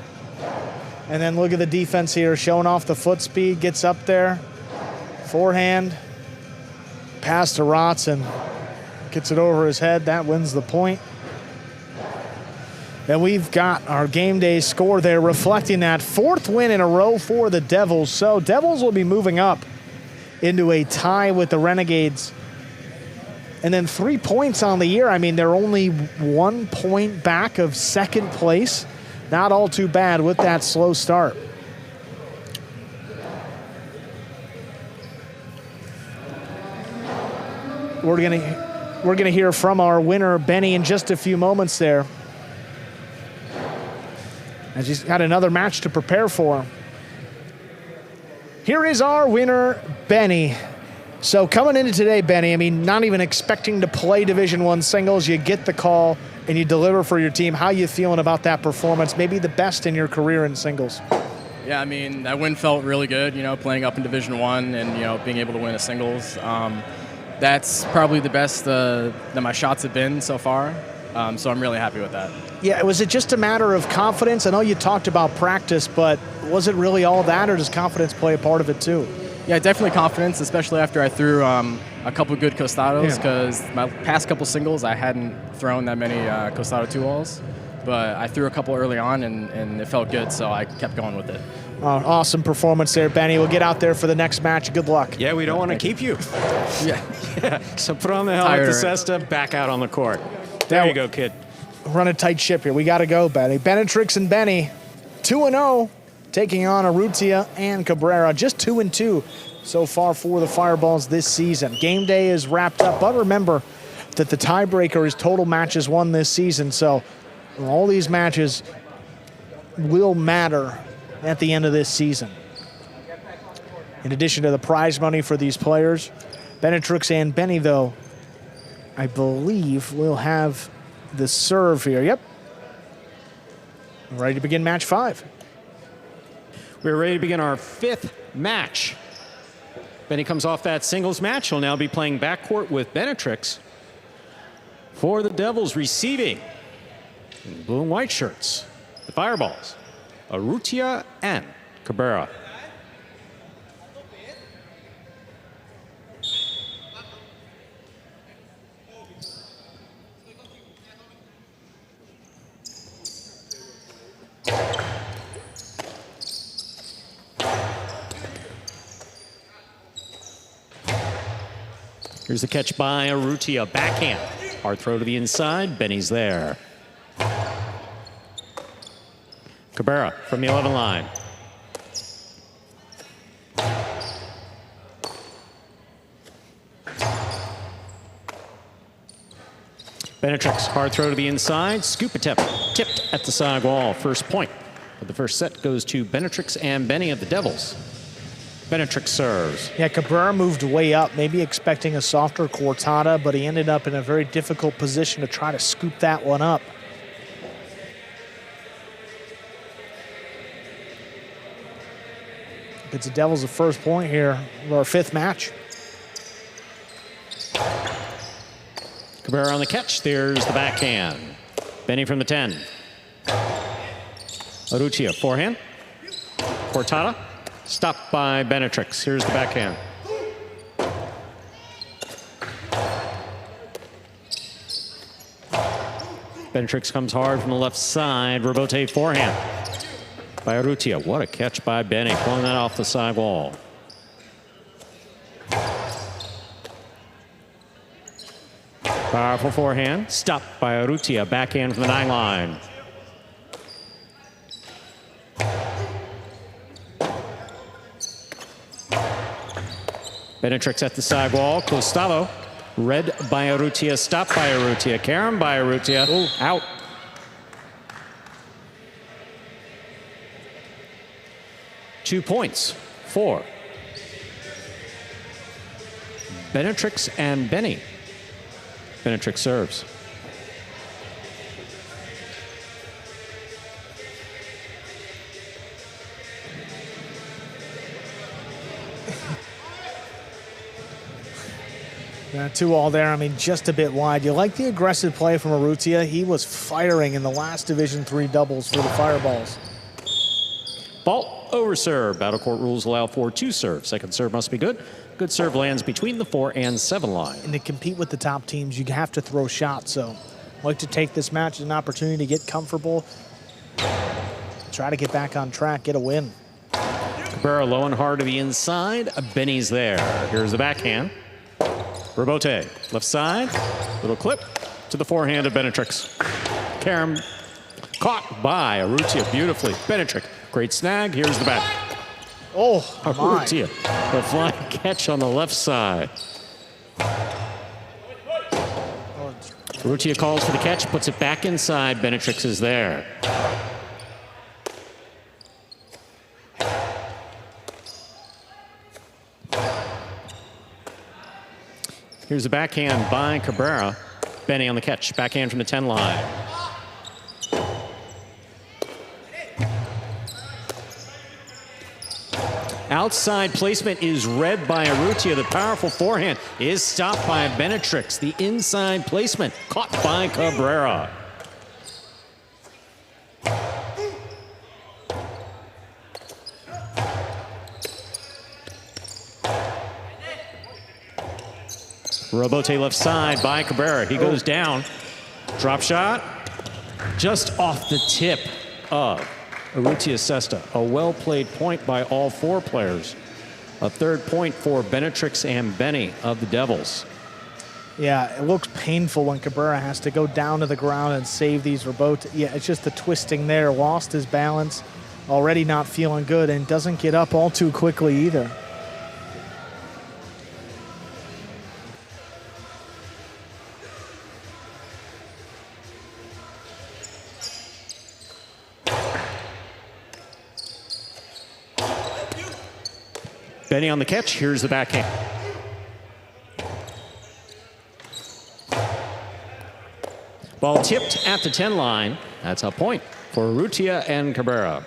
And then look at the defense here, showing off the foot speed, gets up there. Forehand. Pass to Aratz and gets it over his head. That wins the point. And we've got our game day score there reflecting that 4th win in a row for the Devils. So Devils will be moving up into a tie with the Renegades. And then 3 points on the year. I mean, they're only 1 point back of 2nd place. Not all too bad with that slow start. We're gonna hear from our winner, Benny, in just a few moments there. As he's got another match to prepare for. Here is our winner, Benny. So coming into today, Benny, I mean, not even expecting to play Division I singles, you get the call and you deliver for your team. How you feeling about that performance? Maybe the best in your career in singles. Yeah, I mean, that win felt really good, you know, playing up in Division I and, you know, being able to win a singles. That's probably the best that my shots have been so far, so I'm really happy with that. Yeah, was it just a matter of confidence? I know you talked about practice, but was it really all that, or does confidence play a part of it too? Yeah, definitely confidence, especially after I threw a couple good costados, because my past couple singles I hadn't thrown that many costado 2-walls, but I threw a couple early on and it felt good, so I kept going with it. Awesome performance there, Benny. We'll get out there for the next match. Good luck. Yeah, we don't want to keep you. Yeah. So put on the helmet, the cesta, back out on the court. There you go, kid. run a tight ship here. We got to go, Benny. Benetrix and Benny, 2-0, taking on Urrutia and Cabrera. Just 2-2 so far for the Fireballs this season. Game day is wrapped up, but remember that the tiebreaker is total matches won this season, so all these matches will matter at the end of this season. In addition to the prize money for these players, Benetrix and Benny, though, I believe will have the serve here. Yep. Ready to begin match 5. We're ready to begin our 5th match. Benny comes off that singles match. He'll now be playing backcourt with Benetrix. For the Devils, receiving in blue and white shirts, the Fireballs, Urrutia and Cabrera. Here's the catch by Urrutia, backhand. Hard throw to the inside, Benny's there. Cabrera from the 11 line. Benetrix, hard throw to the inside, scoop attempt, tipped at the side wall. First point of the first set goes to Benetrix and Benny of the Devils. Benetrix serves. Yeah, Cabrera moved way up, maybe expecting a softer cortada, but he ended up in a very difficult position to try to scoop that one up. It's the Devils' first point here of our 5th match. Cabrera on the catch. There's the backhand. Benny from the 10. Urrutia, forehand. Cortada. Stopped by Benetrix. Here's the backhand. Benetrix comes hard from the left side. Rebote forehand by Urrutia. What a catch by Benny, pulling that off the side wall. Powerful forehand. Stopped by Urrutia. Backhand from the 9 line. Benetrix at the side wall. Gustavo, read by Urrutia, stopped by Urrutia. Karen by Urrutia. Ooh. Out. Two points for Benetrix and Benny. Benetrix serves. Yeah, 2-all there. I mean, just a bit wide. You like the aggressive play from Urrutia. He was firing in the last Division III doubles for the Fireballs. Fault over serve. Battlecourt rules allow for 2 serves. Second serve must be good. Good serve lands between the 4 and 7 line. And to compete with the top teams, you have to throw shots. So I'd like to take this match as an opportunity to get comfortable, try to get back on track, get a win. Cabrera low and hard to the inside. Benny's there. Here's the backhand. Rebote, left side, little clip to the forehand of Benetrix. Karam caught by Urrutia beautifully. Benetrix, great snag. Here's the back. Oh, Urrutia, the flying catch on the left side. Urrutia calls for the catch, puts it back inside. Benetrix is there. Here's the backhand by Cabrera. Benny on the catch. Backhand from the 10 line. Outside placement is read by Urrutia. The powerful forehand is stopped by Benetrix. The inside placement caught by Cabrera. Rebote left side by Cabrera. He goes down. Drop shot. Just off the tip of Urrutia Sesta. A well-played point by all 4 players. A 3rd point for Benetrix and Benny of the Devils. Yeah, it looks painful when Cabrera has to go down to the ground and save these rebotes. Yeah, it's just the twisting there. Lost his balance, already not feeling good, and doesn't get up all too quickly either. Benny on the catch. Here's the backhand. Ball tipped at the 10 line. That's a point for Urrutia and Cabrera.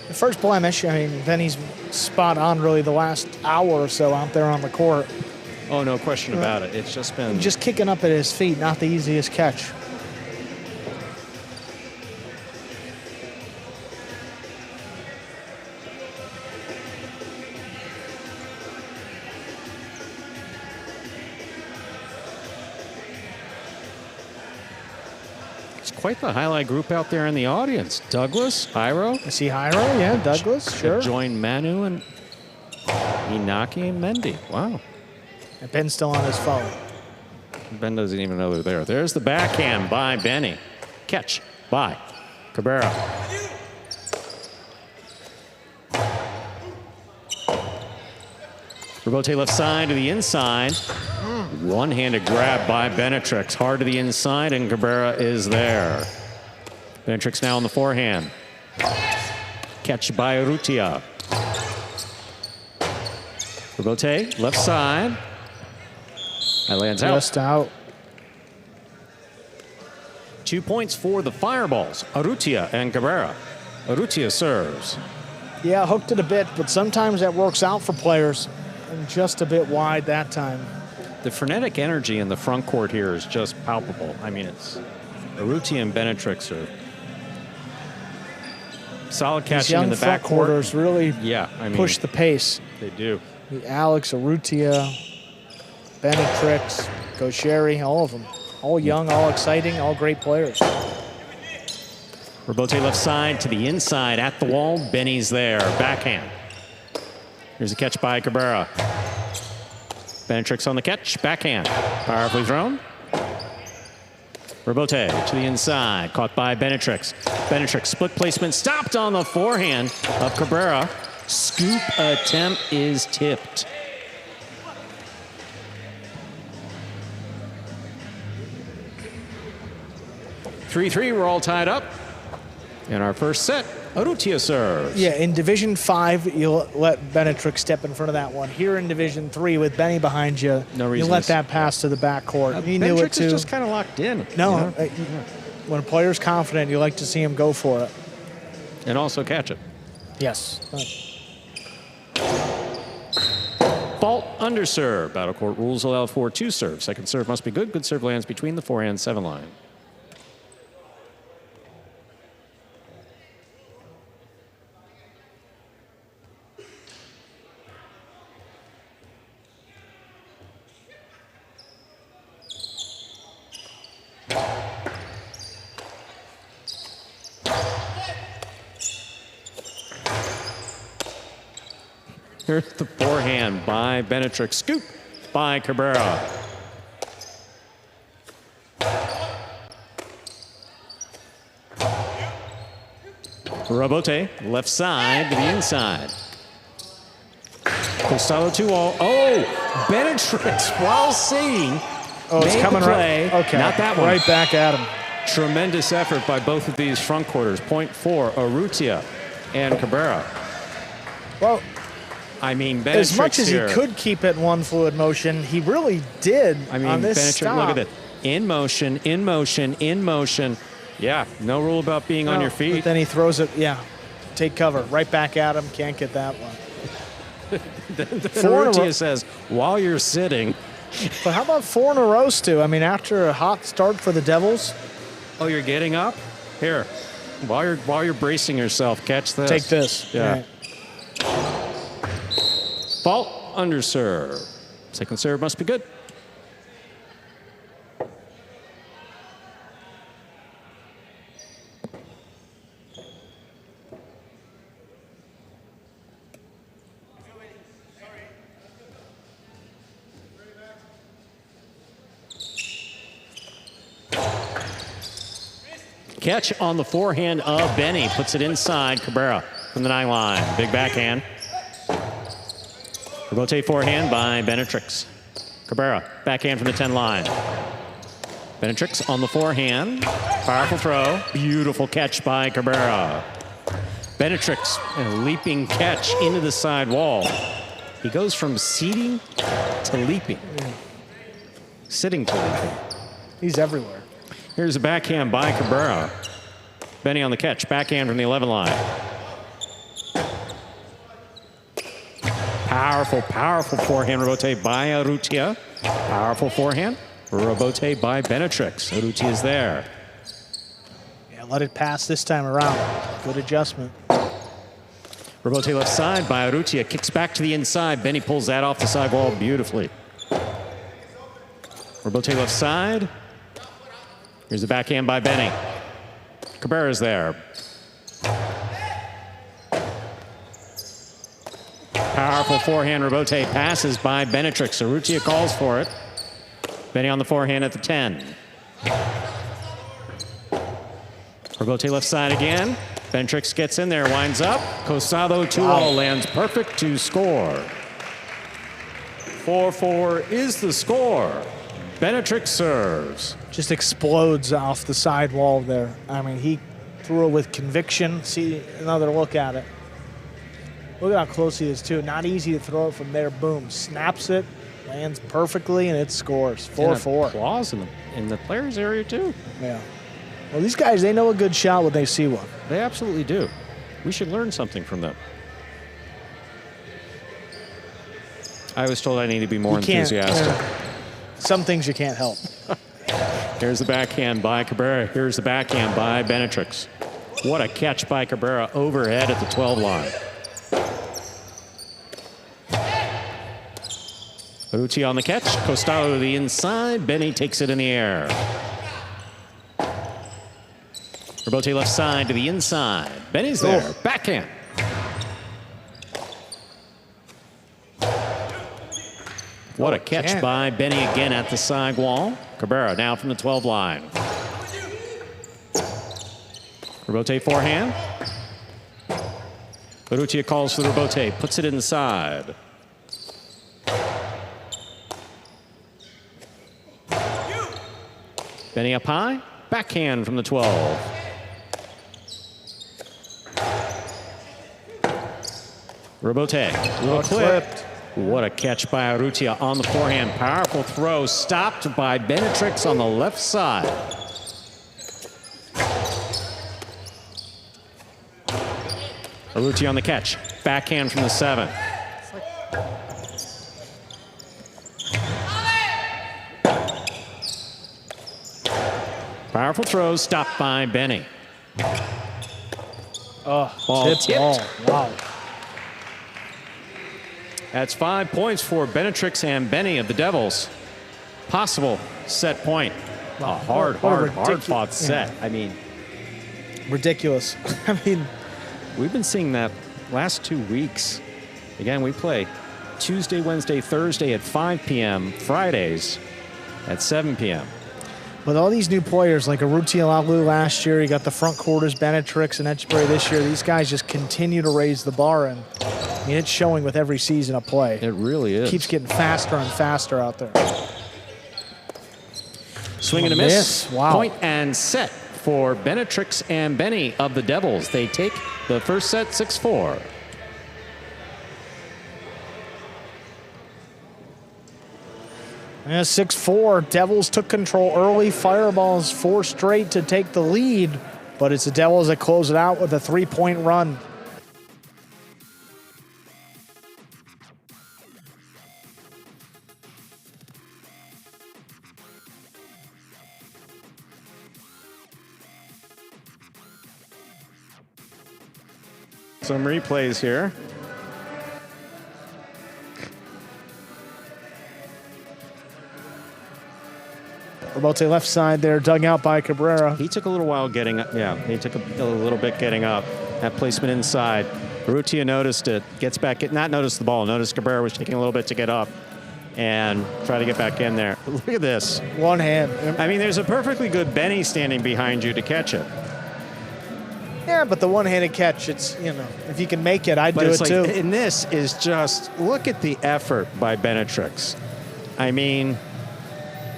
The first blemish, I mean, Benny's spot on really the last hour or so out there on the court. Oh, no question about it. It's just been... Just kicking up at his feet, not the easiest catch. Quite the highlight group out there in the audience. Douglas, Jairo. I see Jairo, yeah, Douglas, sure. Join Manu and Inaki and Mendy. Wow. And Ben's still on his phone. Ben doesn't even know they're there. There's the backhand by Benny. Catch by Cabrera. Rebote left side to the inside. One-handed grab by Benetrix. Hard to the inside, and Cabrera is there. Benetrix now on the forehand. Catch by Urrutia. Rebote, left side. That lands out. Just out. 2 points for the Fireballs, Urrutia and Cabrera. Urrutia serves. Yeah, hooked it a bit, but sometimes that works out for players. And just a bit wide that time. The frenetic energy in the front court here is just palpable. I mean, it's Urrutia and Benetrix are solid catching in the back court. Quarters really push the pace. They do. Alex, Urrutia, Benetrix, Gaucheri, all of them. All young, all exciting, all great players. Rebote left side to the inside at the wall. Benny's there. Backhand. Here's a catch by Cabrera. Benetrix on the catch. Backhand. Powerfully thrown. Rebote to the inside. Caught by Benetrix. Benetrix split placement. Stopped on the forehand of Cabrera. Scoop attempt is tipped. Three, we're all tied up. In our first set, Urrutia serves. Yeah, in Division 5, you'll let Benetrix step in front of that one. Here in Division 3, with Benny behind you, no reason you let that pass to the backcourt. He knew it too. Is just kind of locked in. No, when a player's confident, you like to see him go for it. And also catch it. Yes. Fault under serve. Battlecourt rules allow for 2 serves. Second serve must be good. Good serve lands between the forehand 7 line. Here's the forehand by Benetrix. Scoop by Cabrera. Rebote, left side to the inside. Costello 2-0. Oh, Benetrix, while seeing, it's coming play. Right. Okay, Not that one. Right back at him. Tremendous effort by both of these front quarters. Point for Urrutia and Cabrera. Well, I mean, Benetrix as much as here, he could keep it in one fluid motion, he really did. I mean, on this Benetrix, stop. look at it. In motion, in motion, in motion. Yeah, no rule about being on your feet. But then he throws it, take cover. Right back at him, can't get that one. Then Urrutia says, while you're sitting. But how about 4 in a row, Stu? I mean, after a hot start for the Devils. Oh, you're getting up? Here, while you're bracing yourself, catch this. Take this. Yeah. Right. Fault under serve. Second serve must be good. catch on the forehand of Benny. Puts it inside Cabrera from the 9 line. Big backhand. Rebote forehand by Benetrix. Cabrera, backhand from the 10 line. Benetrix on the forehand. Powerful throw. Beautiful catch by Cabrera. Benetrix, a leaping catch into the side wall. He goes from seating to leaping. Sitting to leaping. He's everywhere. Here's a backhand by Cabrera. Benny on the catch. Backhand from the 11 line. Powerful, powerful forehand rebote by Urrutia. Powerful forehand rebote by Benetrix. Urrutia is there. Yeah, let it pass this time around. Good adjustment. Rebote left side by Urrutia. Kicks back to the inside. Benny pulls that off the side wall beautifully. Rebote left side. Here's the backhand by Benny. Cabrera's there. Powerful forehand rebote passes by Benetrix. Urrutia calls for it. Benny on the forehand at the 10. Rebote left side again. Benetrix gets in there, winds up. Costado 2-0 lands perfect to score. 4-4 is the score. Benetrix serves. Just explodes off the side wall there. I mean, he threw it with conviction. See another look at it. Look at how close he is, too. Not easy to throw it from there. Boom. Snaps it, lands perfectly, and it scores. 4-4. Applause in the players' area, too. Yeah. Well, these guys, they know a good shot when they see one. They absolutely do. We should learn something from them. I was told I need to be more enthusiastic. Some things you can't help. Here's the backhand by Cabrera. Here's the backhand by Benetrix. What a catch by Cabrera overhead at the 12 line. Urrutia on the catch. Costado to the inside. Benny takes it in the air. Rebote left side to the inside. Benny's there. Oh. Backhand. What a catch by Benny again at the side wall. Cabrera now from the 12 line. Rebote forehand. Urrutia calls for the rebote. Puts it inside. Benny up high. Backhand from the 12. Rebote. Little clipped. What a catch by Urrutia on the forehand. Powerful throw. Stopped by Benetrix on the left side. Urrutia on the catch. Backhand from the 7. Powerful throw, stopped by Benny. Ball tipped. Wow. That's 5 points for Benetrix and Benny of the Devils. Possible set point. A hard fought set. I mean, ridiculous. I mean, we've been seeing that last 2 weeks. Again, we play Tuesday, Wednesday, Thursday at 5 p.m., Fridays at 7 p.m. With all these new players like Urrutia last year, you got the front quarters, Benetrix and Etchebury this year. These guys just continue to raise the bar, and I mean, it's showing with every season of play. It really is. Keeps getting faster and faster out there. Swing and a miss. Wow. Point and set for Benetrix and Benny of the Devils. They take the first set 6-4. Yeah, 6-4. Devils took control early. Fireballs 4 straight to take the lead, but it's the Devils that close it out with a 3-point run. Some replays here. Rebote left side there, dug out by Cabrera. He took a little while getting up. Yeah, he took a little bit getting up. That placement inside. Urrutia noticed it. Gets back, not noticed the ball. Noticed Cabrera was taking a little bit to get up and try to get back in there. Look at this. One hand. I mean, there's a perfectly good Benny standing behind you to catch it. Yeah, but the one-handed catch, it's, you know, if you can make it, I'd do it too. And this is just, look at the effort by Benetrix. I mean,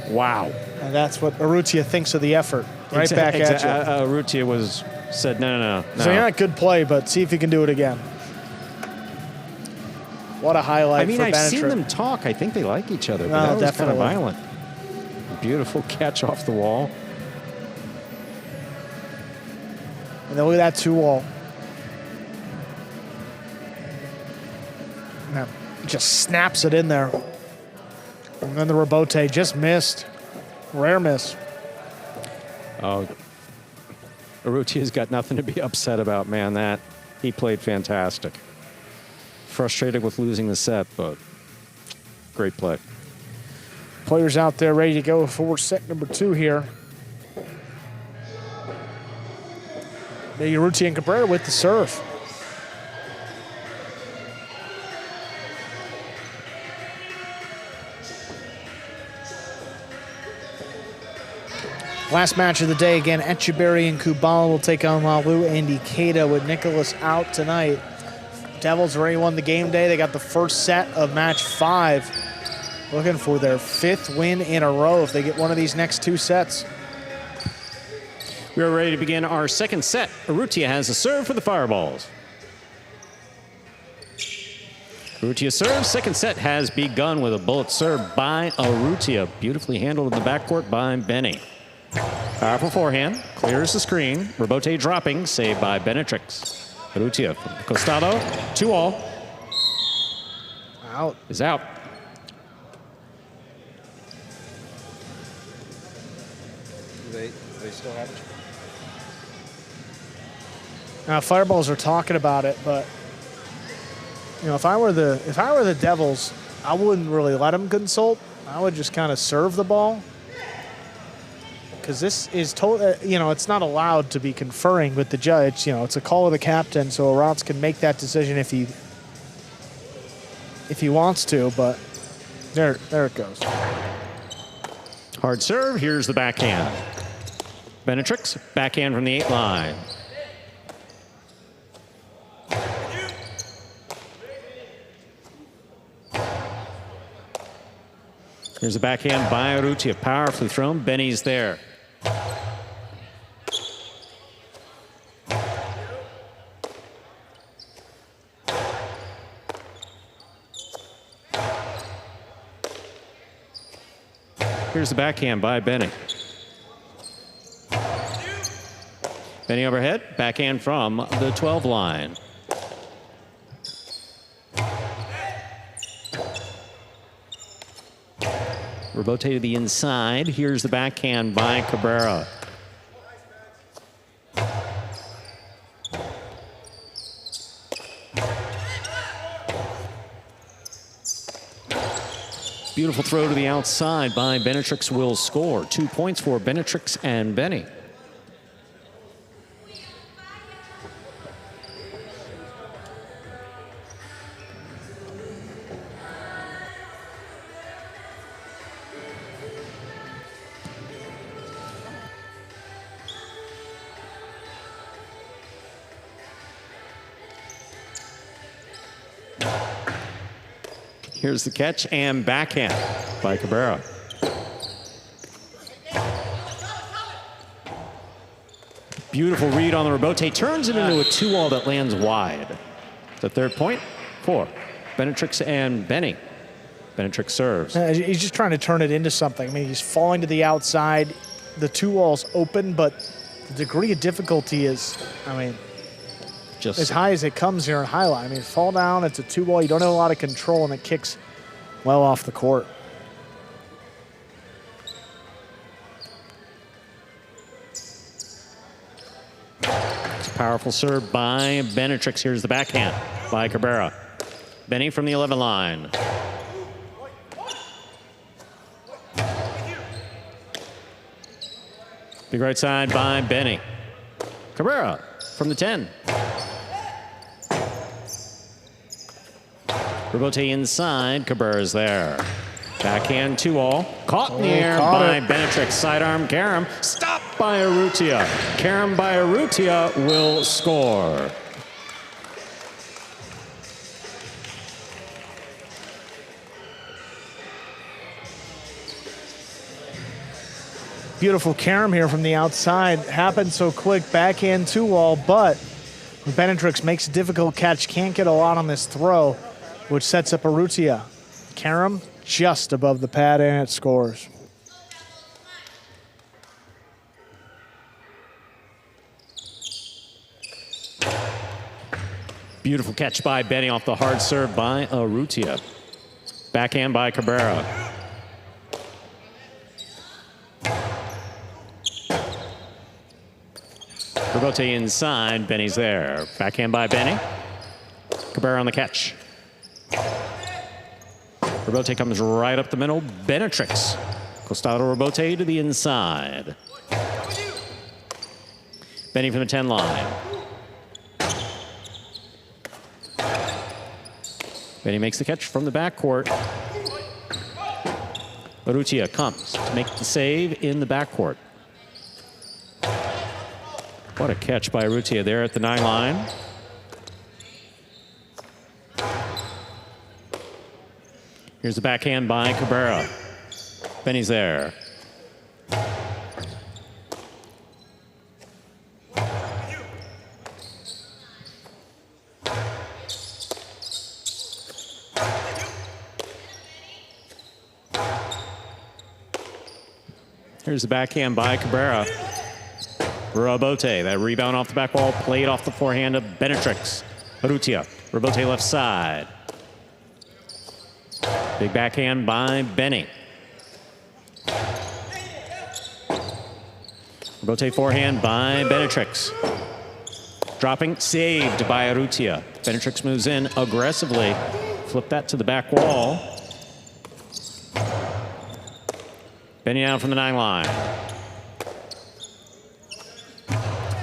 wow. And that's what Urrutia thinks of the effort. Right back at you. Urrutia said, no. So yeah, good play, but see if you can do it again. What a highlight for Benetrix. I've seen them talk. I think they like each other, but that was kind of violent. Beautiful catch off the wall. And then look at that 2-wall. Now, just snaps it in there. And then the rebote just missed. Rare miss. Oh, Urrutia's got nothing to be upset about, man. He played fantastic. Frustrated with losing the set, but great play. Players out there ready to go for set number 2 here. Urrutia and Cabrera with the serve. Last match of the day, again, Etcheberry and Kubala will take on Lalu and Ikeda with Nicholas out tonight. Devils already won the game day. They got the first set of match 5. Looking for their 5th win in a row if they get one of these next 2 sets. We are ready to begin our second set. Urrutia has a serve for the Fireballs. Urrutia serves. Second set has begun with a bullet serve by Urrutia. Beautifully handled in the backcourt by Benny. Powerful forehand. Clears the screen. Rebote dropping. Saved by Benetrix. Urrutia from Costado. 2-all. Out. Is out. They still have it. Now, Fireballs are talking about it, but you know, if I were the Devils, I wouldn't really let them consult. I would just kind of serve the ball, because this is you know, it's not allowed to be conferring with the judge. You know, it's a call of the captain, so Arantz can make that decision if he wants to. But there it goes. Hard serve. Here's the backhand. Benetrix, backhand from the 8 line. Here's a backhand by Urrutia, powerfully thrown. Benny's there. Here's the backhand by Benny. Benny overhead, backhand from the 12 line. Rebote to the inside. Here's the backhand by Cabrera. Beautiful throw to the outside by Benetrix will score. 2 points for Benetrix and Benny. Here's the catch and backhand by Cabrera. Beautiful read on the rebote. Turns it into a 2-all that lands wide. The 3rd point for Benetrix and Benny. Benetrix serves. He's just trying to turn it into something. I mean, he's falling to the outside. The 2-wall's open, but the degree of difficulty is, I mean, just as high as it comes here in highlight. I mean, fall down, it's a 2-wall. You don't have a lot of control, and it kicks well off the court. It's a powerful serve by Benetrix. Here's the backhand by Cabrera. Benny from the 11 line. Big right side by Benny. Cabrera from the 10. Rebote inside. Cabrera's there. Backhand 2-all. Caught in the air by Benetrix. Sidearm Karam. Stopped by Urrutia. Karam by Urrutia will score. Beautiful carom here from the outside. Happened so quick, backhand 2-wall, but Benetrix makes a difficult catch. Can't get a lot on this throw, which sets up Urrutia. Carom just above the pad, and it scores. Beautiful catch by Benny off the hard serve by Urrutia. Backhand by Cabrera. Rebote inside, Benny's there. Backhand by Benny. Cabrera on the catch. Rebote comes right up the middle. Benetrix. Costado Rebote to the inside. Benny from the 10 line. Benny makes the catch from the backcourt. Urrutia comes to make the save in the backcourt. What a catch by Urrutia there at the 9 line. Here's the backhand by Cabrera. Benny's there. Here's the backhand by Cabrera. Rebote, that rebound off the back wall, played off the forehand of Benetrix. Urrutia, Rebote left side. Big backhand by Benny. Rebote forehand by Benetrix. Dropping, saved by Urrutia. Benetrix moves in aggressively. Flip that to the back wall. Benny out from the 9 line.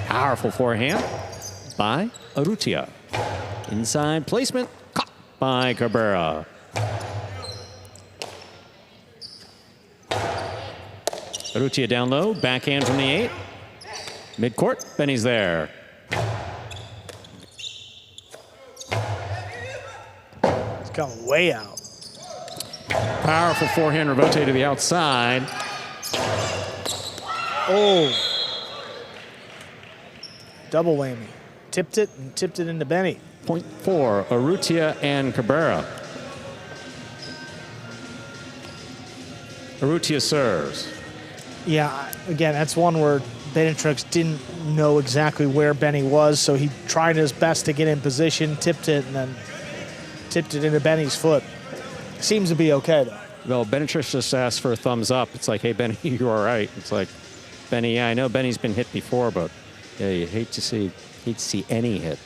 Powerful forehand by Urrutia. Inside placement, caught by Cabrera. Urrutia down low, backhand from the 8. Midcourt, Benny's there. It's coming way out. Powerful forehand Rebote to the outside. Oh. Double whammy. Tipped it and tipped it into Benny. Point 4, Urrutia and Cabrera. Urrutia serves. Yeah, again, that's one where Benetrix didn't know exactly where Benny was, so he tried his best to get in position, tipped it, and then tipped it into Benny's foot. Seems to be okay, though. Well, Benetrix just asked for a thumbs up. It's like, hey, Benny, you're all right. It's like, Benny, yeah, I know Benny's been hit before, but yeah, you hate to see any hit.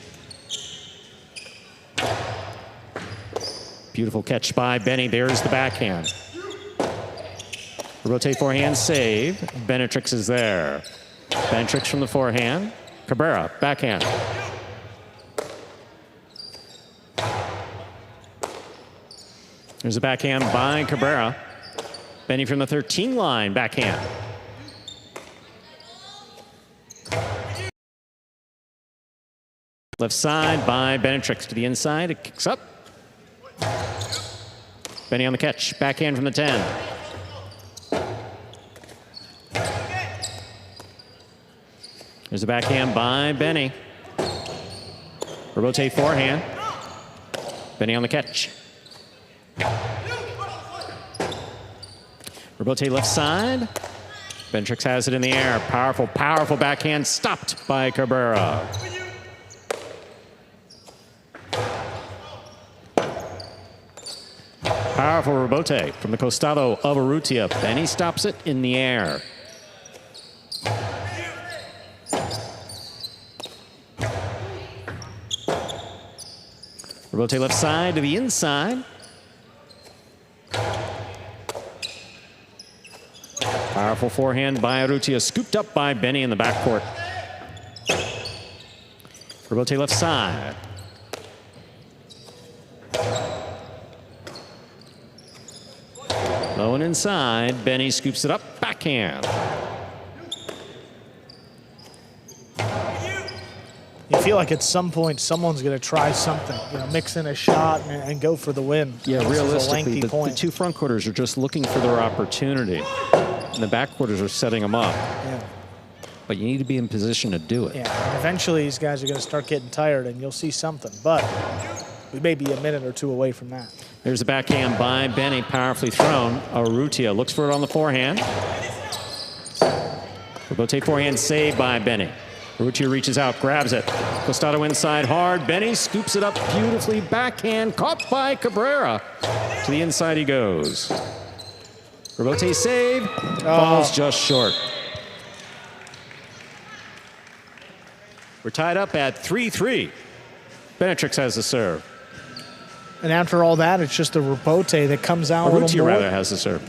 Beautiful catch by Benny. There's the backhand. Rotate forehand save. Benetrix is there. Benetrix from the forehand. Cabrera, backhand. There's a backhand by Cabrera. Benny from the 13 line, backhand. Left side by Benetrix to the inside. It kicks up. Benny on the catch. Backhand from the 10. There's a backhand by Benny. Rotate forehand. Benny on the catch. Rebote left side. Benetrix has it in the air. Powerful, powerful backhand stopped by Cabrera. Powerful rebote from the costado of Urrutia. Benny stops it in the air. Rebote left side to the inside. Powerful forehand by Urrutia, scooped up by Benny in the backcourt. Rebote left side. Low and inside, Benny scoops it up, backhand. You feel like at some point someone's going to try something, mix in a shot and go for the win. Yeah, This is a realistically, lengthy the two front quarters are just looking for their opportunity, and the back quarters are setting them up. Yeah. But you need to be in position to do it. Yeah, and eventually these guys are going to start getting tired, and you'll see something. But we may be a minute or two away from that. There's a backhand by Benny, powerfully thrown. Urrutia looks for it on the forehand. Rebote forehand saved by Benny. Urrutia reaches out, grabs it. Costado inside hard. Benny scoops it up beautifully. Backhand caught by Cabrera. To the inside he goes. Rebote save. Falls just short. We're tied up at 3-3. Benetrix has the serve. And after all that, it's just a Rebote that comes out Urrutia rather has the serve.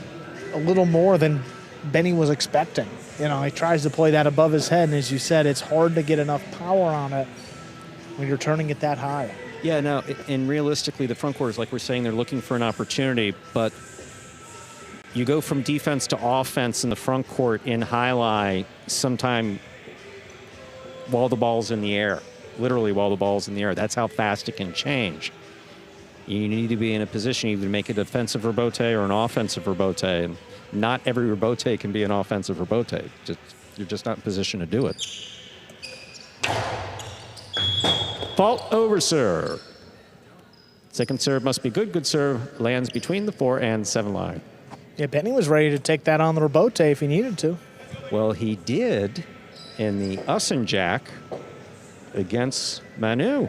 A little more than Benny was expecting. He tries to play that above his head, and as you said, it's hard to get enough power on it when you're turning it that high. Yeah, no, and realistically, the front quarters, like we're saying, they're looking for an opportunity, but you go from defense to offense in the front court in Jai-Alai sometime while the ball's in the air, literally while the ball's in the air. That's how fast it can change. You need to be in a position either to make a defensive rebote or an offensive rebote. And not every rebote can be an offensive rebote. You're just not in position to do it. Fault over serve. Second serve must be good. Good serve lands between the 4 and 7 line. Yeah, Benny was ready to take that on the rebote if he needed to. Well, he did in the Ussen Jack against Manu.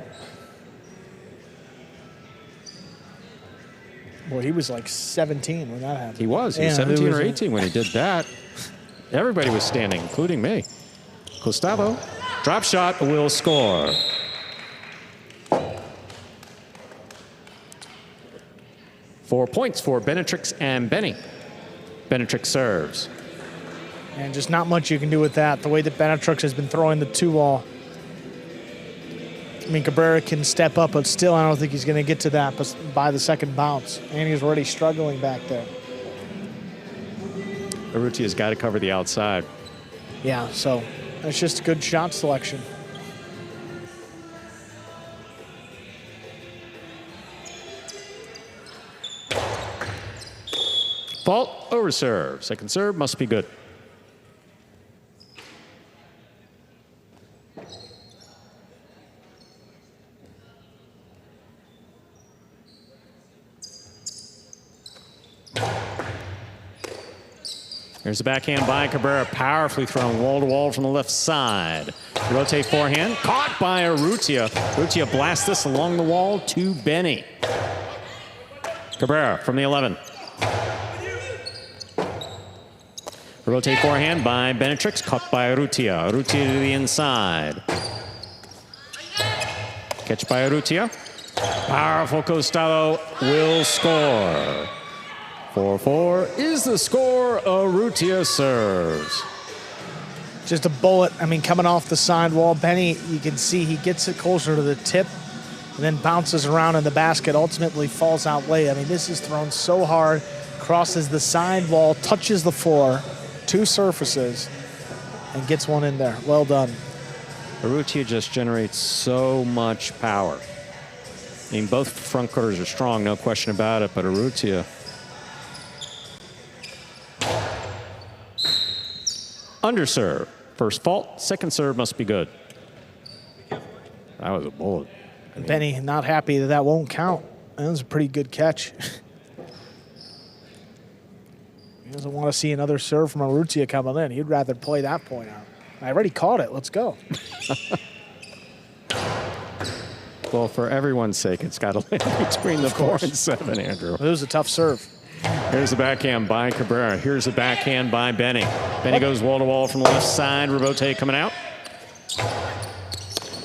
Boy, he was like 17 when that happened. He was 17 or 18 when he did that. Everybody was standing, including me. Gustavo, drop shot, will score. Four points for Benetrix and Benny. Benetrix serves. And just not much you can do with that. The way that Benetrix has been throwing the 2-ball. I mean, Cabrera can step up, but still I don't think he's going to get to that by the second bounce. And he's already struggling back there. Urrutia's got to cover the outside. Yeah, so it's just good shot selection. Fault over serve. Second serve must be good. Here's the backhand by Cabrera, powerfully thrown wall-to-wall from the left side. Rotate forehand, caught by Urrutia. Urrutia blasts this along the wall to Benny. Cabrera from the 11. Rotate forehand by Benetrix, caught by Urrutia. Urrutia to the inside. Catch by Urrutia. Powerful Costado will score. 4-4 is the score. Urrutia serves. Just a bullet, I mean, coming off the sidewall. Benny, you can see he gets it closer to the tip and then bounces around in the basket, ultimately falls out late. I mean, this is thrown so hard, crosses the sidewall, touches the floor, 2 surfaces, and gets one in there. Well done. Urrutia just generates so much power. I mean, both front quarters are strong, no question about it, but Urrutia. Underserve. First fault, second serve must be good. That was a bullet. I mean, Benny not happy that won't count. That was a pretty good catch. He doesn't want to see another serve from Urrutia coming in. He'd rather play that point out. I already caught it. Let's go. Well, for everyone's sake, it's got to land between the 4 and 7, Andrew. It was a tough serve. Here's the backhand by Cabrera. Here's the backhand by Benny. Benny goes wall-to-wall from the left side. Rebote coming out.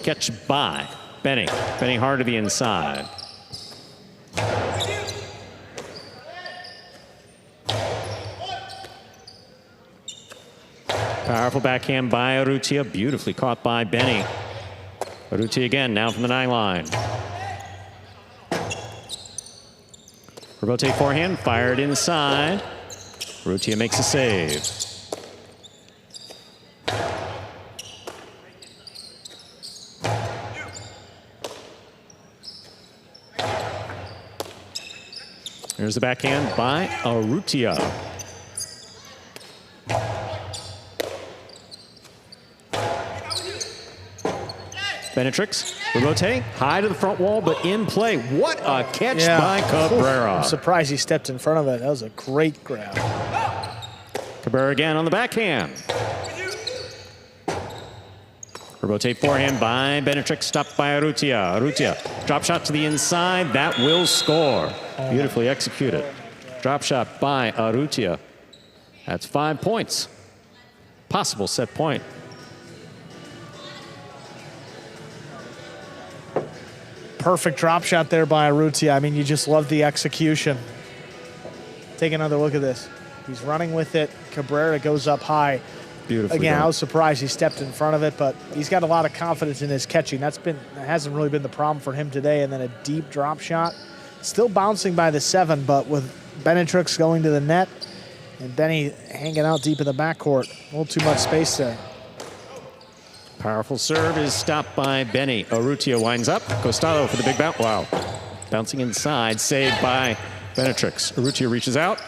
Catch by Benny. Benny hard to the inside. Powerful backhand by Urrutia. Beautifully caught by Benny. Urrutia again, now from the 9 line. Rebote forehand, fired inside. Urrutia makes a save. Here's the backhand by Urrutia. Benetrix, Rebote, high to the front wall, but in play. What a catch by Cabrera. I'm surprised he stepped in front of it. That was a great grab. Cabrera again on the backhand. Rebote forehand by Benetrix, stopped by Urrutia. Urrutia, drop shot to the inside. That will score. Beautifully executed. Drop shot by Urrutia. That's 5 points. Possible set point. Perfect drop shot there by Urrutia. I mean, you just love the execution. Take another look at this. He's running with it. Cabrera goes up high. Beautifully Again, done. I was surprised he stepped in front of it, but he's got a lot of confidence in his catching. That hasn't really been the problem for him today. And then a deep drop shot. Still bouncing by the 7, but with Benetrix going to the net and Benny hanging out deep in the backcourt. A little too much space there. Powerful serve is stopped by Benny. Urrutia winds up. Costado for the big bounce. Wow. Bouncing inside, saved by Benetrix. Urrutia reaches out.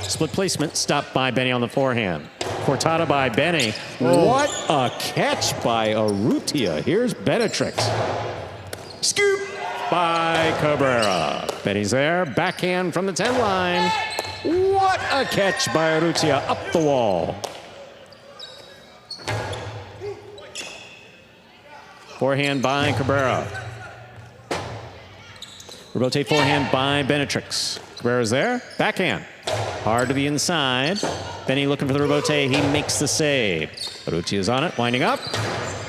Split placement, stopped by Benny on the forehand. Cortada by Benny. What a catch by Urrutia. Here's Benetrix. Scoop by Cabrera. Benny's there. Backhand from the 10 line. What a catch by Urrutia up the wall. Forehand by Cabrera. Rebote forehand by Benetrix. Cabrera's there. Backhand. Hard to the inside. Benny looking for the rebote. He makes the save. Urrutia's on it. Winding up.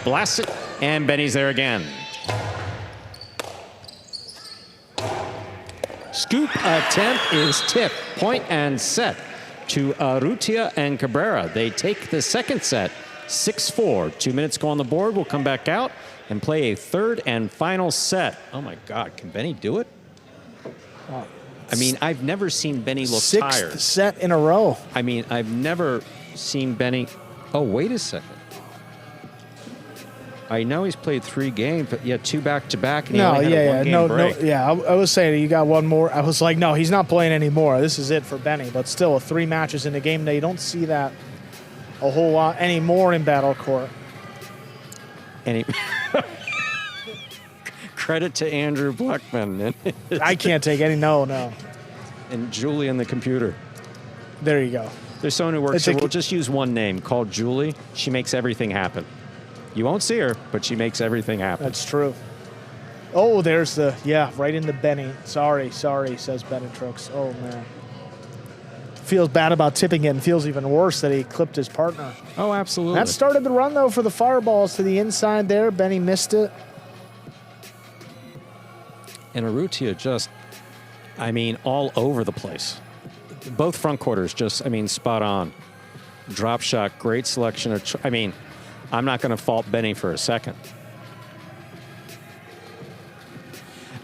Blasts it. And Benny's there again. Scoop attempt is tipped. Point and set to Urrutia and Cabrera. They take the second set. 6-4. 2 minutes go on the board. We'll come back out and play a third and final set. Oh my God, can Benny do it? I mean, I've never seen Benny look tired. Sixth set in a row. I mean, I've never seen Benny. Oh, wait a second. I know he's played 3 games, but yeah, 2 back-to-back, and he only had a one-game break. I was saying you got one more. I was like, no, he's not playing anymore. This is it for Benny. But still, 3 matches in a game. Now you don't see that a whole lot anymore in battlecourt. Credit to Andrew Blackman. I can't take any. No. And Julie in the computer. There you go. There's someone who works here. We'll just use one name called Julie. She makes everything happen. You won't see her, but she makes everything happen. That's true. Oh, there's right into Benny. Sorry, says Benetrix. Oh, man. Feels bad about tipping it and feels even worse that he clipped his partner. Oh, absolutely. That started the run, though, for the fireballs to the inside there. Benny missed it. And Urrutia just, I mean, all over the place. Both front quarters just, I mean, spot on. Drop shot, great selection of, I mean, I'm not going to fault Benny for a second.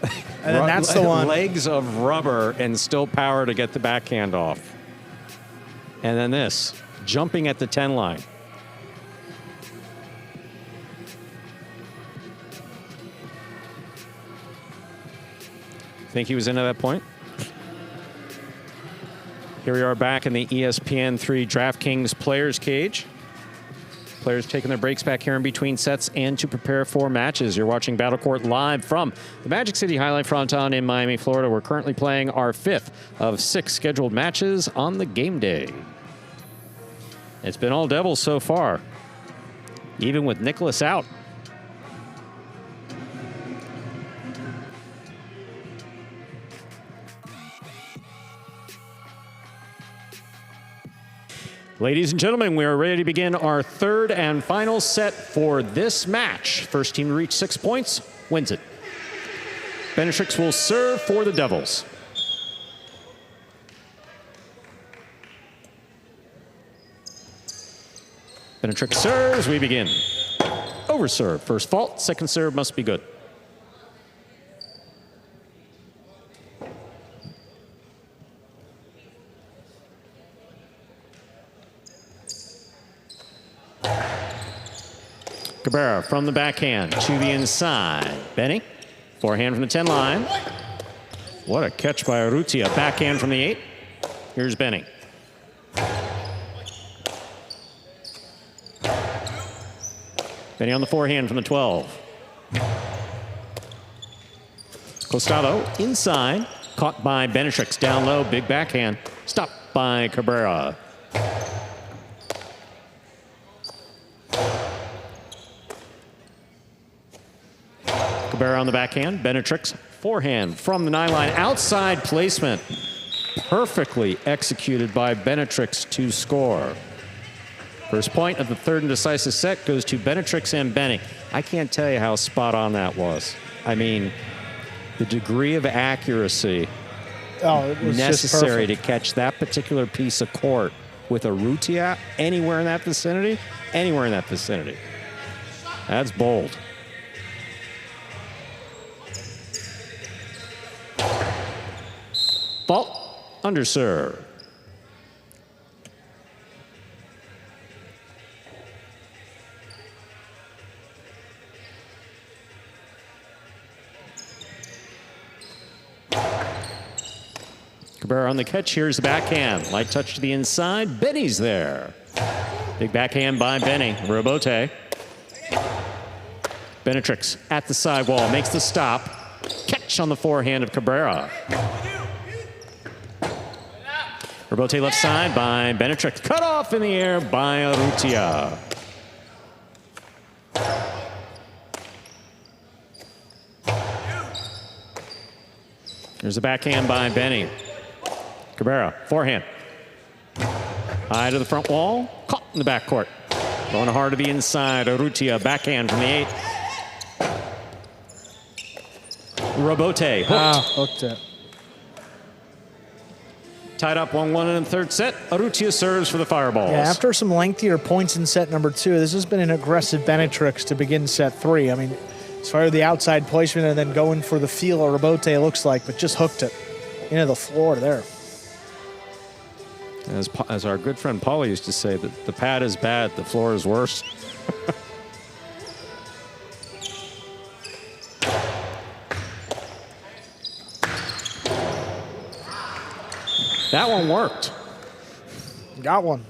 And then that's the one. Legs of rubber and still power to get the backhand off. And then this, jumping at the 10 line. Think he was into that point? Here we are back in the ESPN3 DraftKings Players Cage. Players taking their breaks back here in between sets and to prepare for matches. You're watching battlecourt live from the Magic City League Fronton in Miami, Florida. We're currently playing our 5th of 6 scheduled matches on the game day. It's been all Devils so far, even with Nicholas out. Ladies and gentlemen, we are ready to begin our third and final set for this match. First team to reach 6 points wins it. Benetrix will serve for the Devils. Benetrix serves, we begin. Over serve, first fault, second serve must be good. Cabrera from the backhand to the inside. Benny, forehand from the 10 line. What a catch by Urrutia. Backhand from the 8. Here's Benny. Benny on the forehand from the 12. Costado inside. Caught by Benetrix down low. Big backhand. Stopped by Cabrera. Cabrera on the backhand. Benetrix forehand from the 9 line. Outside placement. Perfectly executed by Benetrix to score. First point of the third and decisive set goes to Benetrix and Benny. I can't tell you how spot on that was. I mean, the degree of accuracy necessary to catch that particular piece of court with Urrutia anywhere in that vicinity, That's bold. Fault, underserve. Cabrera on the catch. Here's the backhand. Light touch to the inside. Benny's there. Big backhand by Benny. Robote. Benetrix at the sidewall. Makes the stop. Catch on the forehand of Cabrera. Robote left side by Benetrix. Cut off in the air by Urrutia. There's a backhand by Benny. Cabrera, forehand. High to the front wall. Caught in the backcourt. Going hard to the inside. Urrutia, backhand from the 8. Robote, hooked. Hooked it. Tied up 1-1 in the third set. Urrutia serves for the Fireballs. Yeah, after some lengthier points in set number 2, this has been an aggressive Benetrix to begin set 3. I mean, as far as the outside placement and then going for the feel of Robote looks like, but just hooked it into the floor there. As our good friend Paula used to say, that the pad is bad, the floor is worse. That one worked. Got one.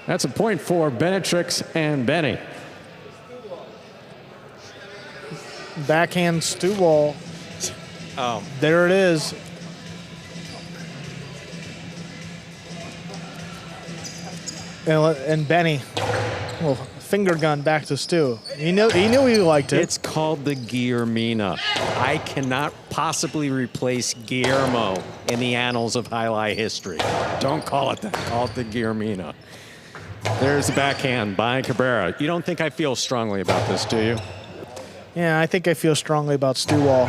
That's a point for Benetrix and Benny. Backhand stew ball. There it is. And Benny, well, finger gun back to Stu. He knew he liked it. It's called the Guillermina. I cannot possibly replace Guillermo in the annals of Jai-Alai history. Don't call it that. Call it the Guillermina. There's the backhand by Cabrera. You don't think I feel strongly about this, do you? Yeah, I think I feel strongly about Stu Wall.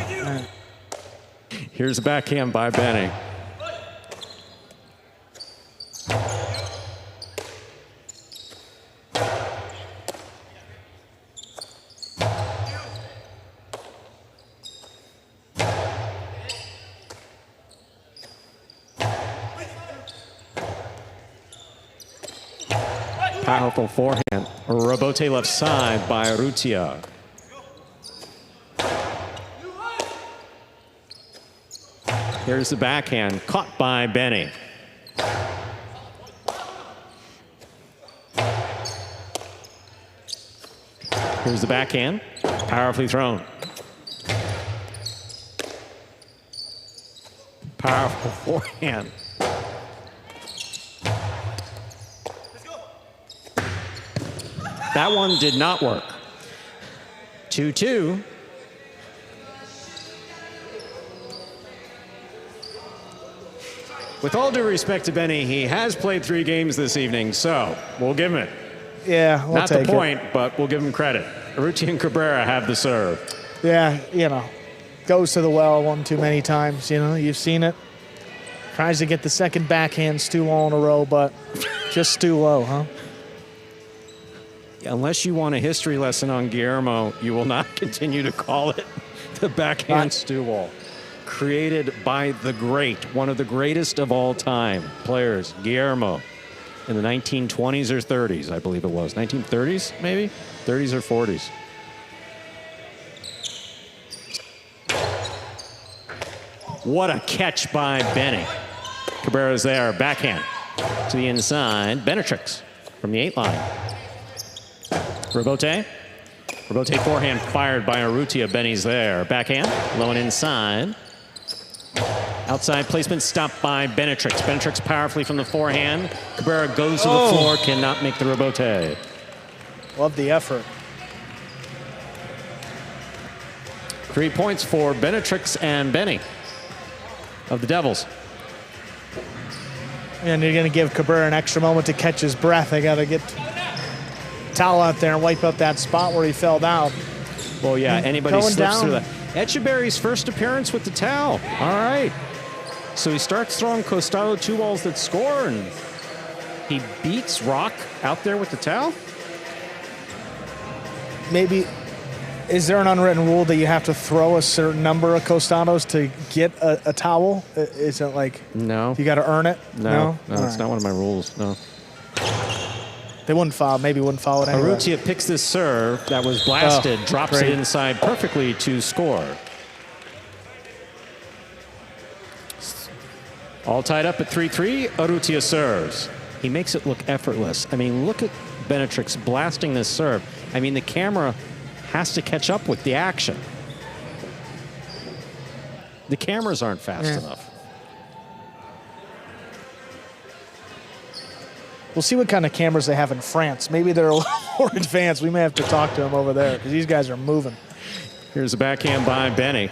Here's the backhand by Benny. Powerful forehand. Robote left side by Urrutia. Here's the backhand, caught by Benny. Here's the backhand, powerfully thrown. Powerful forehand. That one did not work. 2-2. With all due respect to Benny, he has played 3 games this evening, so we'll give him it. Yeah, we'll Not take the point, it. but we'll give him credit. Urrutia and Cabrera have the serve. Yeah, you know, goes to the well one too many times. You know, you've seen it. Tries to get the second backhand Stu Wall in a row, but just Stu low, huh? Unless you want a history lesson on Guillermo, you will not continue to call it the backhand stew wall. Created by the great, one of the greatest of all time players, Guillermo, in the 1920s or 30s, I believe it was. 1930s, maybe? 30s or 40s. What a catch by Benny. Cabrera's there, backhand to the inside. Benetrix from the 8 line. Rebote. Rebote forehand fired by Urrutia. Benny's there. Backhand, low and inside. Outside placement stopped by Benetrix. Benetrix powerfully from the forehand. Cabrera goes to the floor, cannot make the rebote. Love the effort. 3 points for Benetrix and Benny of the Devils. And you're going to give Cabrera an extra moment to catch his breath. They got to get towel out there and wipe up that spot where he fell down. Well, yeah, anybody Going slips down. through that. Etcheberry's first appearance with the towel. All right. So he starts throwing Costado 2 balls that score, and he beats Rock out there with the towel. Maybe, is there an unwritten rule that you have to throw a certain number of Costados to get a towel? Is it like, No. you got to earn it? No, All it's right. not one of my rules, no. They wouldn't foul, maybe wouldn't foul it anyway. Urrutia picks this serve that was blasted, drops great. it inside perfectly to score. All tied up at 3-3, Urrutia serves. He makes it look effortless. I mean, look at Benetrix blasting this serve. I mean, the camera has to catch up with the action. The cameras aren't fast enough. We'll see what kind of cameras they have in France. Maybe they're a little more advanced. We may have to talk to them over there because these guys are moving. Here's a backhand by Benny.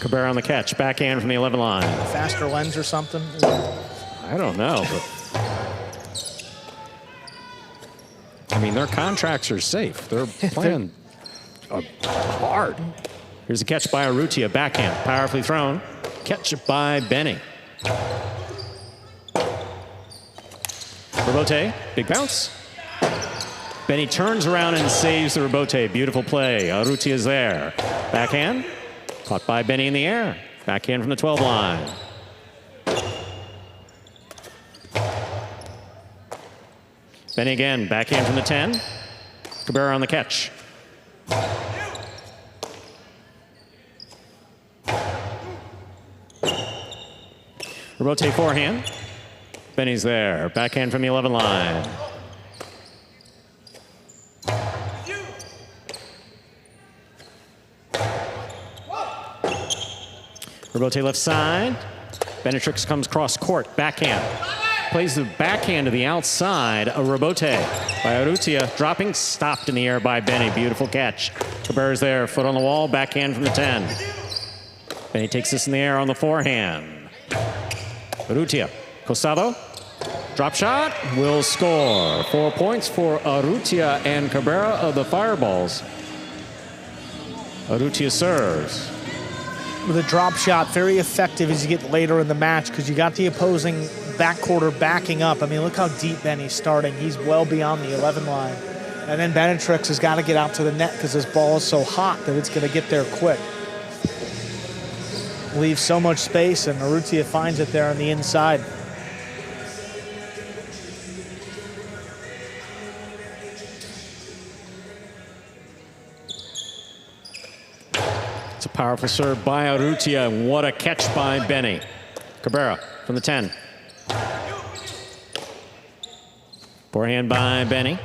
Cabrera on the catch. Backhand from the 11 line. Faster lens or something? I don't know, but I mean, their contracts are safe. They're playing hard. Here's a catch by Urrutia. Backhand, powerfully thrown. Catch by Benny. Rebote, big bounce. Benny turns around and saves the rebote. Beautiful play. Urrutia's there. Backhand, caught by Benny in the air. Backhand from the 12 line. Benny again, backhand from the 10. Cabrera on the catch. Rebote forehand. Benny's there. Backhand from the 11 line. Rebote left side. Benetrix comes cross court. Backhand. Plays the backhand to the outside. A rebote by Urrutia. Dropping, stopped in the air by Benny. Beautiful catch. Cabrera's there. Foot on the wall. Backhand from the 10. Benny takes this in the air on the forehand. Urrutia. Costado. Drop shot. Will score. 4 points for Urrutia and Cabrera of the Fireballs. Urrutia serves. With a drop shot, very effective as you get later in the match because you got the opposing backcourter backing up. I mean, look how deep Benny's starting. He's well beyond the 11 line. And then Benetrix has got to get out to the net because this ball is so hot that it's going to get there quick. Leaves so much space, and Urrutia finds it there on the inside. It's a powerful serve by Urrutia, and what a catch by Benny. Cabrera from the 10. Forehand by Benny.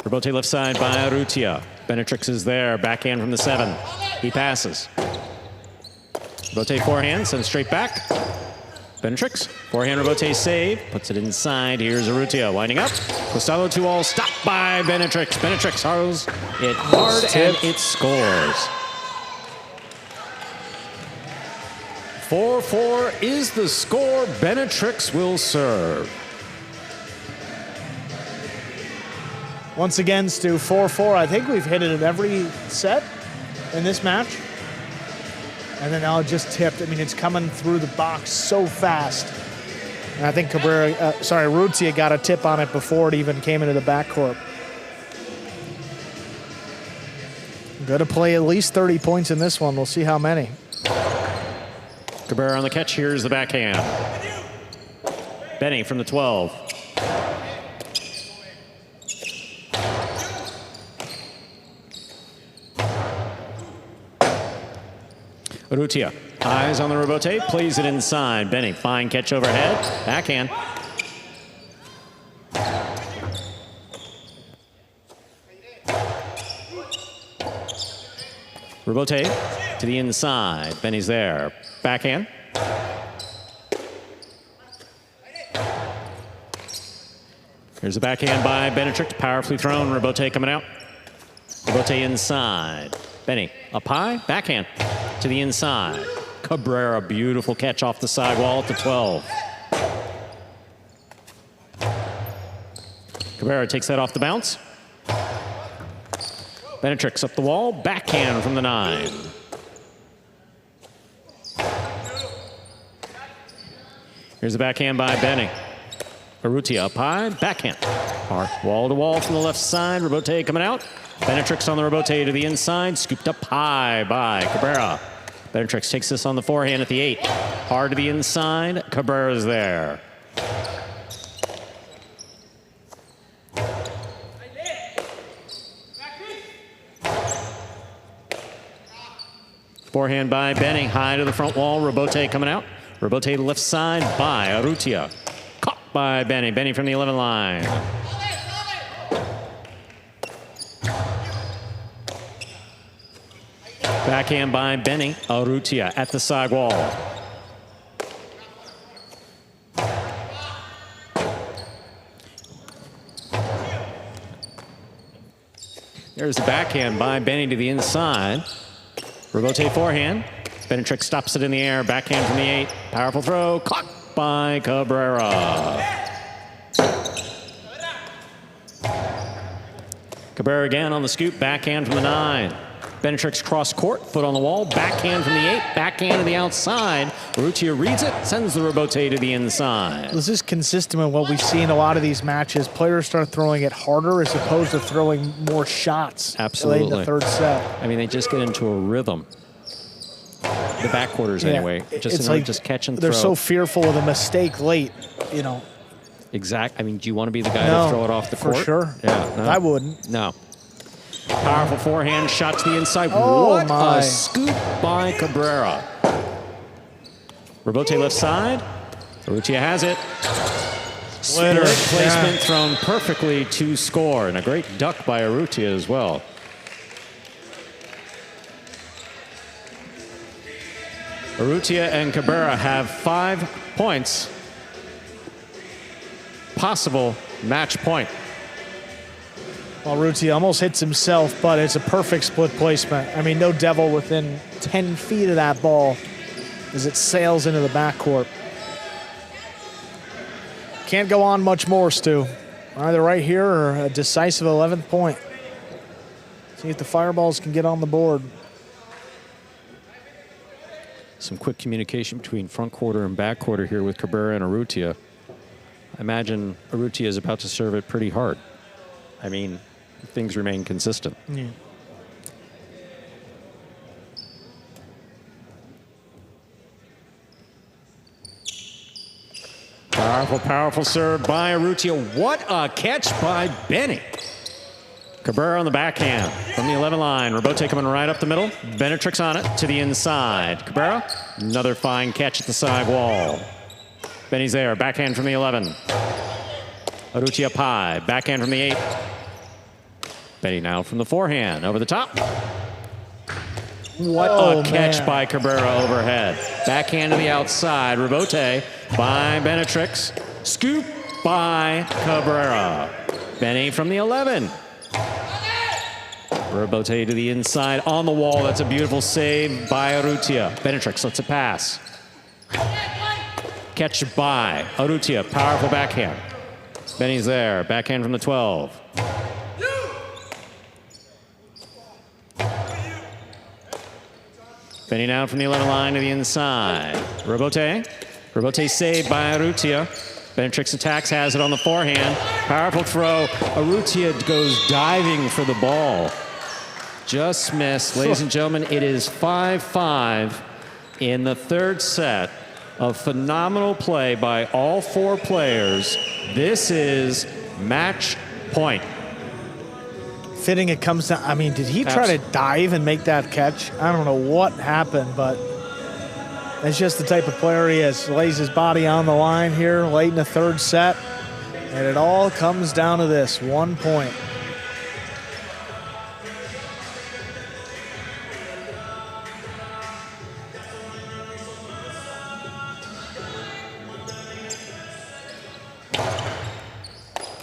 Rebote left side by Urrutia. Benetrix is there. Backhand from the 7. He passes. Rebote forehand, sends straight back. Benetrix, forehand rebote save, puts it inside. Here's Urrutia winding up. Costado 2-all, stopped by Benetrix. Benetrix throws it hard and it scores. 4-4 is the score. Benetrix will serve. Once again, Stu, 4-4. I think we've hit it in every set in this match. And then now it just tipped. I mean, it's coming through the box so fast. And I think Urrutia got a tip on it before it even came into the backcourt. Going to play at least 30 points in this one. We'll see how many. Cabrera on the catch. Here's the backhand. Benny from the 12. Urrutia, eyes on the rebote, plays it inside. Benny, fine catch overhead, backhand. Rebote to the inside. Benny's there. Backhand. Here's a backhand by Benetrick. Powerfully thrown. Rebote coming out. Rebote inside. Benny up high. Backhand to the inside. Cabrera, beautiful catch off the sidewall to 12. Cabrera takes that off the bounce. Benetrick's up the wall, backhand from the 9. Here's the backhand by Benny. Urrutia up high, backhand. Wall to wall from the left side, rebote coming out. Benetrick's on the rebote to the inside, scooped up high by Cabrera. Benetrick takes this on the forehand at the 8. Hard to the inside, Cabrera's there. Forehand by Benny, high to the front wall, rebote coming out. Rebote to the left side by Urrutia. Caught by Benny. Benny from the 11 line. Backhand by Benny. Urrutia at the side wall. There's the backhand by Benny to the inside. Rebote forehand. Benetrick stops it in the air. Backhand from the 8. Powerful throw. Caught by Cabrera. Cabrera again on the scoop. Backhand from the 9. Benetrick's cross court. Foot on the wall. Backhand from the 8. Backhand to the outside. Urrutia reads it. Sends the rebote to the inside. This is consistent with what we see in a lot of these matches. Players start throwing it harder as opposed to throwing more shots. Absolutely. Late in the third set. I mean, they just get into a rhythm. The backquarters, anyway. Just like just catch and throw. They're so fearful of the mistake late, you know. Exact. I mean, do you want to be the guy to throw it off the court? For sure. Yeah, no. I wouldn't. No. Powerful forehand shot to the inside. Oh, what my. a scoop by Cabrera. Rebote left side. Urrutia has it. Split placement thrown perfectly to score. And a great duck by Urrutia as well. Urrutia and Cabrera have 5 points. Possible match point. Well, Urrutia almost hits himself, but it's a perfect split placement. I mean, no devil within 10 feet of that ball as it sails into the backcourt. Can't go on much more, Stu. Either right here or a decisive 11th point. See if the Fireballs can get on the board. Some quick communication between front quarter and back quarter here with Cabrera and Urrutia. I imagine Urrutia is about to serve it pretty hard. I mean, things remain consistent. Yeah. Powerful, powerful serve by Urrutia. What a catch by Benny. Cabrera on the backhand from the 11 line. Rebote coming right up the middle. Benetrick's on it to the inside. Cabrera, another fine catch at the side wall. Benny's there, backhand from the 11. Urrutia up high, backhand from the 8. Benny now from the forehand, over the top. What a catch by Cabrera overhead. Backhand to the outside, rebote by Benetrick. Scoop by Cabrera. Benny from the 11. Rebote to the inside, on the wall. That's a beautiful save by Urrutia. Benetrick lets it pass. Catch by Urrutia, powerful backhand. Benny's there, backhand from the 12. Benny now from the 11 line to the inside. Rebote. Rebote saved by Urrutia. Benetrick's attacks, has it on the forehand. Powerful throw. Urrutia goes diving for the ball. Just missed. Ladies and gentlemen, it is 5-5 in the third set of phenomenal play by all 4 players. This is match point. Fitting it comes down. I mean, did he try to dive and make that catch? I don't know what happened, but That's just the type of player he is. Lays his body on the line here late in the third set. And it all comes down to this, 1 point.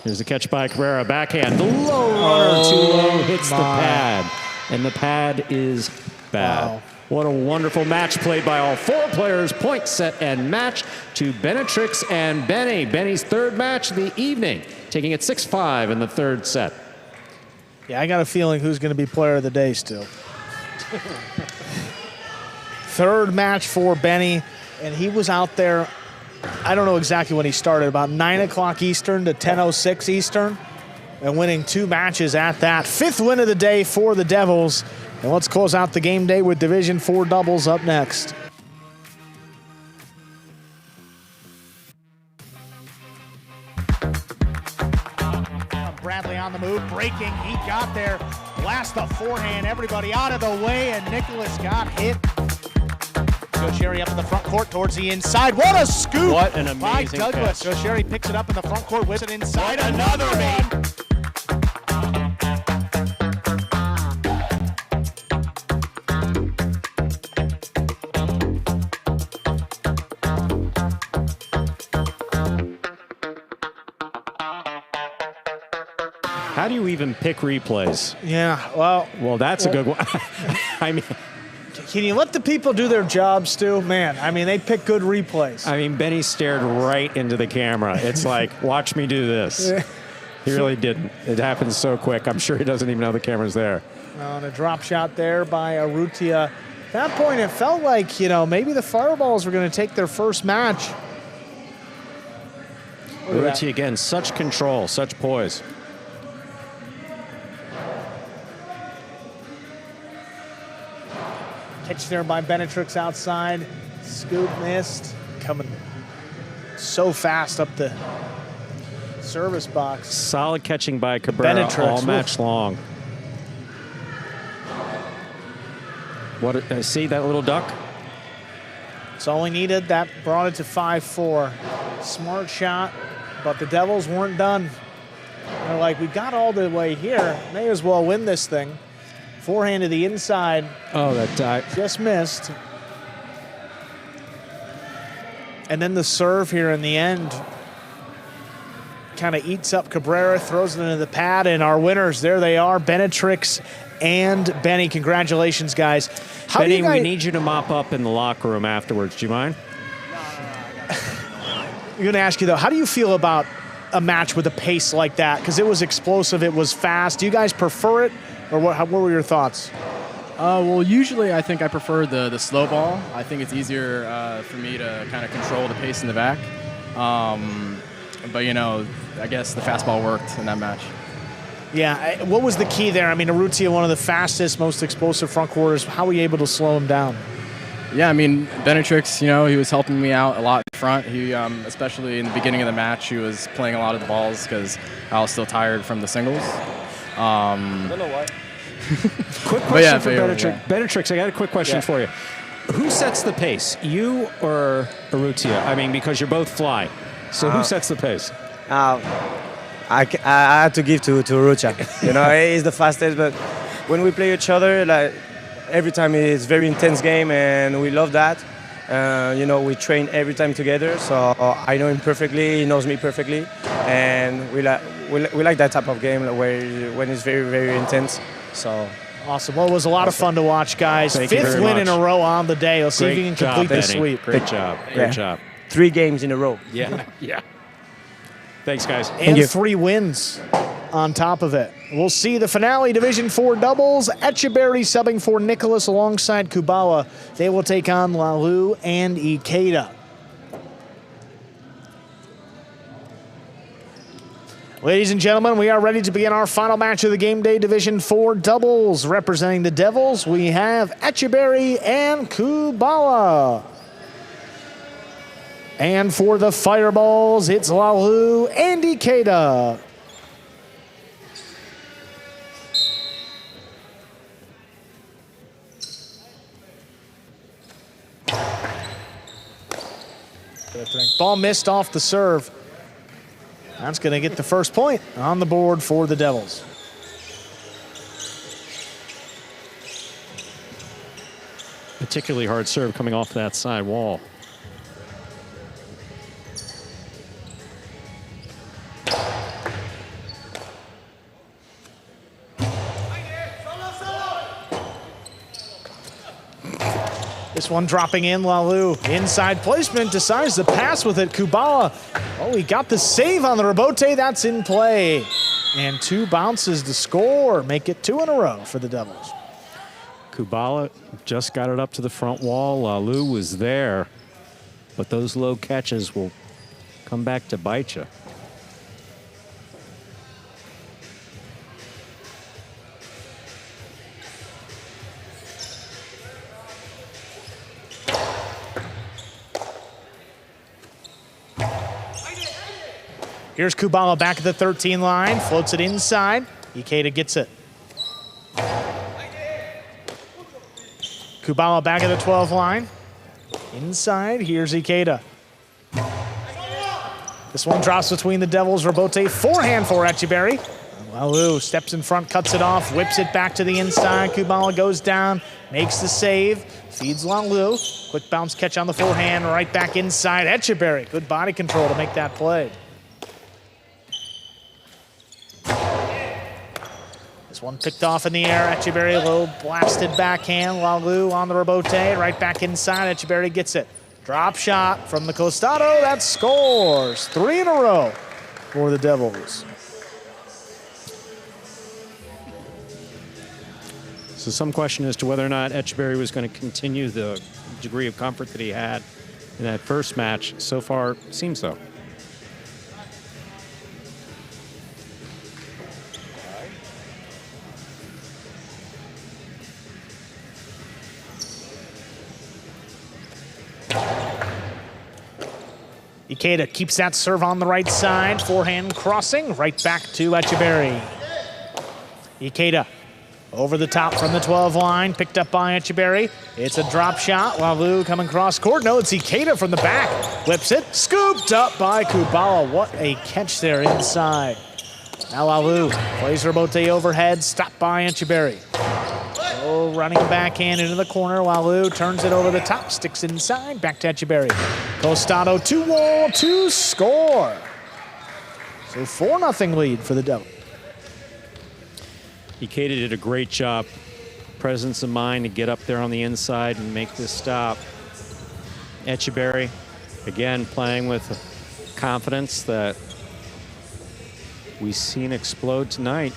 Here's the catch by Cabrera, backhand. The low runner, too low, hits the pad. And the pad is bad. Wow. What a wonderful match played by all 4 players. Point, set, and match to Benetrix and Benny. Benny's third match of the evening, taking it 6-5 in the third set. Yeah, I got a feeling who's going to be player of the day still. Third match for Benny, and he was out there, I don't know exactly when he started, about 9 o'clock Eastern to 10:06 Eastern, and winning 2 matches at that. 5th win of the day for the Devils. And let's close out the game day with Division 4 doubles up next. Bradley on the move, breaking, he got there. Blast the forehand, everybody out of the way, and Nicholas got hit. Sherry up in the front court towards the inside. What a scoop! What an amazing by Douglas. catch. Sherry picks it up in the front court, whips it inside. Another one! How do you even pick replays? Yeah, well, That's a good one. I mean, can you let the people do their jobs, Stu? Man, I mean, they pick good replays. Benny stared right into the camera. It's like, watch me do this. He really didn't. It happened so quick. I'm sure he doesn't even know the camera's there. And a drop shot there by Urrutia. At that point, it felt like, maybe the Fireballs were going to take their first match. Urrutia again, such control, such poise. Catch there by Benetrix outside. Scoop missed. Coming so fast up the service box. Solid catching by Cabrera all match long. See that little duck? That's all he needed. That brought it to 5-4. Smart shot, but the Devils weren't done. They're like, we got all the way here. May as well win this thing. Forehand to the inside. Oh, that dive. Just missed. And then the serve here in the end kind of eats up Cabrera, throws it into the pad, and our winners, there they are, Benetrix and Benny. Congratulations, guys. Benny, we need you to mop up in the locker room afterwards. Do you mind? I'm going to ask you, though, how do you feel about a match with a pace like that? Because it was explosive, it was fast. Do you guys prefer it? Or what were your thoughts? Well, usually I think I prefer the slow ball. I think it's easier for me to kind of control the pace in the back. But, I guess the fastball worked in that match. Yeah, what was the key there? Urrutia, one of the fastest, most explosive front quarters. How were you able to slow him down? Yeah, Benetrix, he was helping me out a lot in front. He, especially in the beginning of the match, he was playing a lot of the balls because I was still tired from the singles. I don't know why. Quick question for Benetrix. Yeah. Benetrix, I got a quick question for you. Who sets the pace, you or Urrutia? Because you're both fly. So who sets the pace? I had to give to Urrutia. He's the fastest, but when we play each other, like every time it's very intense game, and we love that. We train every time together, so I know him perfectly, he knows me perfectly, and we like that type of game when it's very, very intense. So awesome. Well, it was a lot of fun to watch, guys. Fifth win in a row on the day. Let's see if you can complete this sweep. Great job. Great job. 3 games in a row. Yeah. Yeah. Thanks, guys. And 3 wins on top of it. We'll see the finale, Division 4 doubles. Echeverry subbing for Nicholas alongside Kubawa. They will take on Lalu and Ikeda. Ladies and gentlemen, we are ready to begin our final match of the game day, Division 4 doubles. Representing the Devils, we have Echeverry and Kubawa. And for the Fireballs, it's Lalu and Ikeda. Ball missed off the serve. That's going to get the first point on the board for the Devils. Particularly hard serve coming off that side wall. This one dropping in, Lalu. Inside placement, decides to pass with it. Kubala, oh, he got the save on the rebote. That's in play. And 2 bounces to score. Make it 2 in a row for the Devils. Kubala just got it up to the front wall. Lalu was there, but those low catches will come back to bite you. Here's Kubala back at the 13 line, floats it inside. Ikeda gets it. Kubala back at the 12 line. Inside, here's Ikeda. This one drops between the Devils. Rebote forehand for Echeverry. Lalu steps in front, cuts it off, whips it back to the inside. Kubala goes down, makes the save, feeds Lalu. Quick bounce catch on the forehand, right back inside. Echeverry, good body control to make that play. This one picked off in the air. Echeverry low blasted backhand. Lalu on the rebote, right back inside. Echeverry gets it. Drop shot from the costado. That scores. 3 in a row for the Devils. So some question as to whether or not Echeverry was going to continue the degree of comfort that he had in that first match. So far, seems so. Ikeda keeps that serve on the right side. Forehand crossing, right back to Echeverry. Ikeda over the top from the 12 line, picked up by Echeverry. It's a drop shot. Lalu coming cross court. No, it's Ikeda from the back. Whips it, scooped up by Kubala. What a catch there inside. Now Lalu plays rebote overhead, stopped by Echeverry. Oh, running backhand into the corner. Lalu turns it over the top, sticks inside, back to Echeverry. Costado to wall to score. So 4-0 lead for the Devils. Ikeda did a great job. Presence of mind to get up there on the inside and make this stop. Echeverry, again, playing with confidence that we've seen explode tonight.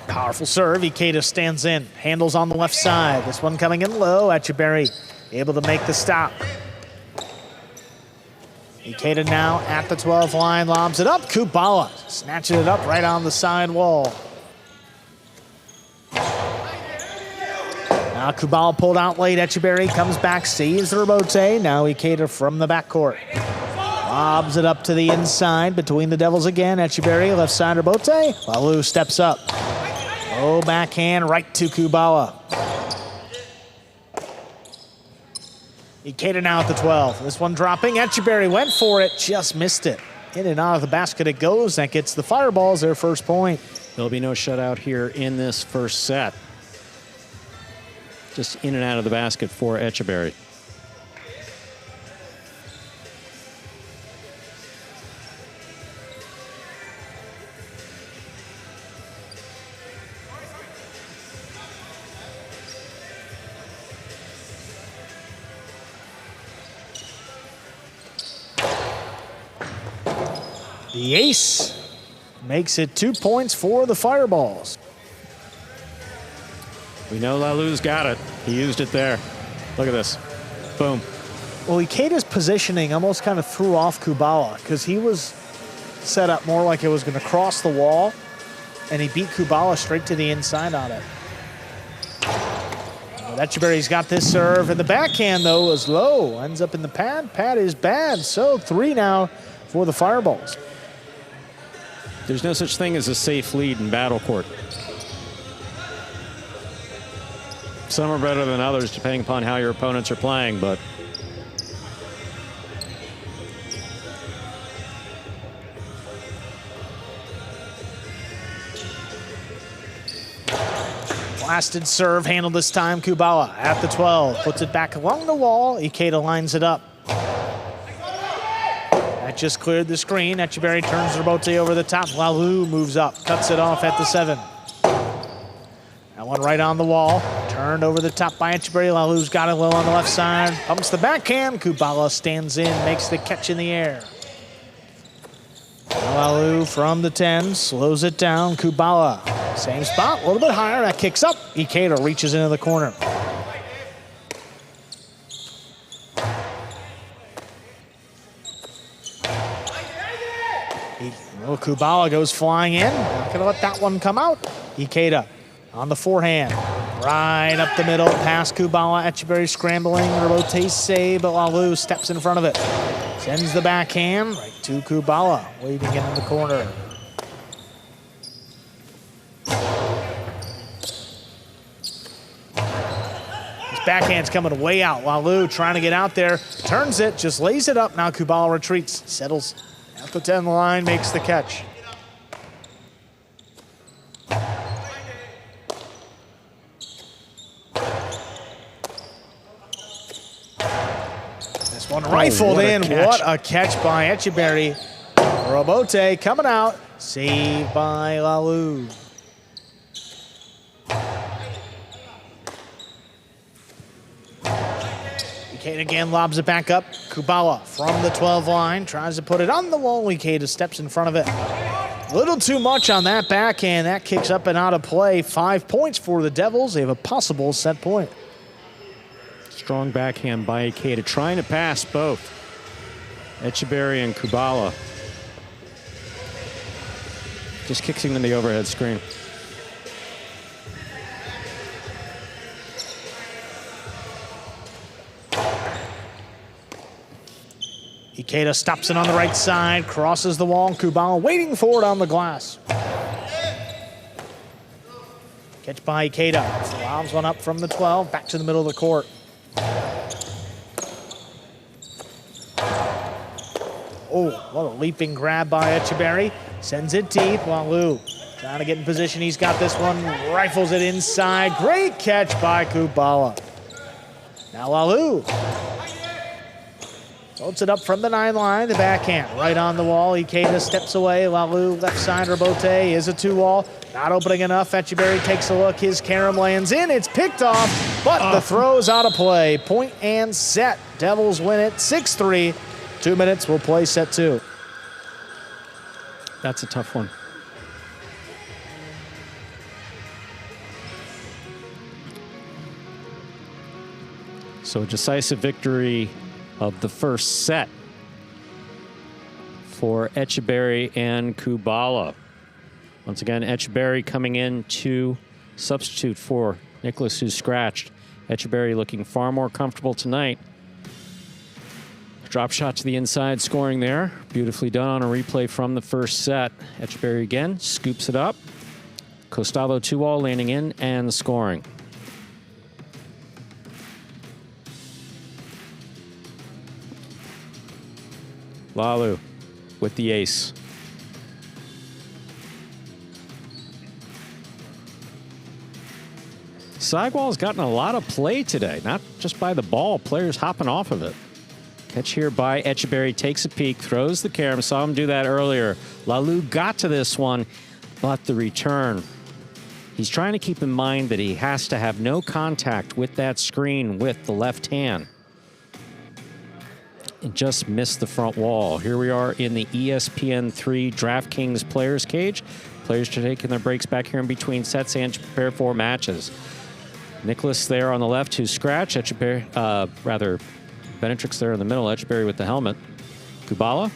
Powerful serve. Ikeda stands in, handles on the left side. This one coming in low. Echeverry able to make the stop. Ikeda now at the 12 line, lobs it up. Kubala snatching it up right on the side wall. Now Kubala pulled out late. Echeverry comes back, saves the rebote. Now Ikeda from the backcourt. Lobs it up to the inside between the Devils again. Echeverry, left side rebote. Lalu steps up. Oh, backhand right to Kubala. Ikeda now at the 12. This one dropping. Echeverry went for it, just missed it. In and out of the basket it goes. That gets the Fireballs their first point. There'll be no shutout here in this first set. Just in and out of the basket for Echeverry. The ace makes it 2 points for the Fireballs. We know Lalu's got it. He used it there. Look at this. Boom. Well, Ikeda's positioning almost kind of threw off Kubala because he was set up more like it was going to cross the wall, and he beat Kubala straight to the inside on it. Echeverry's got this serve, and the backhand, though, is low. Ends up in the pad. Pad is bad, so 3 now for the Fireballs. There's no such thing as a safe lead in battlecourt. Some are better than others, depending upon how your opponents are playing, but blasted serve handled this time. Kubala at the 12, puts it back along the wall. Ikeda lines it up. That just cleared the screen. Echeverry turns Robote over the top. Lalu moves up, cuts it off at the 7. That one right on the wall. Turned over the top by Echeverry. Lalu's got it low on the left side. Pumps the backhand. Kubala stands in, makes the catch in the air. Lalu from the 10, slows it down. Kubala, same spot, a little bit higher. That kicks up. Ikeda reaches into the corner. Kubala goes flying in. Not gonna let that one come out. Ikeda on the forehand. Right up the middle, past Kubala. Echeverry scrambling. Robote save, but Lalu steps in front of it. Sends the backhand right to Kubala, waiting in the corner. His backhand's coming way out. Lalu trying to get out there. Turns it, just lays it up. Now Kubala retreats, settles at the 10 line, makes the catch. This one rifled in. What a catch by Echeverry. Robote coming out, saved by Lalu. Ikeda again lobs it back up. Kubala from the 12 line, tries to put it on the wall. Ikeda steps in front of it. A little too much on that backhand. That kicks up and out of play. 5 points for the Devils. They have a possible set point. strong backhand by Ikeda, trying to pass both Echeverry and Kubala. Just kicks him in the overhead screen. Ikeda stops it on the right side, crosses the wall. Kubala waiting for it on the glass. Catch by Ikeda. Lobs one up from the 12, back to the middle of the court. Oh, what a leaping grab by Echeverry. Sends it deep. Lalu trying to get in position. He's got this one. Rifles it inside. Great catch by Kubala. Now Lalu floats it up from the 9 line. The backhand right on the wall. Ikeda steps away. Lalu left side. Robote is a 2-wall. Not opening enough. Echeverry takes a look. His carom lands in. It's picked off, but the throw's out of play. Point and set. Devils win it 6-3. 2 minutes. We'll play set 2. That's a tough one. So a decisive victory of the first set for Echeverry and Kubala. Once again, Echeverry coming in to substitute for Nicholas, who's scratched. Echeverry looking far more comfortable tonight. Drop shot to the inside, scoring there. Beautifully done on a replay from the first set. Echeverry again, scoops it up. Costalo 2-wall landing in and scoring. Lalu with the ace. Sidewall's gotten a lot of play today, not just by the ball, players hopping off of it. Catch here by Echeverry, takes a peek, throws the carom, saw him do that earlier. Lalu got to this one, but the return. He's trying to keep in mind that he has to have no contact with that screen with the left hand. And just missed the front wall. Here we are in the ESPN3 DraftKings Players Cage. Players are taking their breaks back here in between sets and to prepare for matches. Nicholas there on the left, who's scratched. Echeverry, Benetrix there in the middle. Echeverry with the helmet. Kubala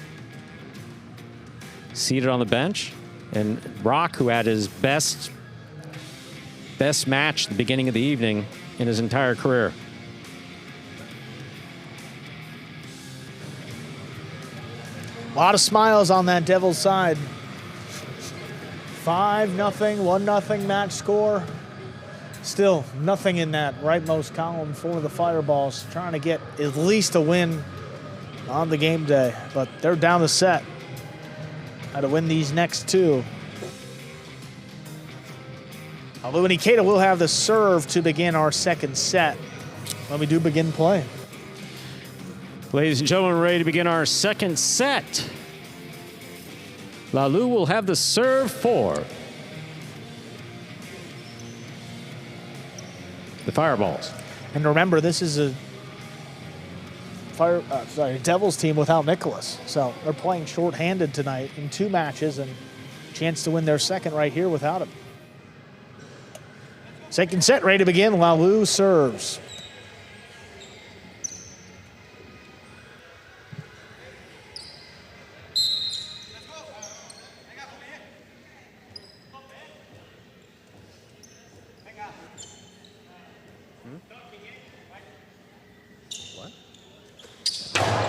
seated on the bench, and Rock, who had his best match at the beginning of the evening in his entire career. A lot of smiles on that Devils side. 5-0, 1-0 match score. Still nothing in that rightmost column for the Fireballs, trying to get at least a win on the game day, but they're down the set. How to win these next two. Although Ikeda will have the serve to begin our second set when we do begin play. Ladies and gentlemen, we're ready to begin our second set. Lalu will have the serve for the Fireballs. And remember, this is a Devils team without Nicholas. So they're playing shorthanded tonight in 2 matches and a chance to win their second right here without him. Second set ready to begin. Lalu serves.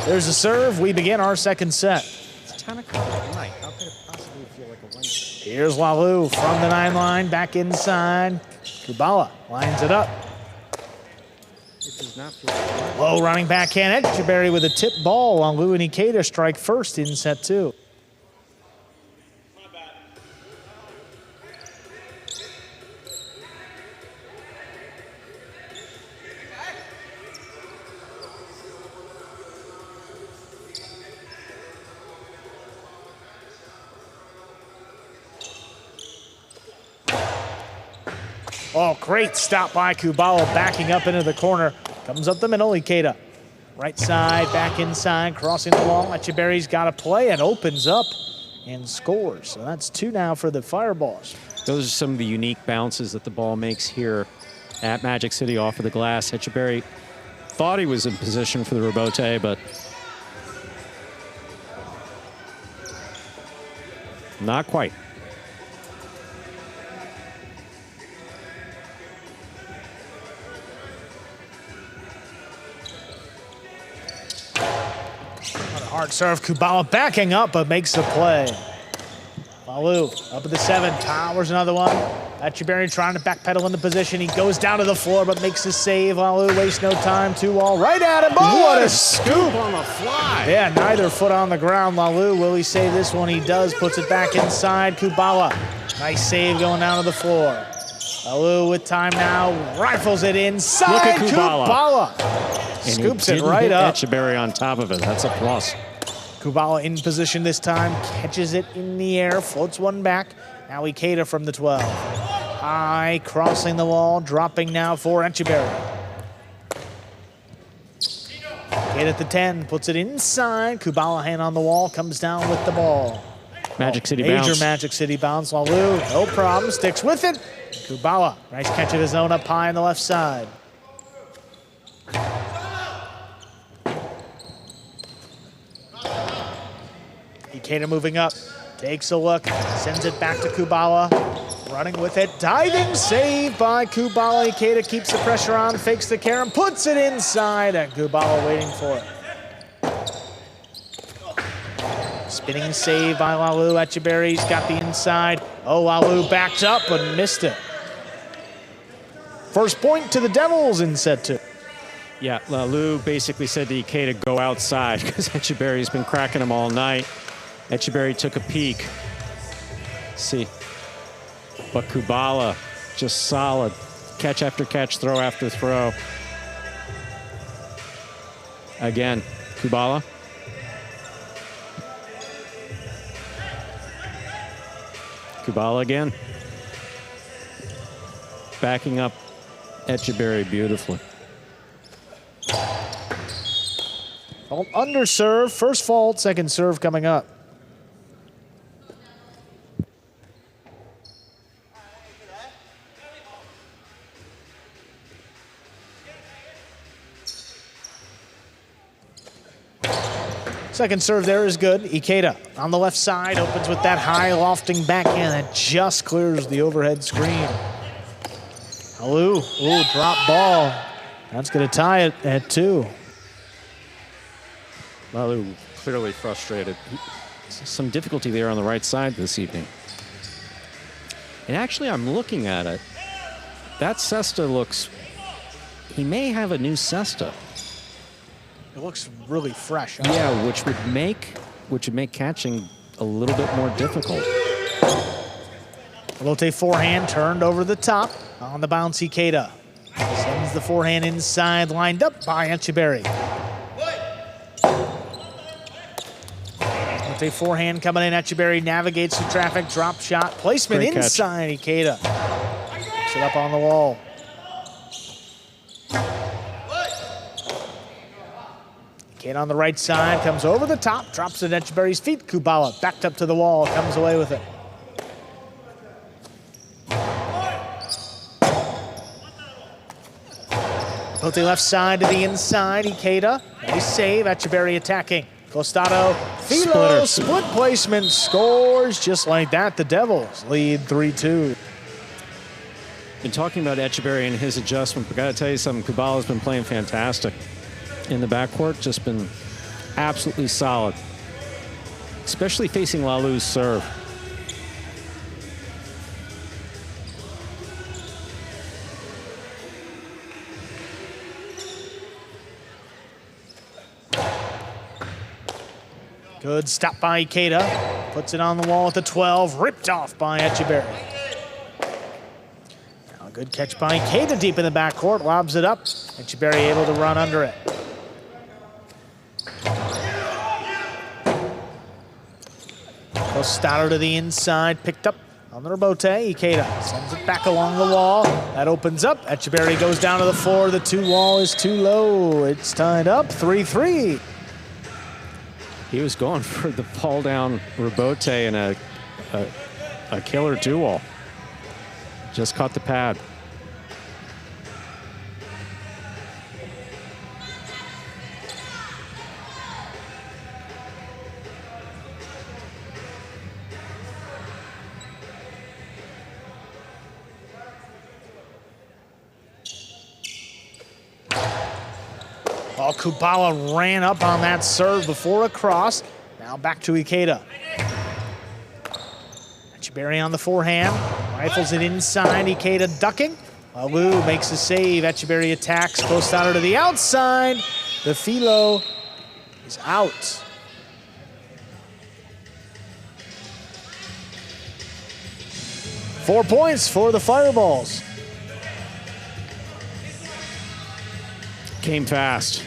There's a serve. We begin our second set. It's 10 o'clock at night. How could it possibly feel like a Wednesday? Here's Lalu from the 9 line, back inside. Kubala lines it up. It does not feel like Low running backhand. Etcheberry with a tip ball. Lalu and Ikeda strike first in set 2. Oh, great stop by Kubala, backing up into the corner. Comes up the middle, Ikeda. Right side, back inside, crossing the wall. Etcheberry's got to play and opens up and scores. So that's 2 now for the Fireballs. Those are some of the unique bounces that the ball makes here at Magic City off of the glass. Etcheberry thought he was in position for the rebote, but not quite. Hard serve, Kubala backing up, but makes the play. Lalu up at the 7, powers another one. Etcheberry trying to backpedal into position. He goes down to the floor, but makes the save. Lalu wastes no time, 2-all, right at him. Oh, what a scoop on the fly. Yeah, neither foot on the ground. Lalu, will he save this one? He does, puts it back inside. Kubala, nice save going down to the floor. Lalu with time now, rifles it inside. Look at Kubala. Scoops and it right up. Etcheberry on top of it. That's a plus. Kubala in position this time, catches it in the air, floats one back. Now Ikeda from the 12. High, crossing the wall, dropping now for Etcheberry. Ikeda at the 10, puts it inside. Kubala hand on the wall, comes down with the ball. Magic City Major bounce. Magic City bounce. Lalu, no problem, sticks with it. Kubala, nice catch of his own up high on the left side. Ikeda moving up, takes a look, sends it back to Kubala, running with it, diving save by Kubala. Ikeda keeps the pressure on, fakes the carom, puts it inside, and Kubala waiting for it. Spinning save by Lalu. Etcheberry's got the inside. Oh, Lalu backed up but missed it. First point to the Devils in set 2. Yeah, Lalu basically said to Ikeda, go outside, because Etcheberry's been cracking him all night. Etcheberry took a peek. See. But Kubala, just solid. Catch after catch, throw after throw. Again, Kubala. Kubala again. Backing up Etcheberry beautifully. Fault under serve, first fault, second serve coming up. Second serve there is good. Ikeda on the left side, opens with that high lofting backhand that just clears the overhead screen. Lalu, ooh, drop ball. That's gonna tie it at 2. Lalu clearly frustrated. Some difficulty there on the right side this evening. And actually, I'm looking at it. that cesta looks, he may have a new cesta. It looks really fresh. Yeah, which would make catching a little bit more difficult. Robote forehand turned over the top on the bounce. Ikeda sends the forehand inside, lined up by Echeverry. Robote forehand coming in. Echeverry navigates the traffic, drop shot, placement Great inside. Ikeda picks it up on the wall. Ikeda on the right side, comes over the top, drops it at Echeverry's feet. Kubala backed up to the wall, comes away with it. Bote left side to the inside. Ikeda, nice save. Echeverry attacking. Costado, Filo, split placement, scores just like that. The Devils lead 3-2. Been talking about Echeverry and his adjustment, but gotta tell you something, Kubala's been playing fantastic. In the backcourt, just been absolutely solid, especially facing Lalou's serve. Good stop by Ikeda. Puts it on the wall at the 12. Ripped off by Echeverry. Now a good catch by Ikeda deep in the backcourt. Lobs it up. Echeverry able to run under it. Costado to the inside. Picked up on the Robote. Ikeda sends it back along the wall. That opens up. Echeverry goes down to the floor. The 2 wall is too low. It's tied up 3-3. He was going for the fall down Robote and a killer 2-wall. Just caught the pad. Oh, Kubala ran up on that serve before a cross. Now back to Ikeda. Echeverry on the forehand. Rifles it inside. Ikeda ducking. Alou makes a save. Echeverry attacks. Costado to the outside. The Filo is out. Four points for the Fireballs. Came fast.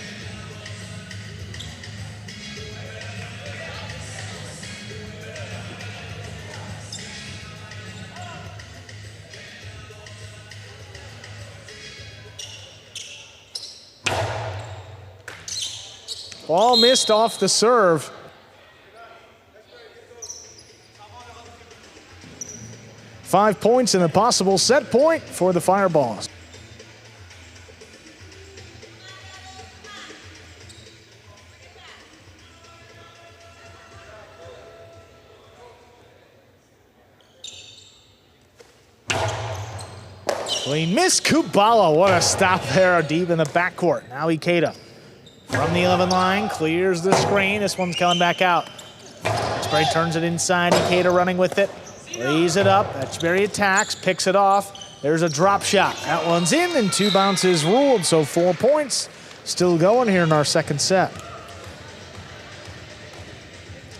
Ball missed off the serve. Five points and a possible set point for the Fireballs. We miss Kubala. What a stop there deep in the backcourt. Now Ikeda from the 11 line, clears the screen. This one's coming back out. Echeverry turns it inside. Ikeda running with it. Lays it up. Echeverry attacks, picks it off. There's a drop shot. That one's in and 2 bounces ruled. So 4 points still going here in our second set.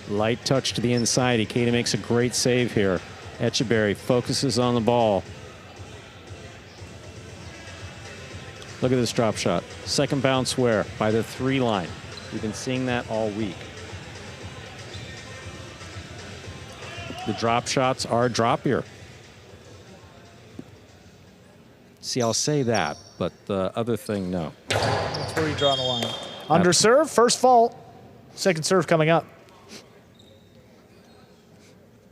Light touch to the inside. Ikeda makes a great save here. Echeverry focuses on the ball. Look at this drop shot. Second bounce where? By the 3 line. We've been seeing that all week. The drop shots are droppier. See, I'll say that, but the other thing, no. That's where you draw the line. Under serve, first fault. Second serve coming up.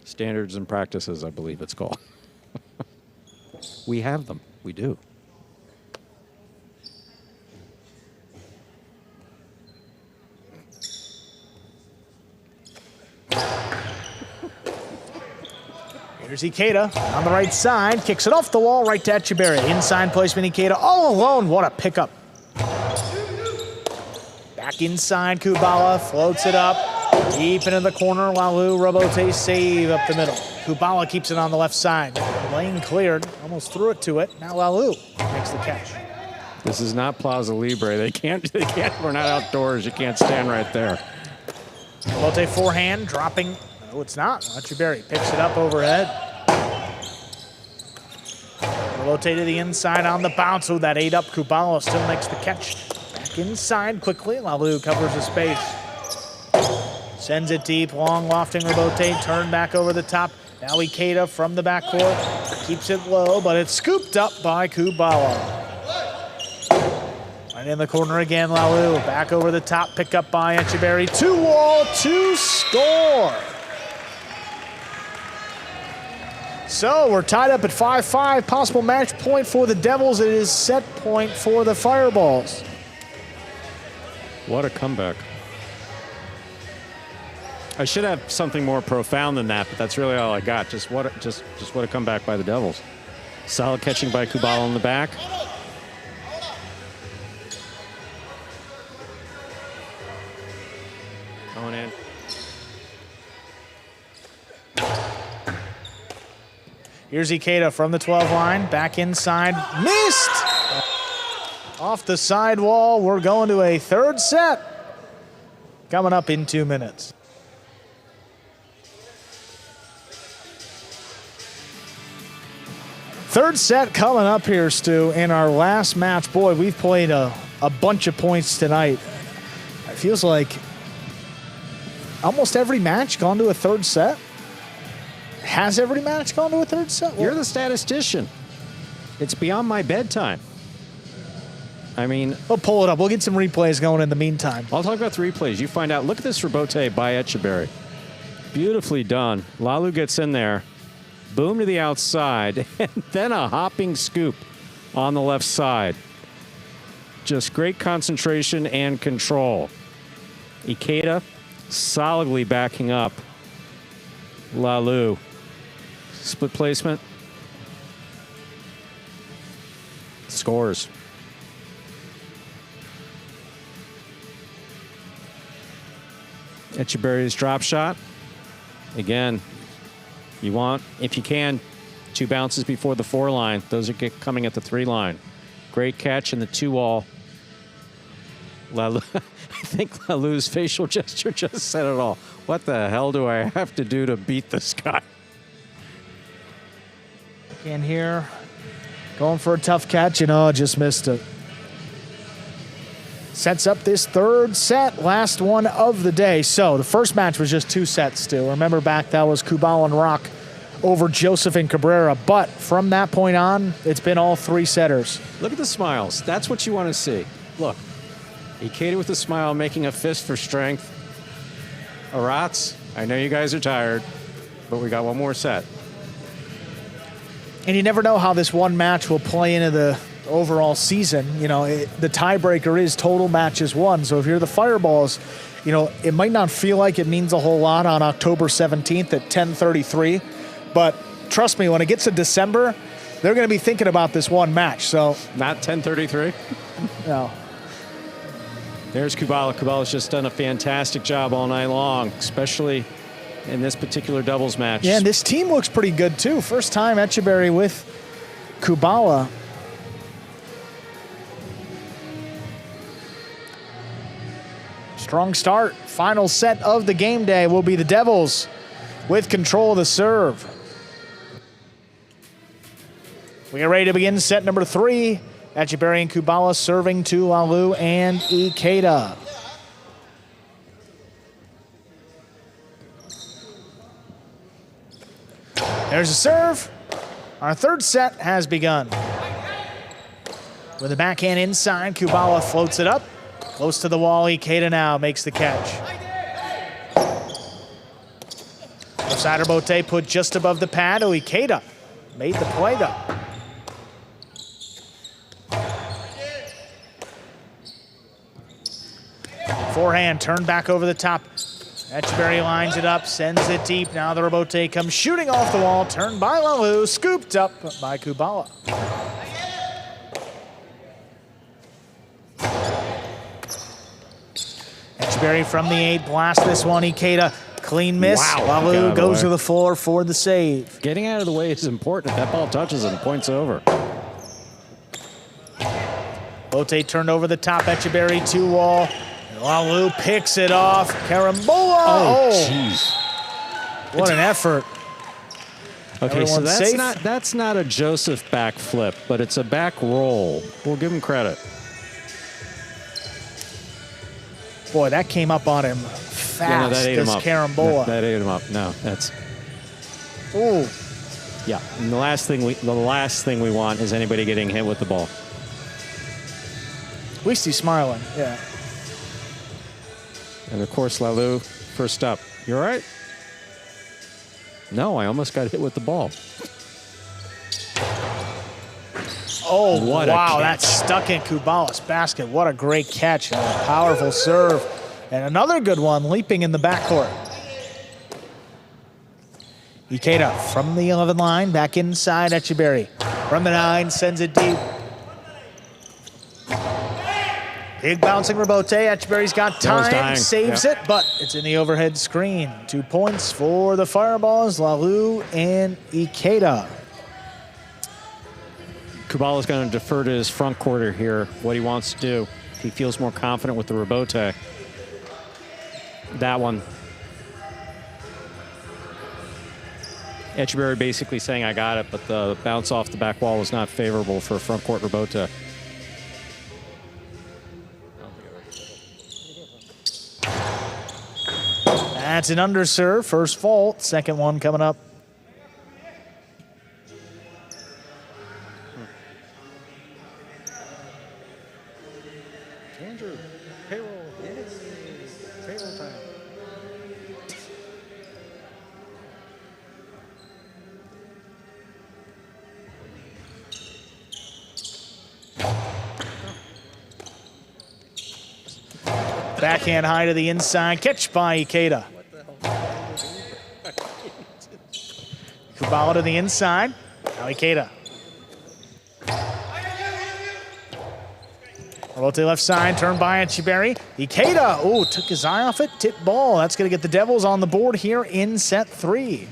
Standards and practices, I believe it's called. We have them. We do. Here's Ikeda on the right side, kicks it off the wall right to Echeverry. Inside placement, Ikeda all alone. What a pickup. Back inside, Kubala floats it up. Deep into the corner, Lalou, Robote save up the middle. Kubala keeps it on the left side. Lane cleared, almost threw it to it. Now Lalu makes the catch. This is not Plaza Libre. They can't, we're not outdoors. You can't stand right there. Rebote forehand, dropping. No, it's not. Echeberry picks it up overhead. Rebote to the inside on the bounce. Oh, that 8-up Kubala still makes the catch. Back inside quickly. Lalu covers the space. Sends it deep, long lofting Rebote, turn back over the top. Now Ikeda from the backcourt, keeps it low, but it's scooped up by Kubala. Right in the corner again, Lalu, back over the top, pick up by Echeberry. 2-wall, 2 score. So we're tied up at 5-5, possible match point for the Devils. It is set point for the Fireballs. What a comeback. I should have something more profound than that, but that's really all I got. Just what a comeback by the Devils. Solid catching by Kubala in the back. Going in. Here's Ikeda from the 12 line, back inside, missed! Off the sidewall, we're going to a third set. Coming up in 2 minutes. Third set coming up here, Stu, in our last match. Boy, we've played a bunch of points tonight. It feels like almost every match gone to a third set. Has every match gone to a third set? You're the statistician. It's beyond my bedtime. I mean... We'll pull it up. We'll get some replays going in the meantime. I'll talk about the replays. You find out. Look at this Rebote by Echeberry. Beautifully done. Lalu gets in there. Boom to the outside, and then a hopping scoop on the left side. Just great concentration and control. Ikeda solidly backing up Lalu. Split placement. Scores. Echeberry's drop shot. Again, you want, if you can, 2 bounces before the 4 line. Those are coming at the 3 line. Great catch in the 2-wall. Lalu, I think Lalu's facial gesture just said it all. What the hell do I have to do to beat this guy? In here, going for a tough catch, just missed it. Sets up this third set, last one of the day. So the first match was just 2 sets, Stu. Remember back, that was Kubala and Rock over Joseph and Cabrera. But from that point on, it's been all 3 setters. Look at the smiles. That's what you want to see. Look, Ikeda with a smile, making a fist for strength. Arats, I know you guys are tired, but we got one more set. And you never know how this one match will play into the overall season. The tiebreaker is total matches won. So if you're the Fireballs, it might not feel like it means a whole lot on October 17th at 10:33, but trust me, when it gets to December, they're going to be thinking about this one match. So not 10:33. No. There's Kubala. Kubala's just done a fantastic job all night long, especially in this particular doubles match. Yeah, and this team looks pretty good too. First time Echeberry with Kubala. Strong start. Final set of the game day will be the Devils with control of the serve. We are ready to begin set number 3. Echeberry and Kubala serving to Lalu and Ikeda. There's a serve. Our third set has begun. With the backhand inside, Kubala floats it up. Close to the wall, Ikeda now makes the catch. Side Rebote put just above the pad. Oh, Ikeda made the play though. Forehand, turned back over the top. Echeberry lines it up, sends it deep. Now the Rebote comes shooting off the wall, turned by Lalu, scooped up by Kubala. Echeberry from the 8, blast this one. Ikeda Clean miss. Wow. Lalu goes to the floor for the save. Getting out of the way is important. If that ball touches him, point's over. Bote turned over the top. Etcheberry 2-wall. Lalu picks it off. Carambola. Oh, jeez. What an effort. Okay, so Everyone's that's not a Joseph back flip, but it's a back roll. We'll give him credit. Boy, that came up on him fast. That ate him up. Carambola. That ate him up. No, that's. Ooh. Yeah, and the last thing we want is anybody getting hit with the ball. At least he's smiling. Yeah. And of course, Lalu, first up. You all right? No, I almost got hit with the ball. Oh, What a wow, catch. that's stuck in Kubala's basket. What a great catch. And a powerful serve. And another good one, leaping in the backcourt. Ikeda from the 11 line, back inside Etcheberry. From the 9, sends it deep. Big bouncing Rebote. Etcheberry's got time, saves it, but it's in the overhead screen. 2 points for the Fireballs, Lalu and Ikeda. Kubala's going to defer to his front quarter here, what he wants to do. He feels more confident with the Rebote. That one. Etcheberry basically saying, I got it, but the bounce off the back wall was not favorable for front court Rebote. That's an underserve, first fault, second one coming up. Andrew, payroll. Payroll time. Backhand high to the inside, catch by Ikeda. Kubala to the inside, now Ikeda. Rebote left side, turned by Etcheberry. Ikeda, oh, took his eye off it, tip ball. That's gonna get the Devils on the board here in set 3.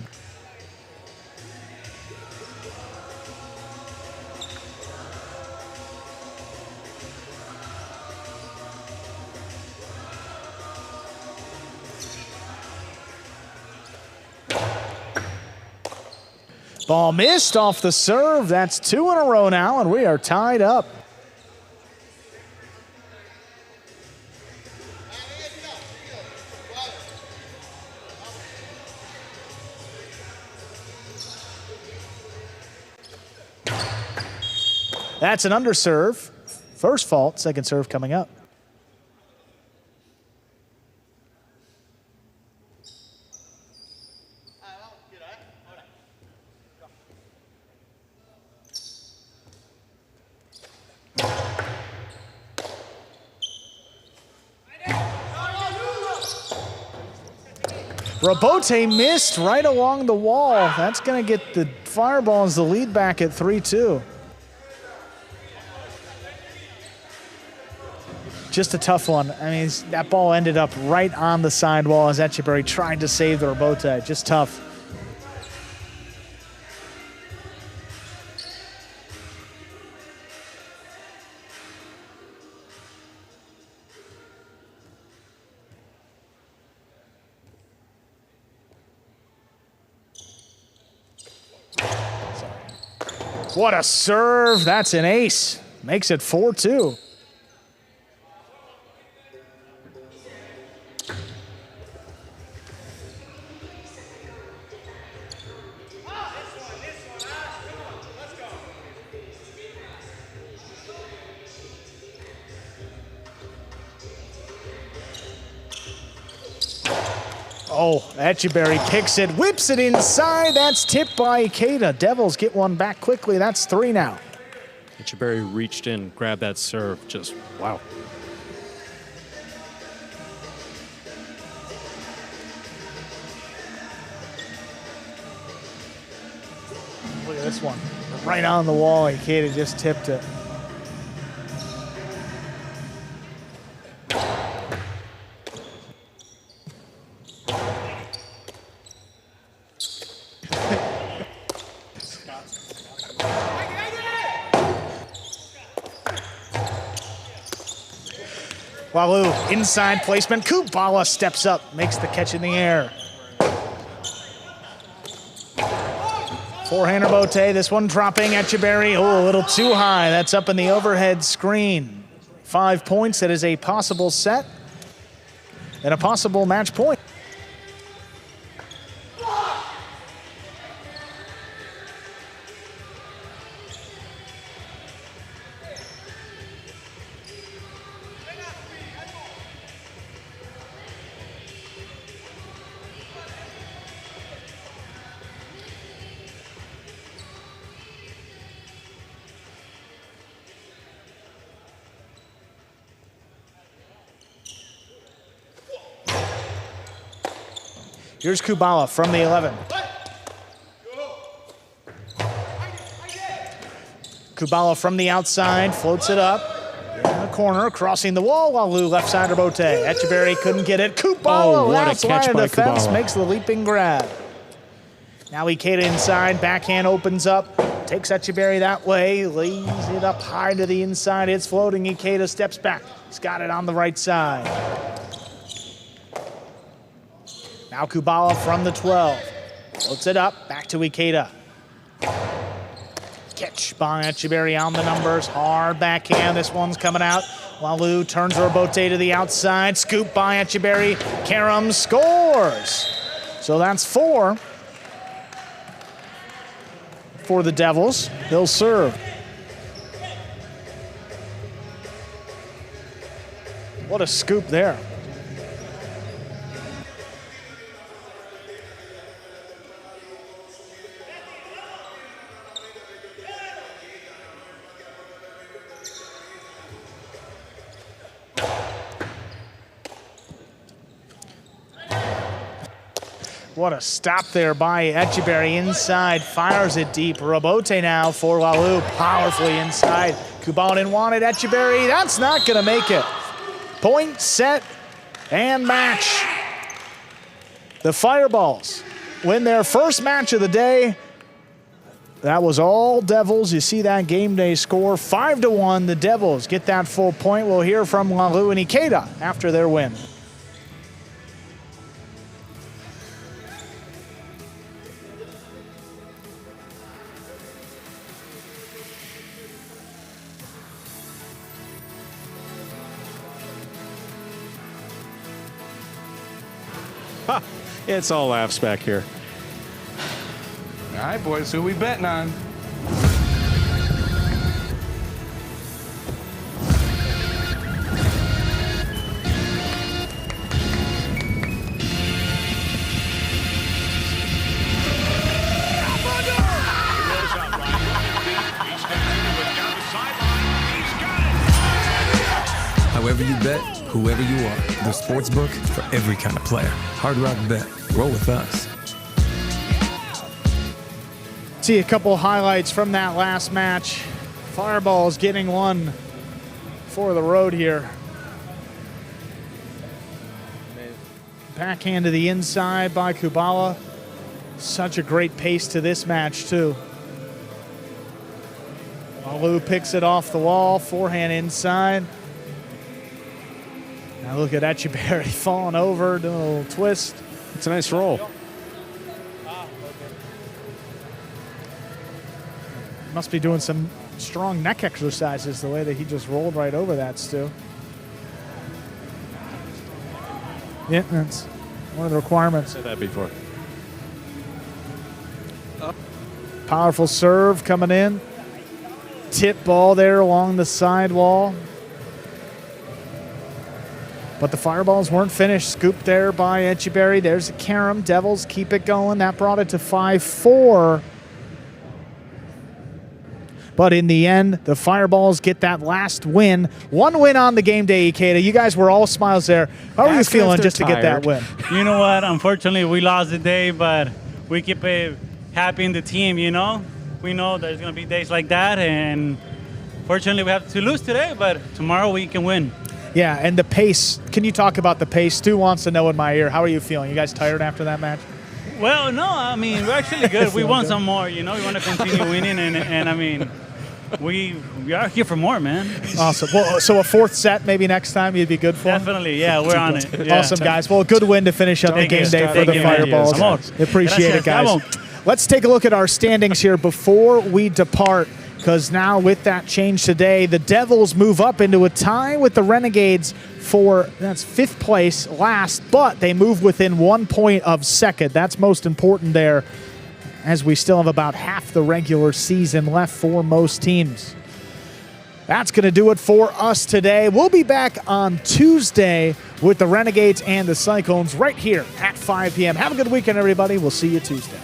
Ball missed off the serve. That's 2 in a row now, and we are tied up. That's an underserve. First fault, second serve coming up. Rebote missed right along the wall. That's going to get the Fireballs the lead back at 3-2. Just a tough one. I mean, that ball ended up right on the sidewall as Etcheberry tried to save the Rebote. Just tough. What a serve. That's an ace. Makes it 4-2. Oh, Etcheberry picks it, whips it inside. That's tipped by Ikeda. Devils get one back quickly. That's 3 now. Etcheberry reached in, grabbed that serve. Just, wow. Look at this one. Right on the wall. Ikeda just tipped it. Walu, inside placement. Kubala steps up, makes the catch in the air. Forehander Bote, this one dropping. Etcheberry, oh, a little too high. That's up in the overhead screen. 5 points, that is a possible set and a possible match point. Here's Kubala from the 11. Kubala from the outside, floats it up. In the corner, crossing the wall, Walu left side of Bote. Etcheberry couldn't get it. Kubala, last line of defense, makes the leaping grab. Now Ikeda inside, backhand opens up, takes Etcheberry that way, lays it up high to the inside. It's floating, Ikeda steps back. He's got it on the right side. Now Kubala from the 12. Floats it up, back to Ikeda. Catch by Etcheberry on the numbers. Hard backhand, this one's coming out. Walu turns Robote to the outside. Scoop by Etcheberry. Karam scores. So that's 4 for the Devils. They'll serve. What a scoop there. What a stop there by Etcheberry inside, fires it deep. Robote now for Walu, powerfully inside. Kubala didn't want it, Etcheberry, that's not gonna make it. Point, set, and match. The Fireballs win their first match of the day. That was all Devils. You see that game day score, 5-1. The Devils get that full point. We'll hear from Walu and Ikeda after their win. It's all laughs back here. All right, boys, who we betting on? However you bet, whoever you are, the sportsbook for every kind of player. Hard Rock Bet. Roll with us. See a couple highlights from that last match. Fireballs getting one for the road here. Backhand to the inside by Kubala. Such a great pace to this match, too. Walu picks it off the wall, forehand inside. Now look at Etcheberry falling over, doing a little twist. It's a nice roll. Must be doing some strong neck exercises the way that he just rolled right over that, Stu. Yeah, that's one of the requirements. Said that before. Powerful serve coming in. Tip ball there along the sidewall. But the Fireballs weren't finished. Scooped there by Etcheberry. There's a Karam. Devils keep it going. That brought it to 5-4. But in the end, the Fireballs get that last win. One win on the game day, Ikeda. You guys were all smiles there. How are you feeling just to get that win? You know what? Unfortunately, we lost the day, but we keep it happy in the team, you know? We know there's going to be days like that, and fortunately, we have to lose today, but tomorrow we can win. Yeah, and the pace. Can you talk about the pace? Stu wants to know in my ear. How are you feeling? You guys tired after that match? Well, no, I mean, we're actually good. We want some more, you know? We want to continue winning, and I mean, we are here for more, man. Awesome. Well, so a fourth set maybe next time you'd be good for? Definitely, yeah, we're on it. Yeah. Awesome, guys. Well, a good win to finish up the game day for the Fireballs. Appreciate it, guys. Let's take a look at our standings here before we depart, because now with that change today, the Devils move up into a tie with the Renegades for, that's 5th place last, but they move within 1 point of second. That's most important there, as we still have about half the regular season left for most teams. That's going to do it for us today. We'll be back on Tuesday with the Renegades and the Cyclones right here at 5 p.m. Have a good weekend, everybody. We'll see you Tuesday.